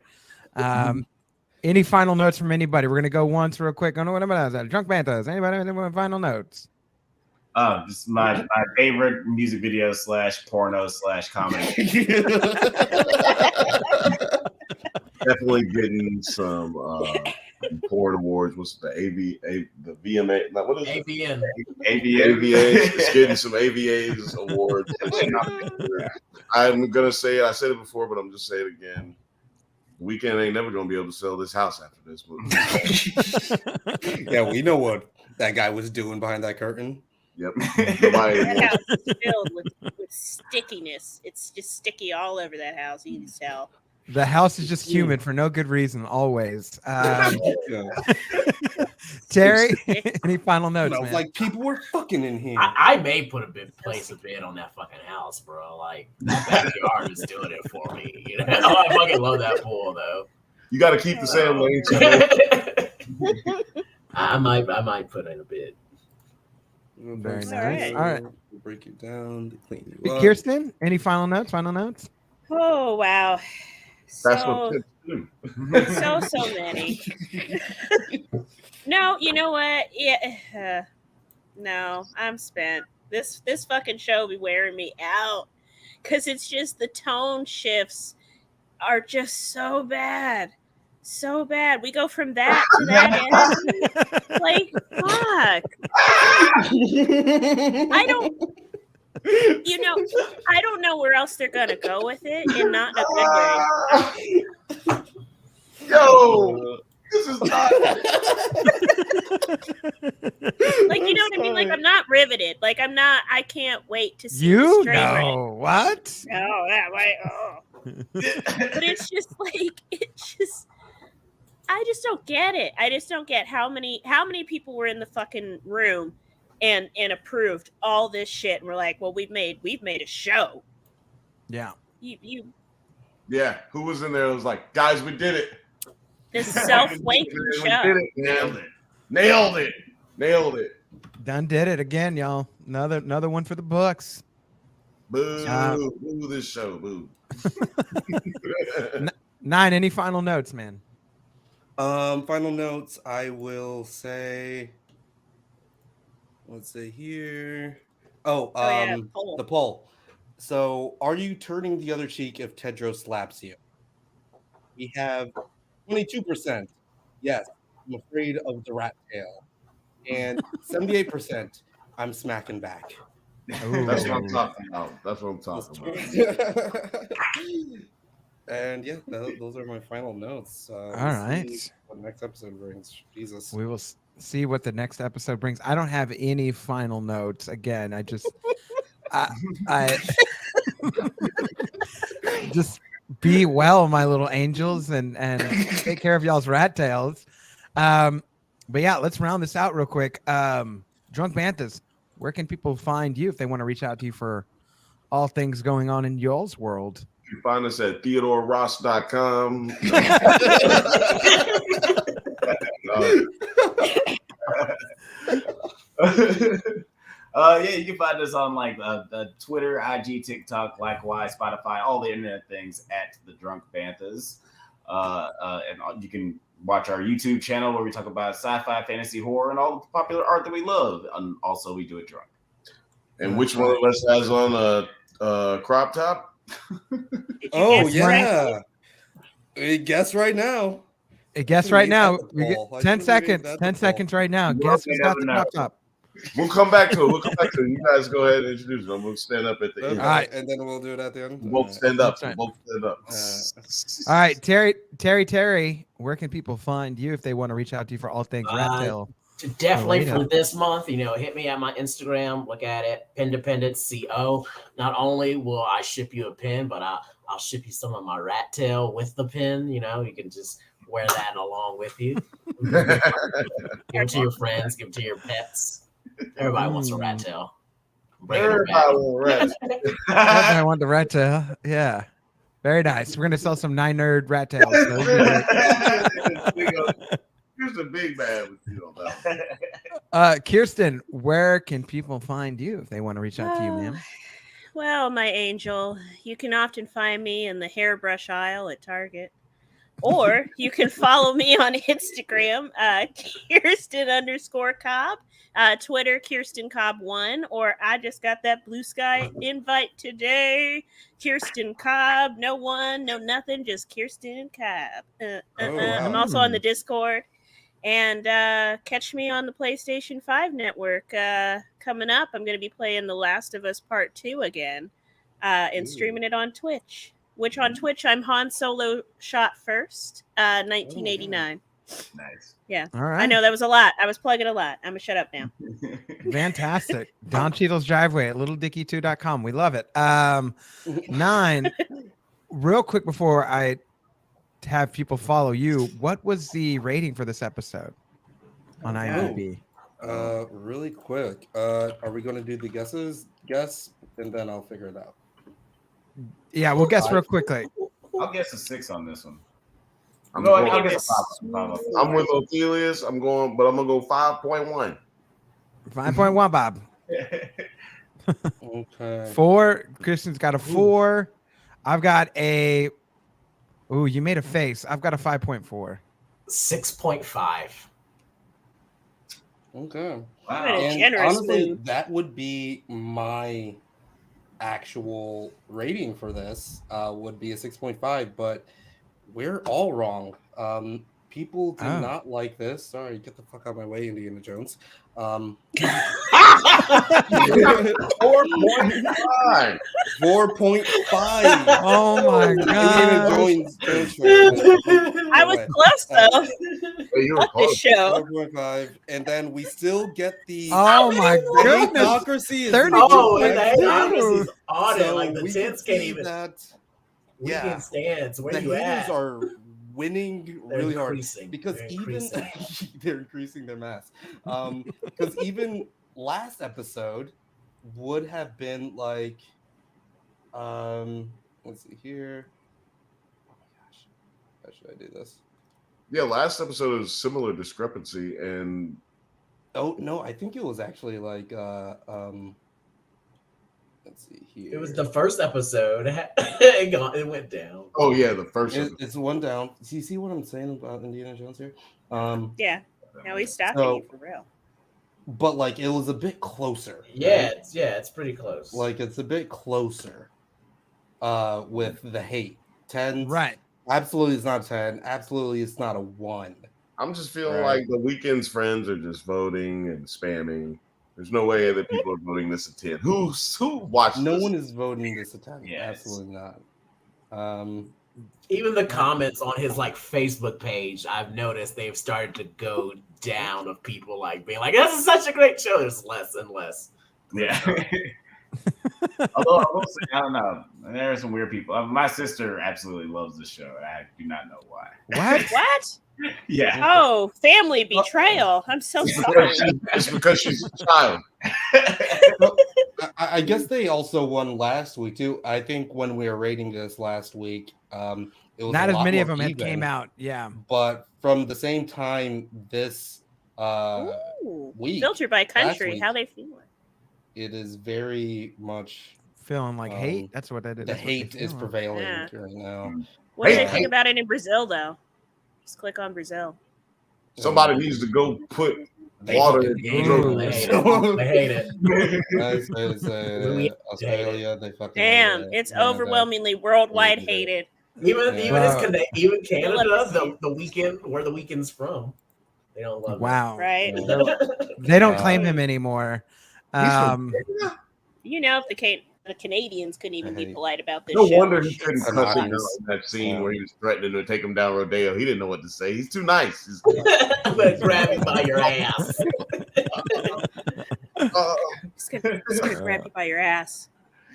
A: Any final notes from anybody? We're gonna go once real quick. I don't know what about that. Drunk Bantas. Anybody have any final notes?
G: Just my favorite music video / porno / comedy.
E: Definitely getting some porn awards. What's the the VMA? Like, what is it?
F: AVN.
E: AVAs. It's getting some AVAs awards. I'm gonna say it. I said it before, but I'm just saying it again. Weeknd ain't never gonna be able to sell this house after this movie.
D: Yeah, we know what that guy was doing behind that curtain.
E: Yep.
B: That house is filled with stickiness. It's just sticky all over that house. You can tell.
A: The house is just humid for no good reason, always. Terry, any final notes?
D: I was
A: Man?
D: like, people were fucking in here.
F: I may put a place a bid on that fucking house, bro. Like, that backyard is doing it for me. You know, I fucking love that pool, though.
E: You got to keep the same lane.
F: I might put in a bid.
A: Very nice. All right.
D: We'll break it down. Clean you up.
A: Kirsten, any final notes? Final notes?
B: Oh wow.
E: That's
B: So
E: what kids do.
B: so many. No, you know what? Yeah. No, I'm spent. This fucking show be wearing me out because it's just the tone shifts are just so bad. So bad. We go from that to that end. Like, fuck. I don't know where else they're gonna go with it, and not in a good way.
E: Yo, this is not.
B: Like, you know what I mean? Like, I'm not riveted. Like, I can't wait to see
A: You
B: the straight red.
A: know what?
B: No, that way. Oh. But it's just like, I just don't get it. I just don't get how many people were in the fucking room and approved all this shit, and we're like, well, we've made a show.
A: Yeah.
B: You
E: Yeah, who was in there? It was like, guys, we did it.
B: this self-wanking
E: We
B: show.
E: did it. Nailed it.
A: Done did it again, y'all. Another one for the books.
E: Boo. Boo this show. Boo.
A: 9, any final notes, man?
D: Final notes, I will say, let's say here. The poll. So, are you turning the other cheek if Tedros slaps you? We have 22%. Yes, I'm afraid of the rat tail. And 78%, I'm smacking back.
E: That's what I'm talking about.
D: And yeah, those are my final notes.
A: All right.
D: What the next episode brings. Jesus.
A: We will see what the next episode brings. I don't have any final notes. Again, I just, I just be well, my little angels, and take care of y'all's rat tails. But yeah, let's round this out real quick. Drunk Banthas, where can people find you if they want to reach out to you for all things going on in y'all's world?
E: You can find us at TheodoreRoss.com.
G: Yeah, you can find us on like Twitter, IG, TikTok, likewise, Spotify, all the internet things at The Drunk Banthas. And you can watch our YouTube channel where we talk about sci-fi, fantasy, horror, and all the popular art that we love. And also, we do it drunk.
E: And which one of us has on a crop top?
D: Oh, yeah. Guess right now.
A: Guess right now. We get 10 seconds. 10 seconds right now. Guess who's got the crop top?
E: We'll come back to it. You guys go ahead and introduce them. We'll stand up at the end.
D: All right, and then we'll do it at the end.
E: We'll both stand up.
A: Right.
E: We'll both stand up.
A: All right, Terry, where can people find you if they want to reach out to you for all things Rat Tail?
F: Definitely for this month, hit me at my Instagram. Look at it, Pindependent.co. Not only will I ship you a pin, but I'll ship you some of my rat tail with the pin. You can just wear that along with you. Give it to your friends. Give it to your pets. Everybody wants a rat tail.
E: Everybody wants a rat tail.
A: I want the rat tail. Yeah. Very nice. We're going to sell some 9 nerd rat tails.
E: Here's a big man with you on that.
A: Kirsten, where can people find you if they want to reach out to you, ma'am?
B: Well, my angel, you can often find me in the hairbrush aisle at Target. Or you can follow me on Instagram, Kirsten_Cobb, Twitter, Kirsten Cobb1, or I just got that Blue Sky invite today. Kirsten Cobb, no one, no nothing, just Kirsten Cobb. Wow. I'm also on the Discord. And catch me on the PlayStation 5 network. Coming up, I'm going to be playing The Last of Us Part 2 again and streaming it on Twitch. Which on Twitch, I'm Han Solo Shot First, 1989.
G: Nice.
B: Yeah.
A: All right.
B: I know that was a lot. I was plugging a lot. I'm going to shut up now.
A: Fantastic. Don Cheadle's Driveway at littledickie2.com. We love it. 9, real quick before I have people follow you, what was the rating for this episode on IMDb?
D: Really quick. Are we going to do the guess, and then I'll figure it out?
A: Yeah, we'll guess real quickly.
G: I'll guess a 6 on this one.
E: I'll guess a 5. I'm with Ophelius. I'm going to go 5.1.
A: 5.1, Bob.
D: Okay.
A: 4. Christian's got a 4. I've got a. Ooh, you made a face. I've got a 5.4.
F: 6.5.
D: Okay.
B: Wow.
D: And honestly, that would be my actual rating for this. Would be a 6.5, but we're all wrong. People do not like this. Sorry, get the fuck out of my way, Indiana Jones. 4.5. 4.5.
A: Oh my god!
B: I was close though. Fuck this show.
D: 4.5, and then we still get the.
A: Oh my goodness!
D: Hypocrisy is
A: 32.
F: The hypocrisy's on it.
D: So
F: Like the
D: we
F: tents
D: can
F: can't
D: see
F: even.
D: that.
F: Yeah.
D: Yeah,
F: Stands. Where
D: the
F: you
D: haters
F: at?
D: are winning
F: They're
D: really hard
F: increasing.
D: because
F: They're
D: even
F: increasing.
D: they're increasing their mass. Because even last episode would have been like, let's see here. Oh my gosh, how should I do this?
E: Yeah, last episode was similar discrepancy, and
D: oh no, I think it was actually like let's see here.
F: It was the first episode. It went down.
E: Oh yeah, the first.
D: It's one down. See what I'm saying about Indiana Jones here?
B: Yeah. Now he's stopping you for real.
D: But like it was a bit closer.
F: Yeah,
D: right?
F: it's pretty close.
D: Like it's a bit closer. With the hate. 10.
A: Right.
D: Absolutely it's not 10. Absolutely it's not a 1.
E: I'm just feeling like the Weeknd's friends are just voting and spamming. There's no way that people are voting this a 10. Who watched
D: No
E: this?
D: one is voting this a 10.
G: Yes.
D: Absolutely not.
F: Even the comments on his like Facebook page, I've noticed they've started to go down of people like being like, "This is such a great show." There's less and less.
G: Yeah. Although I will say, I don't know. There are some weird people. My sister absolutely loves the show, and I do not know why.
A: What?
B: What?
G: Yeah.
B: Oh, family betrayal. I'm so sorry.
E: It's because she's a child.
D: I guess they also won last week too. I think when we were rating this last week, it was
A: Not
D: a
A: as
D: lot
A: many of
D: more
A: them had
D: even,
A: came out. Yeah.
D: But from the same time this
B: Ooh,
D: week,
B: filtered by country.
D: week,
B: How they feeling?
D: it is very much
A: Feeling like hate. That's what it is.
D: the hate is prevailing
B: Yeah.
D: right now.
B: What do they think about it in Brazil though? Just click on Brazil.
E: Somebody needs to go put water in
F: They hate it.
D: Australia, they fucking
B: Damn, it's overwhelmingly worldwide hated.
F: Even Canada, the Weeknd, where the Weeknd's from. They don't love
A: Wow.
B: Right.
A: They don't claim him anymore.
B: You know, if the Canadians couldn't even be polite about this
E: No
B: show.
E: wonder he couldn't cuss him out in that scene where he was threatening to take him down Rodeo. He didn't know what to say. He's too nice.
F: I'm gonna grab you by your ass.
B: Just gonna grab you by your ass.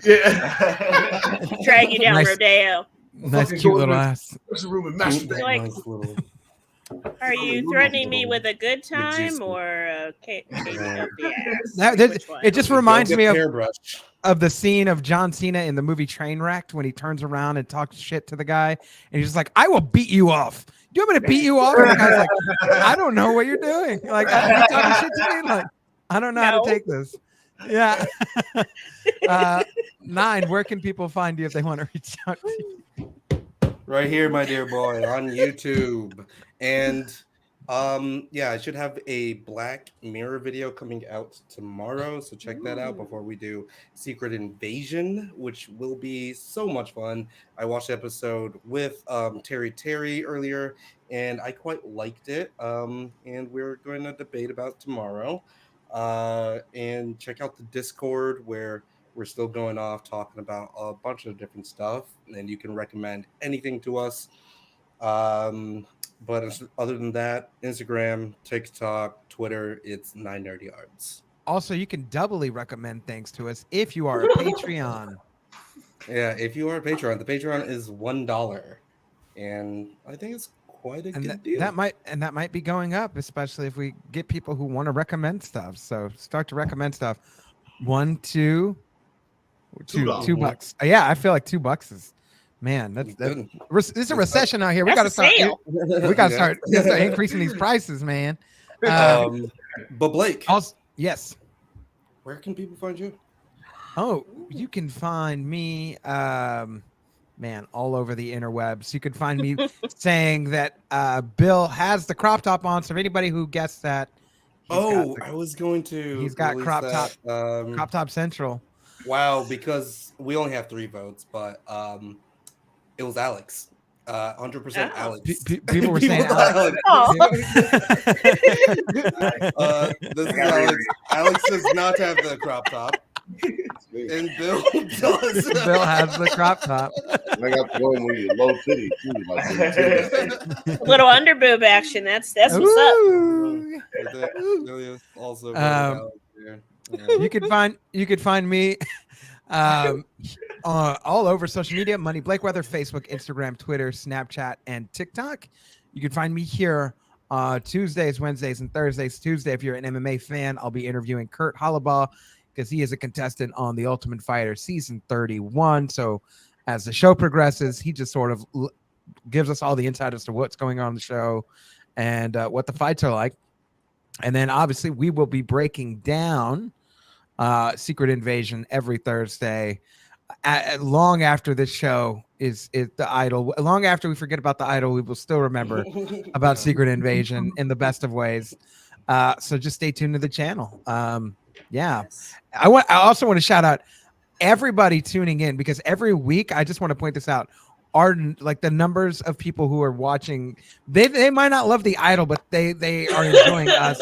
E: Yeah.
B: Drag you down
A: Nice.
B: Rodeo.
A: Nice, cute little ass.
E: Where's the room and masturbate?
B: Like, are you threatening me with a good time or a cake up the ass?
A: It just reminds me of
D: hairbrush.
A: The scene of John Cena in the movie Trainwrecked when he turns around and talks shit to the guy, and he's just like, "I will beat you off. Do you want me to beat you off?" And the guy's like, "I don't know what you're doing. Like, you talking shit to me? Like, I don't know how to take this." Yeah. 9. Where can people find you if they want to reach out to you?
D: Right here, my dear boy, on YouTube. And yeah, I should have a Black Mirror video coming out tomorrow, so check that out before we do Secret Invasion, which will be so much fun. I watched the episode with Terry earlier, and I quite liked it. And we're going to debate about it tomorrow. And check out the Discord where we're still going off talking about a bunch of different stuff, and you can recommend anything to us. But other than that, Instagram, TikTok, Twitter, it's 9 Nerdy Yards.
A: Also, you can doubly recommend things to us if you are a Patreon.
D: Yeah, if you are a Patreon, the Patreon is $1, and I think it's quite a good deal.
A: That might be going up, especially if we get people who want to recommend stuff. So start to recommend stuff. $1, $2, $2. Yeah, I feel like $2 is, man. That's it's a recession out here. We got to start. We got to start increasing these prices, man.
D: But Blake,
A: yes.
D: Where can people find you?
A: Oh, you can find me, man, all over the interwebs. You can find me saying that Bill has the crop top on. So if anybody who guessed that,
D: I was going to.
A: He's got crop top central.
D: Wow, because we only have 3 votes, but it was Alex. 100% Alex.
A: People were saying Alex.
D: This is Alex. Alex does not have the crop top. And Bill does.
A: Bill has the crop top.
E: I got the one with your low titty too.
B: A little underboob action. That's what's up.
D: Also,
A: you could find me all over social media: Money Blake Weather, Facebook, Instagram, Twitter, Snapchat, and TikTok. You can find me here Tuesdays, Wednesdays, and Thursdays. Tuesday, if you're an MMA fan, I'll be interviewing Kurt Hollabaugh because he is a contestant on The Ultimate Fighter season 31. So as the show progresses, he just sort of gives us all the insight as to what's going on in the show and what the fights are like. And then obviously we will be breaking down Secret Invasion every Thursday. Long after this show is the Idol. Long after we forget about the Idol, we will still remember about Secret Invasion in the best of ways. So just stay tuned to the channel. Yeah. I also want to shout out everybody tuning in, because every week, I just want to point this out, are like the numbers of people who are watching. They might not love the Idol, but they are enjoying us.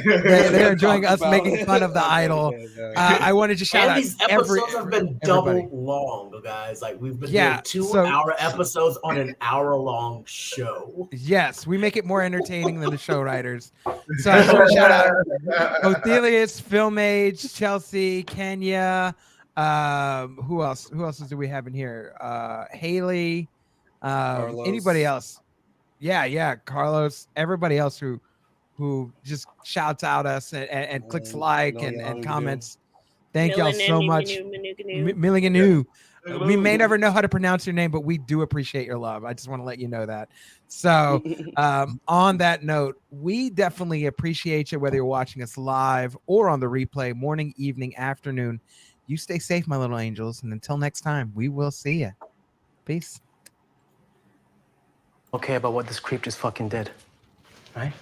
A: They're enjoying us making fun of the Idol. I wanted to shout out.
F: These episodes have been double long, guys. Like we've been doing 2-hour episodes on an hour-long show.
A: Yes, we make it more entertaining than the show writers. So I want to shout out Othelius, Film Age, Chelsea, Kenya. Who else do we have in here? Haley, anybody else? Yeah, Carlos, everybody else who just shouts out us and clicks like and comments. Thank y'all so much. Milliganu. We may never know how to pronounce your name, but we do appreciate your love. I just want to let you know that. So on that note, we definitely appreciate you, whether you're watching us live or on the replay, morning, evening, afternoon. You stay safe, my little angels. And until next time, we will see you. Peace.
H: Okay, about what this creep just fucking did, right?